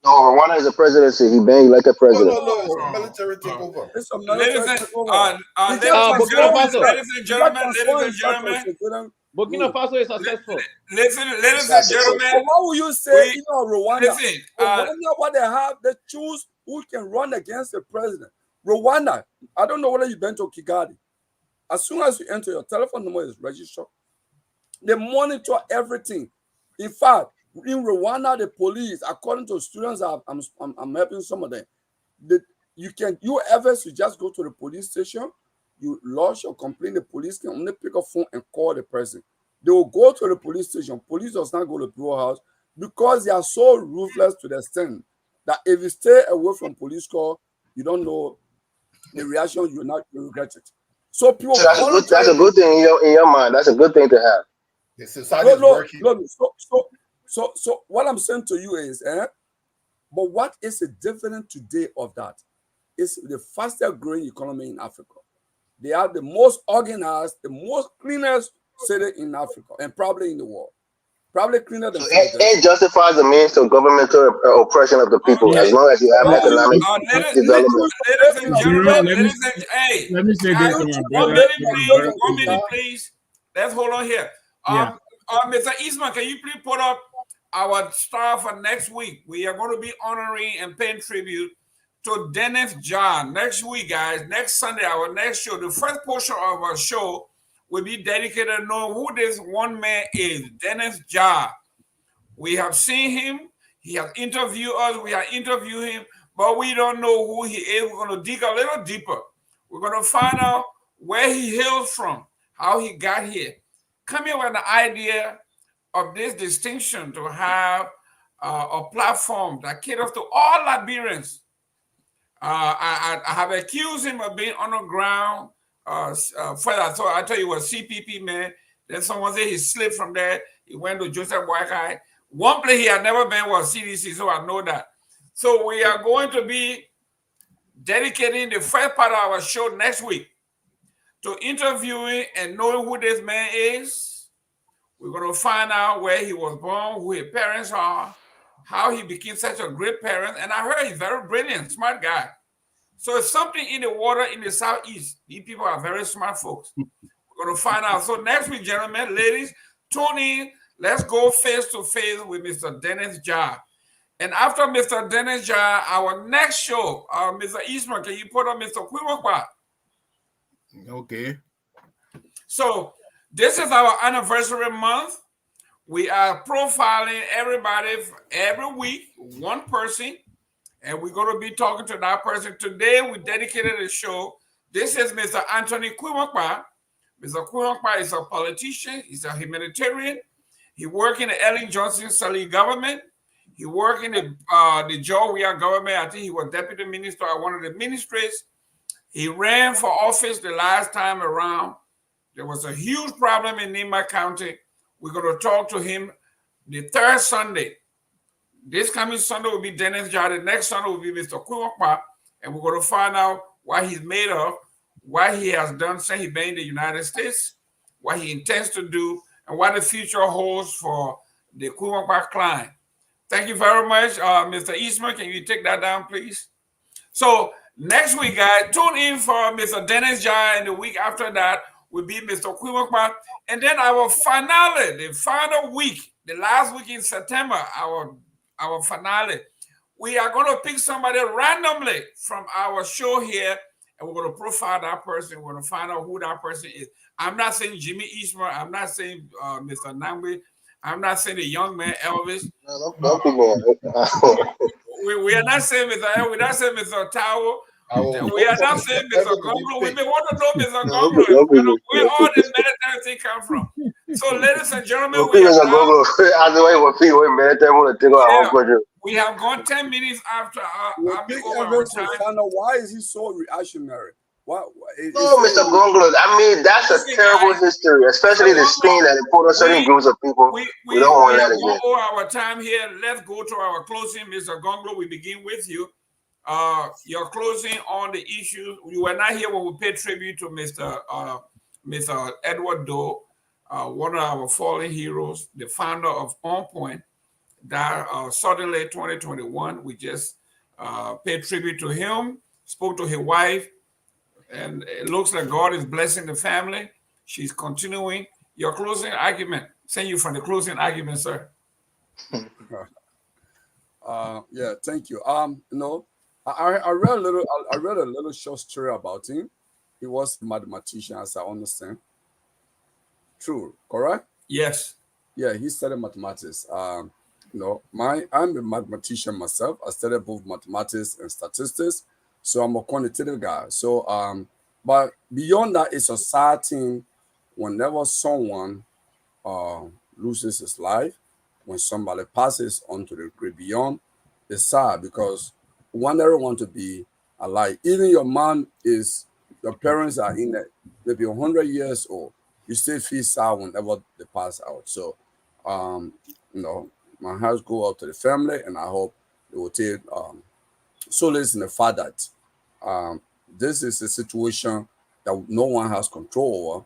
Speaker 5: No, Rwanda is a presidency. He been elected president.
Speaker 4: No. Military takeover.
Speaker 9: It's a
Speaker 2: Ladies
Speaker 9: military
Speaker 2: and,
Speaker 9: takeover. He
Speaker 2: ladies
Speaker 9: just
Speaker 2: and
Speaker 9: transformed
Speaker 2: gentlemen,
Speaker 9: himself.
Speaker 2: ladies and
Speaker 9: He just
Speaker 2: gentlemen,
Speaker 9: transformed
Speaker 2: ladies and
Speaker 9: himself to a
Speaker 2: gentlemen,
Speaker 9: civilian
Speaker 10: Burkina
Speaker 9: rule.
Speaker 10: Faso is successful.
Speaker 2: ladies and
Speaker 5: That's it.
Speaker 2: gentlemen,
Speaker 9: So why would you say,
Speaker 2: we,
Speaker 9: you know, Rwanda?
Speaker 2: listen,
Speaker 9: Rwanda, what they have, they choose who can run against the president. Rwanda, I don't know whether you've been to Kigali. As soon as you enter, your telephone number is registered. They monitor everything. In fact, in Rwanda, the police, according to students, I'm helping some of them. You ever should just go to the police station, you lodge your complaint, the police can only pick up phone and call the person. They will go to the police station. Police does not go to the Bureau House because they are so ruthless to the extent that if you stay away from police call, you don't know the reaction, you regret it. So people
Speaker 5: So that's a good thing in your mind. That's a good thing to have.
Speaker 4: The society is working.
Speaker 9: So what I'm saying to you is, but what is the difference today of that? It's the fastest growing economy in Africa. They are the most organized, the most cleanest city in Africa and probably in the world. Probably cleaner than
Speaker 5: It justifies the means to governmental oppression of the people as long as you have economic development.
Speaker 2: ladies and gentlemen,
Speaker 6: Let me say this to my brother.
Speaker 2: one minute, please. Let's hold on here. Mr. Eastman, can you please put up our star for next week? We are going to be honoring and paying tribute to Dennis John next week, guys. Next Sunday, our next show, the first portion of our show will be dedicated to knowing who this one man is, Dennis John. We have seen him. He has interviewed us. We have interviewed him, but we don't know who he is. We're going to dig a little deeper. We're going to find out where he hails from, how he got here. Come here with the idea of this distinction to have a platform that caters to all Liberians. I have accused him of being underground. So I tell you what, CPP man. Then someone said he slipped from there. He went to Joseph Boakai. One place he had never been was CDC, so I know that. So we are going to be dedicating the first part of our show next week to interviewing and knowing who this man is. We're going to find out where he was born, who his parents are, how he became such a great parent. And I heard he's very brilliant, smart guy. So it's something in the water in the Southeast. These people are very smart folks. We're going to find out. So next week, gentlemen, ladies, tune in. Let's go face to face with Mr. Dennis Jah. And after Mr. Dennis Jah, our next show, Mr. Eastman, can you put on Mr. Kwiwakwa?
Speaker 3: Okay.
Speaker 2: So this is our anniversary month. We are profiling everybody every week, one person, and we're going to be talking to that person. Today, we dedicated a show. This is Mr. Anthony Kwiwakwa. Mr. Kwiwakwa is a politician. He's a humanitarian. He worked in the Ellen Johnson Sirleaf government. He worked in the Joe Weah government. I think he was deputy minister at one of the ministries. He ran for office the last time around. There was a huge problem in Nima County. We're going to talk to him the third Sunday. This coming Sunday will be Dennis Jah. The next Sunday will be Mr. Kwiwakwa. And we're going to find out what he's made of, what he has done since he's been in the United States, what he intends to do, and what the future holds for the Kwiwakwa clan. Thank you very much. Mr. Eastman, can you take that down, please? So next week, guys, tune in for Mr. Dennis Jah, and the week after that will be Mr. Kwiwakwa. And then our finale, the final week, the last week in September, our finale, we are going to pick somebody randomly from our show here, and we're going to profile that person. We're going to find out who that person is. I'm not saying Jimmy Eastman. I'm not saying Mr. Nangbe. I'm not saying the young man Elvis.
Speaker 5: No, don't pick me.
Speaker 2: We are not saying Mr. Elvis. We're not saying Mr. Tao. We are not saying Mr. Gonglo. We may want to know Mr. Gonglo. Where all this military thing come from. So, ladies and gentlemen, we have gone 10 minutes after our time.
Speaker 9: Why is he so reactionary?
Speaker 5: No, Mr. Gonglo, I mean, that's a terrible history, especially the stain that it put on certain groups of people. We don't want that again.
Speaker 2: Our time here. Let's go to our closing. Mr. Gonglo, we begin with you. Your closing on the issues. You were not here when we paid tribute to Mr. Edward Doe, one of our fallen heroes, the founder of On Point. died suddenly 2021. We just paid tribute to him, spoke to his wife, and it looks like God is blessing the family. She's continuing. Your closing argument. Send you from the closing argument, sir.
Speaker 9: Yeah, thank you. I read a little. I read a little short story about him. He was a mathematician, as I understand. True, correct?
Speaker 2: Yes.
Speaker 9: Yeah, he studied mathematics. I'm a mathematician myself. I studied both mathematics and statistics, so I'm a quantitative guy. So, but beyond that, it's a sad thing whenever someone loses his life, when somebody passes on to the great beyond. It's sad because one never want to be alive. Even your parents are in it, maybe 100 years old. You still feel sad whenever they pass out. So, um, my hearts go out to the family, and I hope they will take solace in the fact that this is a situation that no one has control over.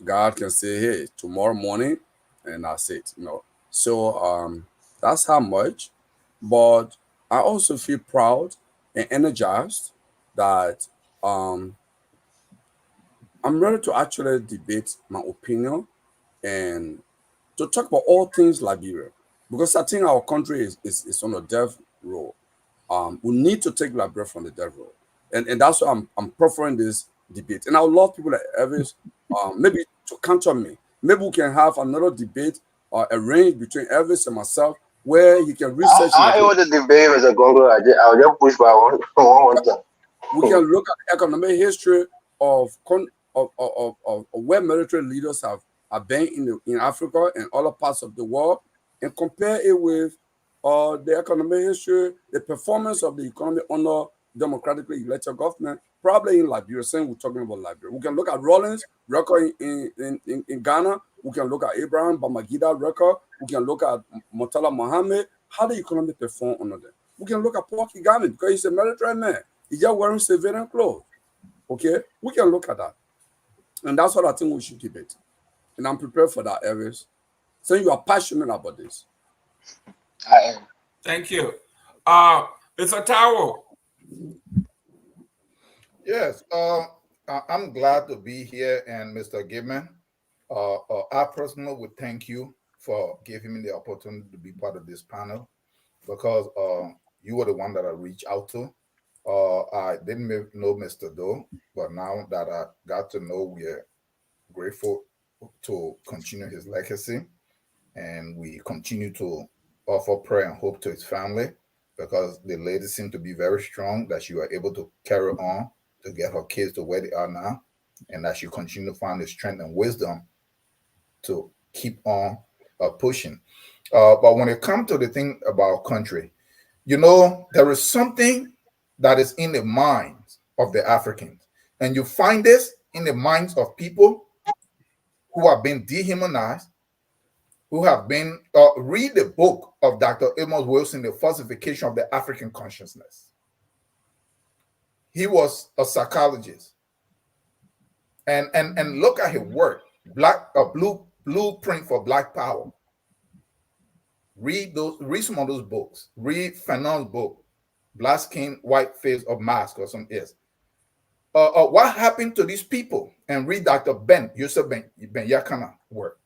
Speaker 9: God can say, "Hey, tomorrow morning," and that's it. So that's how much. But I also feel proud and energized that I'm ready to actually debate my opinion and to talk about all things Liberia, because I think our country is on a death row. We need to take Liberia from the death row, and that's why I'm preferring this debate. And I would love people like Elvis, maybe to counter me. Maybe we can have another debate arranged between Elvis and myself, where he can research.
Speaker 5: I want to debate as a Congo. I'll just push by one time.
Speaker 9: We can look at the economic history of where military leaders have been in Africa and other parts of the world, and compare it with the economic history, the performance of the economy under democratically elected government, probably in Liberia. Saying we're talking about Liberia, we can look at Rawlings' record in Ghana. We can look at Abraham Bamangida record. We can look at Murtala Mohammed. How the economy perform under them. We can look at Paul Kagame because he's a military man. He's just wearing civilian clothes. Okay, we can look at that, and that's what I think we should debate. And I'm prepared for that, Elvis. So you are passionate about this.
Speaker 5: I am.
Speaker 2: Thank you. It's a towel.
Speaker 4: Yes, I'm glad to be here, and Mr. Gibman, I personally would thank you for giving me the opportunity to be part of this panel, because you were the one that I reached out to. I didn't know Mr. Doe, but now that I got to know, we're grateful to continue his legacy, and we continue to offer prayer and hope to his family, because the lady seemed to be very strong, that she was able to carry on to get her kids to where they are now, and that she continue to find the strength and wisdom to keep on pushing. But when it comes to the thing about country, there is something that is in the minds of the Africans, and you find this in the minds of people who have been dehumanized, who have been read the book of Dr. Amos Wilson, The Falsification of the African Consciousness. He was a psychologist, and look at his work, blueprint for Black Power. Read some of those books. Read Fanon's book, Black Skin, White Face of Mask, or some is. What happened to these people? And read Dr. Yusuf Ben Yakana work.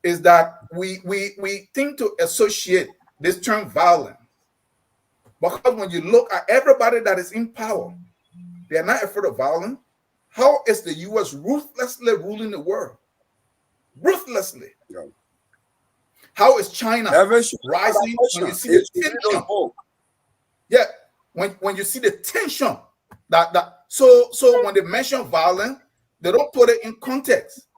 Speaker 4: Is that we think to associate this term violence, because when you look at everybody that is in power, they are not afraid of violence. How is the U.S. ruthlessly ruling the world? Ruthlessly.
Speaker 9: Yeah.
Speaker 4: How is China rising when you see the tension? Yeah, when you see the tension so when they mention violence, they don't put it in context,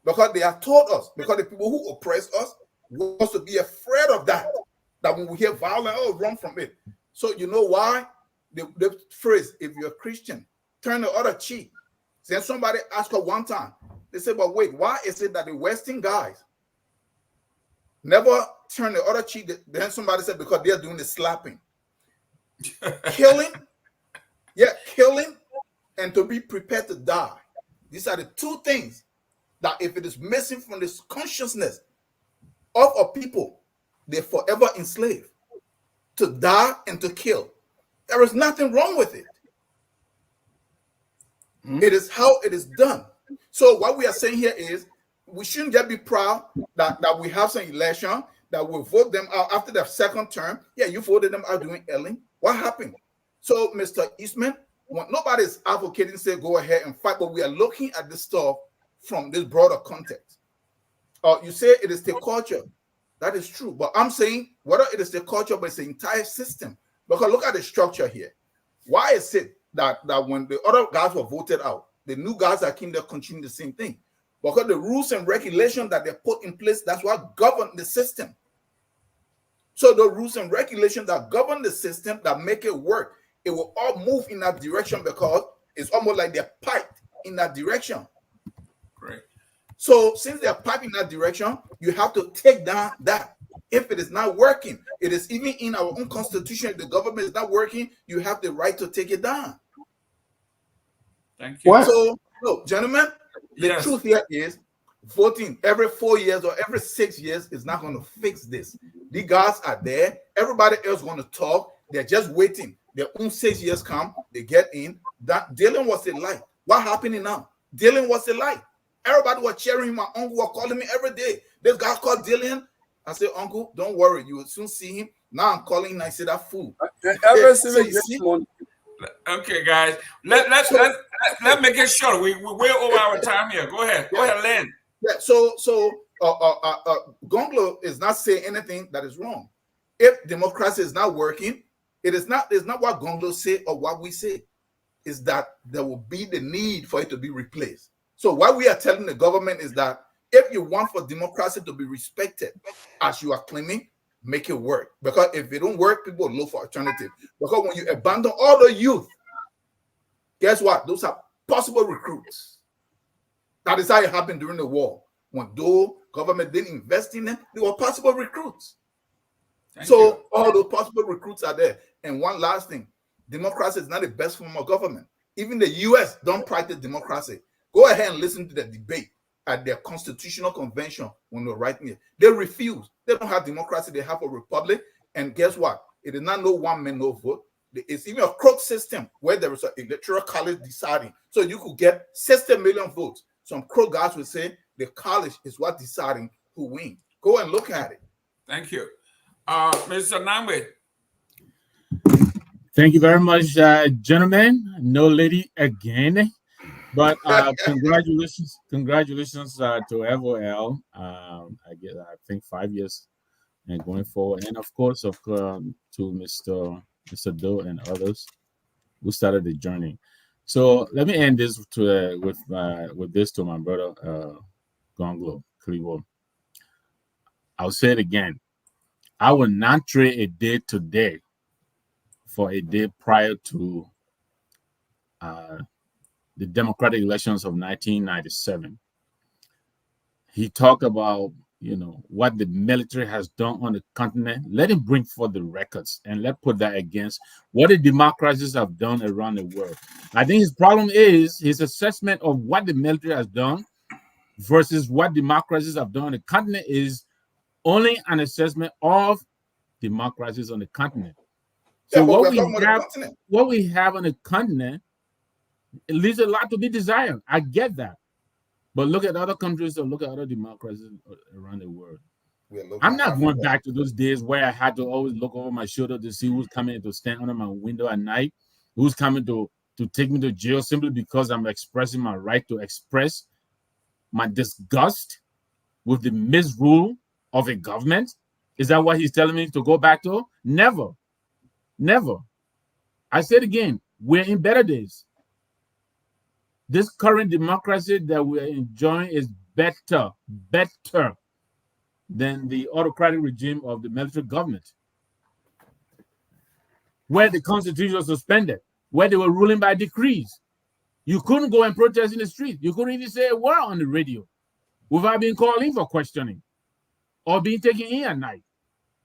Speaker 4: because they have taught us, because the people who oppress us want us to be afraid of that when we hear violence, run from it. So you know why? The phrase, if you're a Christian, turn the other cheek. Then somebody asked her one time, they said, but wait, why is it that the Western guys never turn the other cheek? Then somebody said, because they're doing the slapping. Killing, and to be prepared to die. These are the two things that if it is missing from this consciousness of a people, they're forever enslaved, to die and to kill. There is nothing wrong with it. It is how it is done. So what we are saying here is we shouldn't just be proud that we have some election, that we vote them out after the second term. Yeah, you voted them out during Ellen. What happened? So, Mr. Eastman, when nobody is advocating, say go ahead and fight, but we are looking at this stuff from this broader context. You say it is the culture. That is true. But I'm saying whether it is the culture, but it's the entire system. Because look at the structure here. Why is it that when the other guys were voted out, the new guys that came there continue the same thing? Because the rules and regulations that they put in place, that's what govern the system. So the rules and regulations that govern the system, that make it work, it will all move in that direction because it's almost like they're piped in that direction.
Speaker 2: Great.
Speaker 4: So since they're piped in that direction, you have to take down that. If it is not working, it is even in our own constitution. If the government is not working, you have the right to take it down.
Speaker 2: Thank you.
Speaker 5: What?
Speaker 4: So, look, gentlemen, the
Speaker 2: Yes.
Speaker 4: truth here is voting every 4 years or every 6 years is not going to fix this. The guys are there. Everybody else going to talk. They're just waiting. Their own 6 years come. They get in. That Dylan was it like? What happening now? Dylan was it like? Everybody was cheering him. My uncle was calling me every day. This guy called Dylan. I said, Uncle, don't worry. You will soon see him. Now I'm calling him. I said, that fool.
Speaker 9: Every
Speaker 4: So
Speaker 9: single
Speaker 4: you see-
Speaker 9: month.
Speaker 2: Okay, guys. Let's make it short. We're way over our time here. Go ahead. Go ahead, Len.
Speaker 4: Yeah, so Gonglo is not saying anything that is wrong. If democracy is not working, it's not what Gonglo say or what we say. Is that there will be the need for it to be replaced. So what we are telling the government is that if you want for democracy to be respected, as you are claiming, make it work. Because if it don't work, people will look for alternative. Because when you abandon all the youth, guess what? Those are possible recruits. That is how it happened during the war. When Doe government didn't invest in them, they were possible recruits.
Speaker 2: Thank you.
Speaker 4: So all those possible recruits are there. And one last thing, democracy is not the best form of government. Even the US don't practice democracy. Go ahead and listen to the debate at their constitutional convention when they're writing it. They refuse. They don't have democracy. They have a republic. And guess what? It is not no one man, no vote. It's even a crook system where there is an electoral college deciding. So you could get 60 million votes. Some crook guys will say the college is what deciding who wins. Go and look at it.
Speaker 2: Thank you. Mr. Namwe.
Speaker 6: Thank you very much, gentlemen. No lady again. But congratulations to FOL. I think 5 years and going forward, and of course, to Mr. Doe and others who started the journey. So let me end this with this to my brother Gonglo Kliwo. I'll say it again. I will not trade a day today for a day prior to the democratic elections of 1997. He talked about, what the military has done on the continent. Let him bring forth the records and let's put that against what the democracies have done around the world. I think his problem is his assessment of what the military has done versus what democracies have done on the continent is only an assessment of democracies on the continent. So
Speaker 4: Yeah, but
Speaker 6: what
Speaker 4: we're
Speaker 6: we
Speaker 4: talking about
Speaker 6: have,
Speaker 4: the continent.
Speaker 6: what we have on the continent, it leaves a lot to be desired. I get that. But look at other countries or look at other democracies around the world. I'm not going back to those days where I had to always look over my shoulder to see who's coming to stand under my window at night, who's coming to take me to jail simply because I'm expressing my right to express my disgust with the misrule of a government. Is that what he's telling me to go back to? Never. Never. I said again, we're in better days. This current democracy that we're enjoying is better than the autocratic regime of the military government, where the constitution was suspended, where they were ruling by decrees. You couldn't go and protest in the street. You couldn't even say a word on the radio without being called in for questioning or being taken in at night.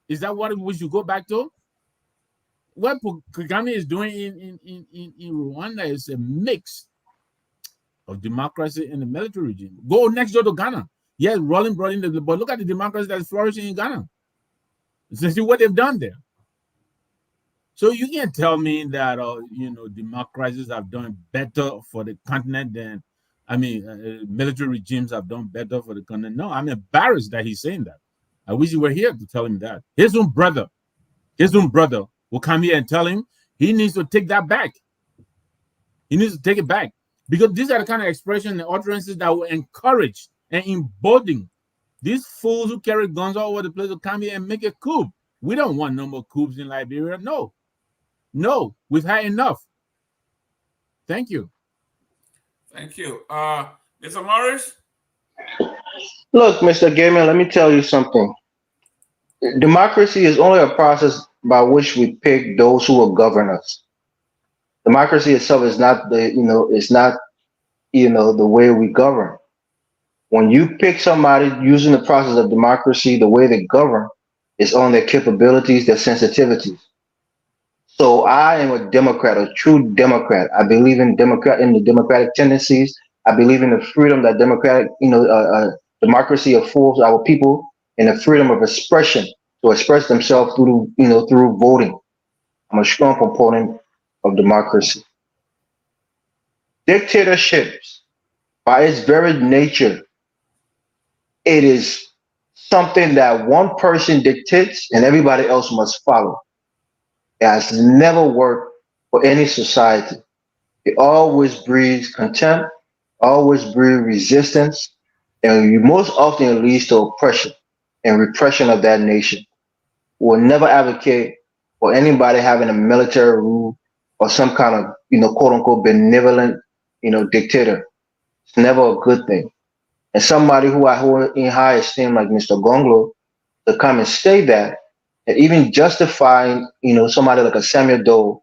Speaker 6: Is that what we should go back to? What Kagame is doing in Rwanda is a mix of democracy and the military regime. Go next door to Ghana. Yes, Rolling brought in but look at the democracy that's flourishing in Ghana. See what they've done there. So you can't tell me that democracies have done better for the continent than, military regimes have done better for the continent. No, I'm embarrassed that he's saying that. I wish you were here to tell him that. His own brother will come here and tell him he needs to take that back. He needs to take it back, because these are the kind of expressions and utterances that will encourage and embolden these fools who carry guns all over the place to come here and make a coup. We don't want no more coups in Liberia. No, we've had enough. Thank you.
Speaker 2: Thank you. Mr. Morris?
Speaker 5: Look, Mr. Gaiman, let me tell you something. Democracy is only a process by which we pick those who will govern us. Democracy itself is not the way we govern. When you pick somebody using the process of democracy, the way they govern is on their capabilities, their sensitivities. So I am a Democrat, a true Democrat. I believe in the democratic tendencies. I believe in the freedom that democracy affords our people, and the freedom of expression to express themselves through voting. I'm a strong proponent of democracy. Dictatorships, by its very nature, it is something that one person dictates and everybody else must follow. It has never worked for any society. It always breeds contempt, always breeds resistance, and most often it leads to oppression and repression of that nation. We will never advocate for anybody having a military rule or some kind of, quote unquote, benevolent, dictator. It's never a good thing. And somebody who I hold in high esteem, like Mr. Gonglo, to come and say that, and even justifying, somebody like a Samuel Doe,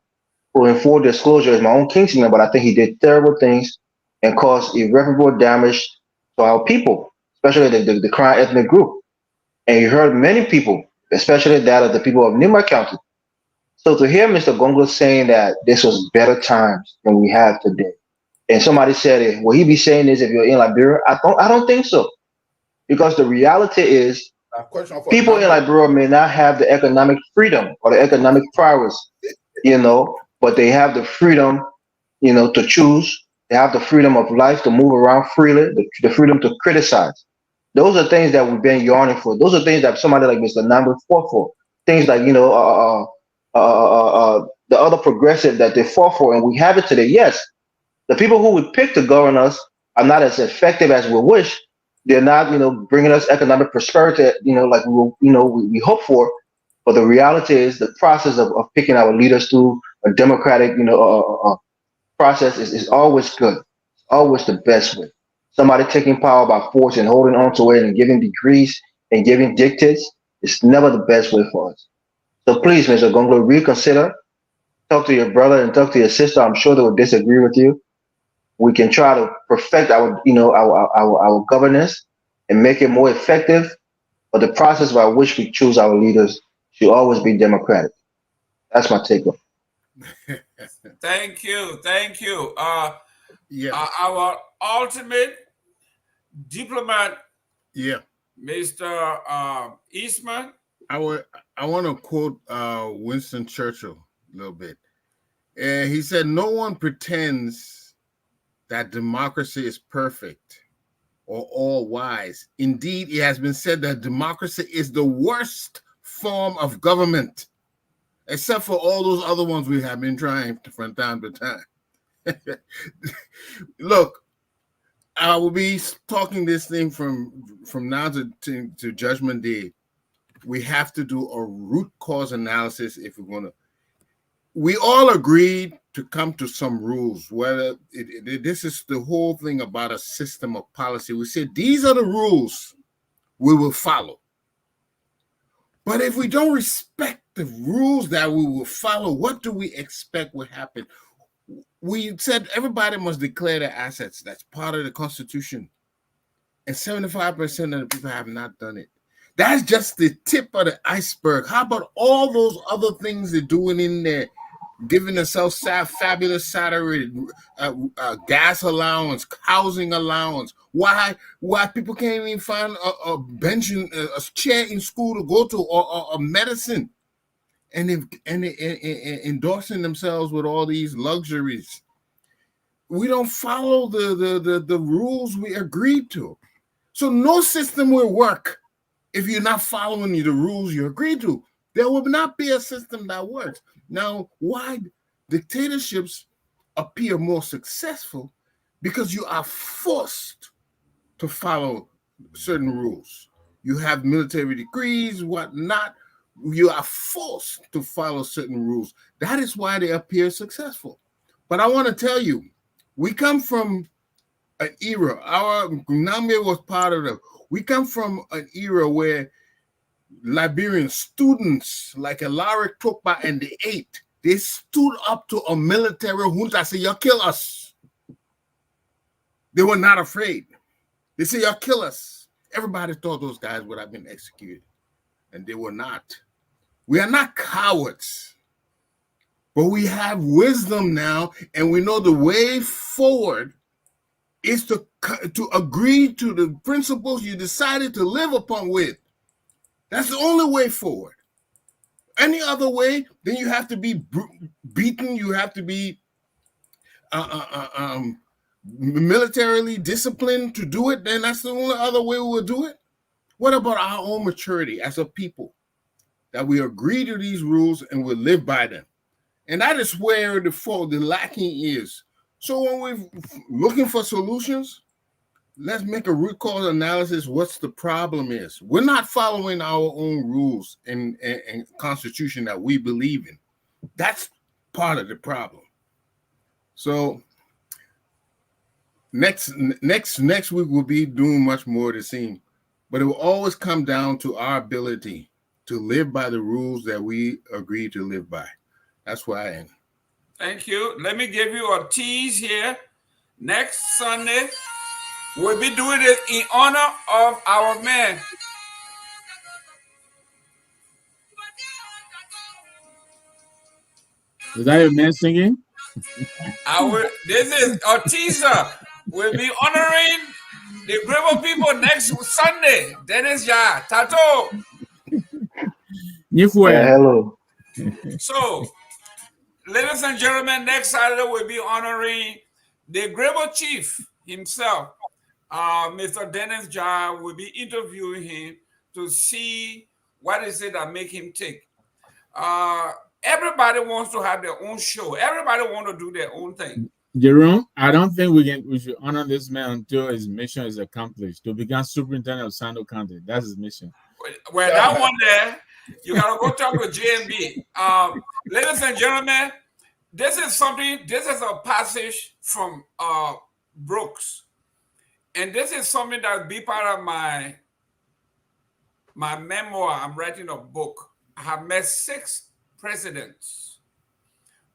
Speaker 5: who in full disclosure is my own kinsman, but I think he did terrible things and caused irreparable damage to our people, especially the Crown ethnic group. And you heard many people, especially that of the people of Nima County. So to hear Mr. Gonglo saying that this was better times than we have today, and somebody said, will he be saying this if you're in Liberia? I don't think so. Because the reality is, people in Liberia may not have the economic freedom or the economic prowess, but they have the freedom, to choose. They have the freedom of life to move around freely, the freedom to criticize. Those are things that we've been yearning for. Those are things that somebody like Mr. Namdo fought for. Things like, the other progressive that they fought for, and we have it today. Yes, the people who we pick to govern us are not as effective as we wish. They're not, bringing us economic prosperity, like we hope for. But the reality is, the process of picking our leaders through a democratic, process is always good. It's always the best way. Somebody taking power by force and holding on to it and giving decrees and giving dictates is never the best way for us. So please, Mr. Gonglo, reconsider. Talk to your brother and talk to your sister. I'm sure they will disagree with you. We can try to perfect our governance and make it more effective, but the process by which we choose our leaders should always be democratic. That's my take on it.
Speaker 2: Thank you.
Speaker 3: Yeah.
Speaker 2: Our ultimate diplomat, Mr. Eastman.
Speaker 3: I want to quote Winston Churchill a little bit. He said, "No one pretends that democracy is perfect or all wise. Indeed, it has been said that democracy is the worst form of government, except for all those other ones we have been trying from time to time." Look, I will be talking this thing from now to Judgment Day. We have to do a root cause analysis if we're going to. We all agreed to come to some rules, whether this is the whole thing about a system of policy. We said, these are the rules we will follow. But if we don't respect the rules that we will follow, what do we expect will happen? We said everybody must declare their assets. That's part of the Constitution. And 75% of the people have not done it. That's just the tip of the iceberg. How about all those other things they're doing in there? giving themselves fabulous salary, gas allowance, housing allowance. Why people can't even find a bench, a chair in school to go to, or medicine, and endorsing themselves with all these luxuries. We don't follow the rules we agreed to. So no system will work if you're not following the rules you agreed to. There will not be a system that works. Now, why dictatorships appear more successful? Because you are forced to follow certain rules. You have military degrees, whatnot. You are forced to follow certain rules. That is why they appear successful. But I want to tell you, we come from an era, our Namibia was part of it. We come from an era where Liberian students like Alaric Tokpa and the Eight, they stood up to a military junta and said, "You'll kill us." They were not afraid. They said, "You'll kill us." Everybody thought those guys would have been executed, and they were not. We are not cowards, but we have wisdom now, and we know the way forward is to agree to the principles you decided to live upon with. That's the only way forward. Any other way, then you have to be beaten. You have to be militarily disciplined to do it. Then that's the only other way we will do it. What about our own maturity as a people? That we agree to these rules and will live by them. And that is where the lacking is. So when we're looking for solutions, let's make a root cause analysis. What's the problem is? We're not following our own rules and constitution that we believe in. That's part of the problem. So next week we'll be doing much more of the same, but it will always come down to our ability to live by the rules that we agree to live by. That's why I am.
Speaker 2: Thank you. Let me give you a tease here. Next Sunday, we'll be doing it in honor of our man.
Speaker 6: Is that your man singing?
Speaker 2: This is a teaser. We'll be honoring the Grebo people next Sunday. Dennis Ya, Tato.
Speaker 5: Hello.
Speaker 2: So, ladies and gentlemen, next Saturday we'll be honoring the Grebo chief himself. Mr. Dennis Ja will be interviewing him to see what is it that make him tick. Everybody wants to have their own show. Everybody want to do their own thing.
Speaker 6: Jerome, I don't think we should honor this man until his mission is accomplished to become superintendent of Sando County. That's his mission.
Speaker 2: Well, that one there, you gotta go talk to JMB. Ladies and gentlemen, this is a passage from Brooks. And this is something that will be part of my memoir. I'm writing a book. I have met 6 presidents.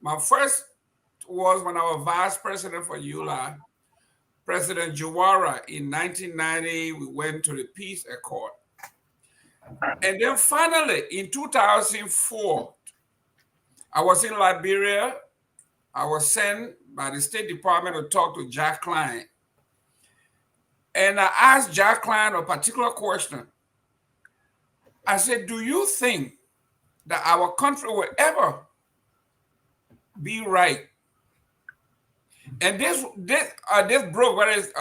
Speaker 2: My first was when I was vice president for EULA, President Jawara. In 1990, we went to the Peace Accord. And then finally, in 2004, I was in Liberia. I was sent by the State Department to talk to Jack Klein. And I asked Jack Klein a particular question. I said, do you think that our country will ever be right? And this Brooke, whether it's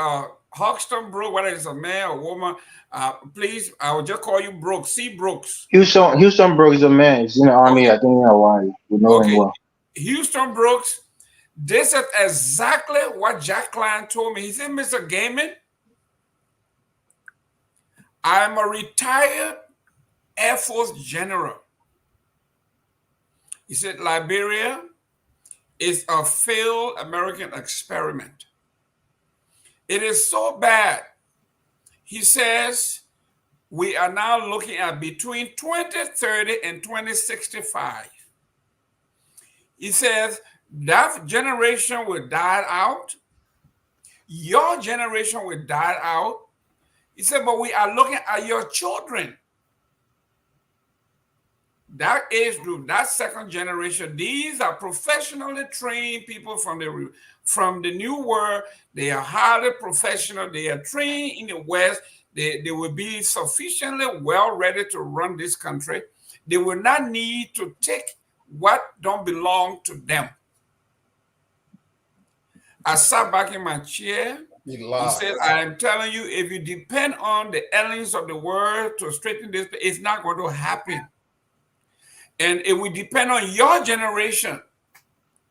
Speaker 2: Hoxton Brooke, whether it's a man or woman, please, I will just call you Brooke. C. Brooks.
Speaker 5: Houston Brooks is a man. He's in the Army. Okay. I think in Hawaii. We know him well.
Speaker 2: Houston Brooks, this is exactly what Jack Klein told me. He said, Mr. Gaiman, I'm a retired Air Force general. He said, Liberia is a failed American experiment. It is so bad. He says, we are now looking at between 2030 and 2065. He says, that generation will die out. Your generation will die out. He said, but we are looking at your children. that age group, that second generation, these are professionally trained people from the new world. They are highly professional. They are trained in the West. They will be sufficiently well ready to run this country. They will not need to take what don't belong to them. I sat back in my chair. He said, I am telling you, if you depend on the aliens of the world to straighten this, it's not going to happen. And if we depend on your generation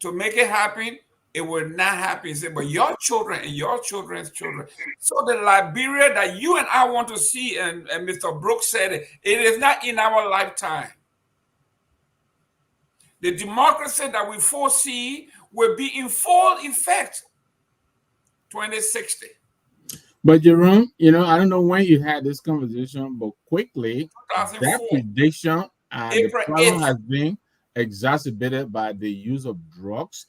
Speaker 2: to make it happen, it will not happen. He said, but your children and your children's children. So the Liberia that you and I want to see, and Mr. Brooks said it is not in our lifetime. The democracy that we foresee will be in full effect 2060.
Speaker 6: But Jerome, I don't know when you had this conversation, but quickly, that prediction, the problem has been exacerbated by the use of drugs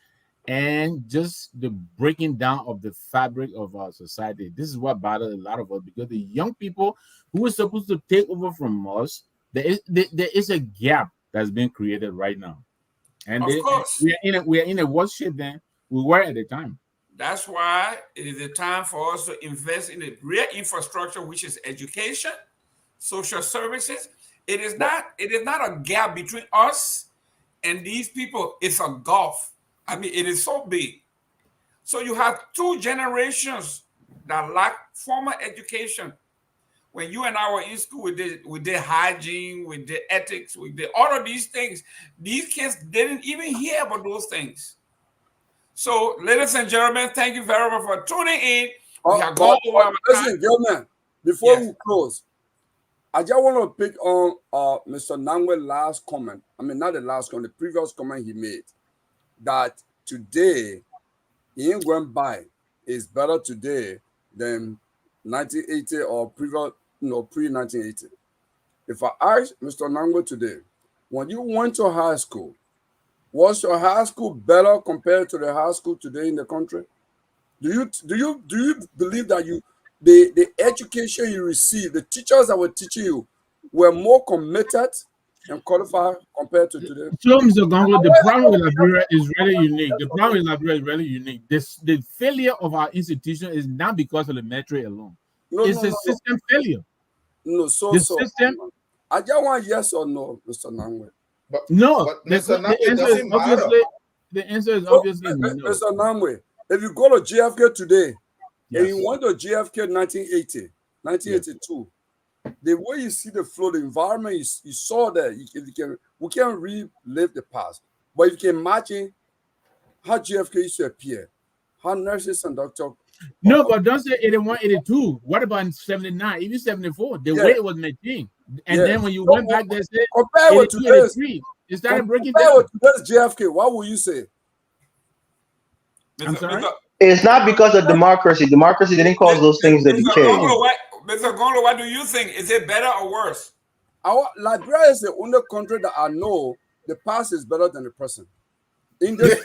Speaker 6: and just the breaking down of the fabric of our society. This is what bothers a lot of us, because the young people who are supposed to take over from us, there is a gap that's being created right now. And
Speaker 2: of course,
Speaker 6: we are in a worse shape than we were at the time.
Speaker 2: That's why it is a time for us to invest in the real infrastructure, which is education, social services. It is not a gap between us and these people. It's a gulf. I mean, it is so big. So you have two generations that lack formal education. When you and I were in school, we did hygiene, we did ethics, we did all of these things. These kids didn't even hear about those things. So, ladies and gentlemen, thank you very much for tuning in.
Speaker 9: Listen, gentlemen, before we close, I just want to pick on Mr. Nangwe's last comment. I mean, not the last comment, the previous comment he made, that today, he ain't going by is better today than 1980 or pre-1980. If I ask Mr. Nangwe today, when you went to high school, was your high school better compared to the high school today in the country? Do you believe that the education you received, the teachers that were teaching you, were more committed and qualified compared to today?
Speaker 6: So, Mr. Gongo, the problem with Liberia is really unique. The failure of our institution is not because of the military alone. It's a system failure.
Speaker 9: System. I just want yes or no, Mr. Nangwe.
Speaker 4: But
Speaker 6: the answer is obviously no.
Speaker 9: Mr. Nangwe, if you go to JFK today, and you went to JFK 1980, 1982, the way you see the flow, the environment, you saw that we can't relive the past. But if you can imagine how JFK used to appear, how nurses and doctors.
Speaker 6: No, but don't say 81, 82. What about in 79, even 74? The way it was maintained. And then when you went back there, said
Speaker 9: compare with today's,
Speaker 6: it started breaking down.
Speaker 9: With today's JFK, what will you say?
Speaker 6: I'm sorry?
Speaker 5: It's not because of democracy. Democracy didn't cause those things that decay.
Speaker 2: Mr. Gongo, what do you think? Is it better or worse?
Speaker 9: Liberia is the only country that I know the past is better than the present. In the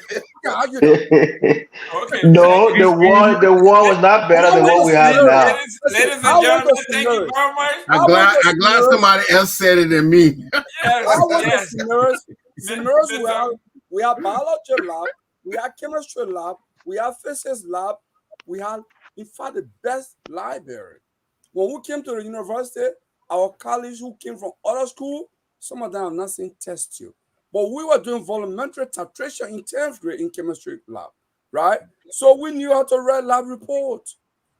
Speaker 5: no, the war was not better than what we have now.
Speaker 2: Ladies and gentlemen, thank you very much.
Speaker 3: I'm glad somebody else said it than me.
Speaker 2: Yes.
Speaker 9: We have biology lab, we have chemistry lab, we have physics lab, we have, in fact, the best library. When we came to the university, our colleagues who came from other schools, some of them have not seen test tube. But we were doing voluntary titration in 10th grade in chemistry lab, right? So we knew how to write lab report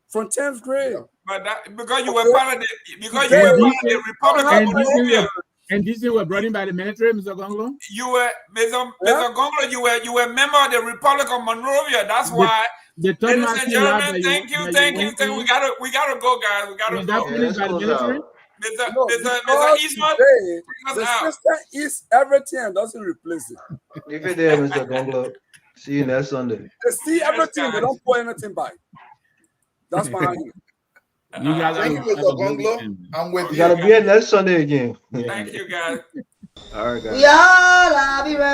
Speaker 9: from 10th grade.
Speaker 2: But because you were part of the Republic of Monrovia.
Speaker 6: And these were brought in by the military, Mr. Gongo?
Speaker 2: You were, Mr. Gongo, you were a member of the Republic of Monrovia. That's why. Ladies and gentlemen, thank you. We gotta go, guys. We gotta go. Mr. Eastman,
Speaker 9: the system is everything and doesn't replace it.
Speaker 10: If it there, Mr. Gonglo, see you next Sunday.
Speaker 9: They see everything, they don't put anything by. That's my argument.
Speaker 4: Thank you, Mr. Gonglo. I'm with you.
Speaker 10: You gotta be here next Sunday again.
Speaker 2: Thank you, guys.
Speaker 10: All right, guys.
Speaker 1: Ya la viva.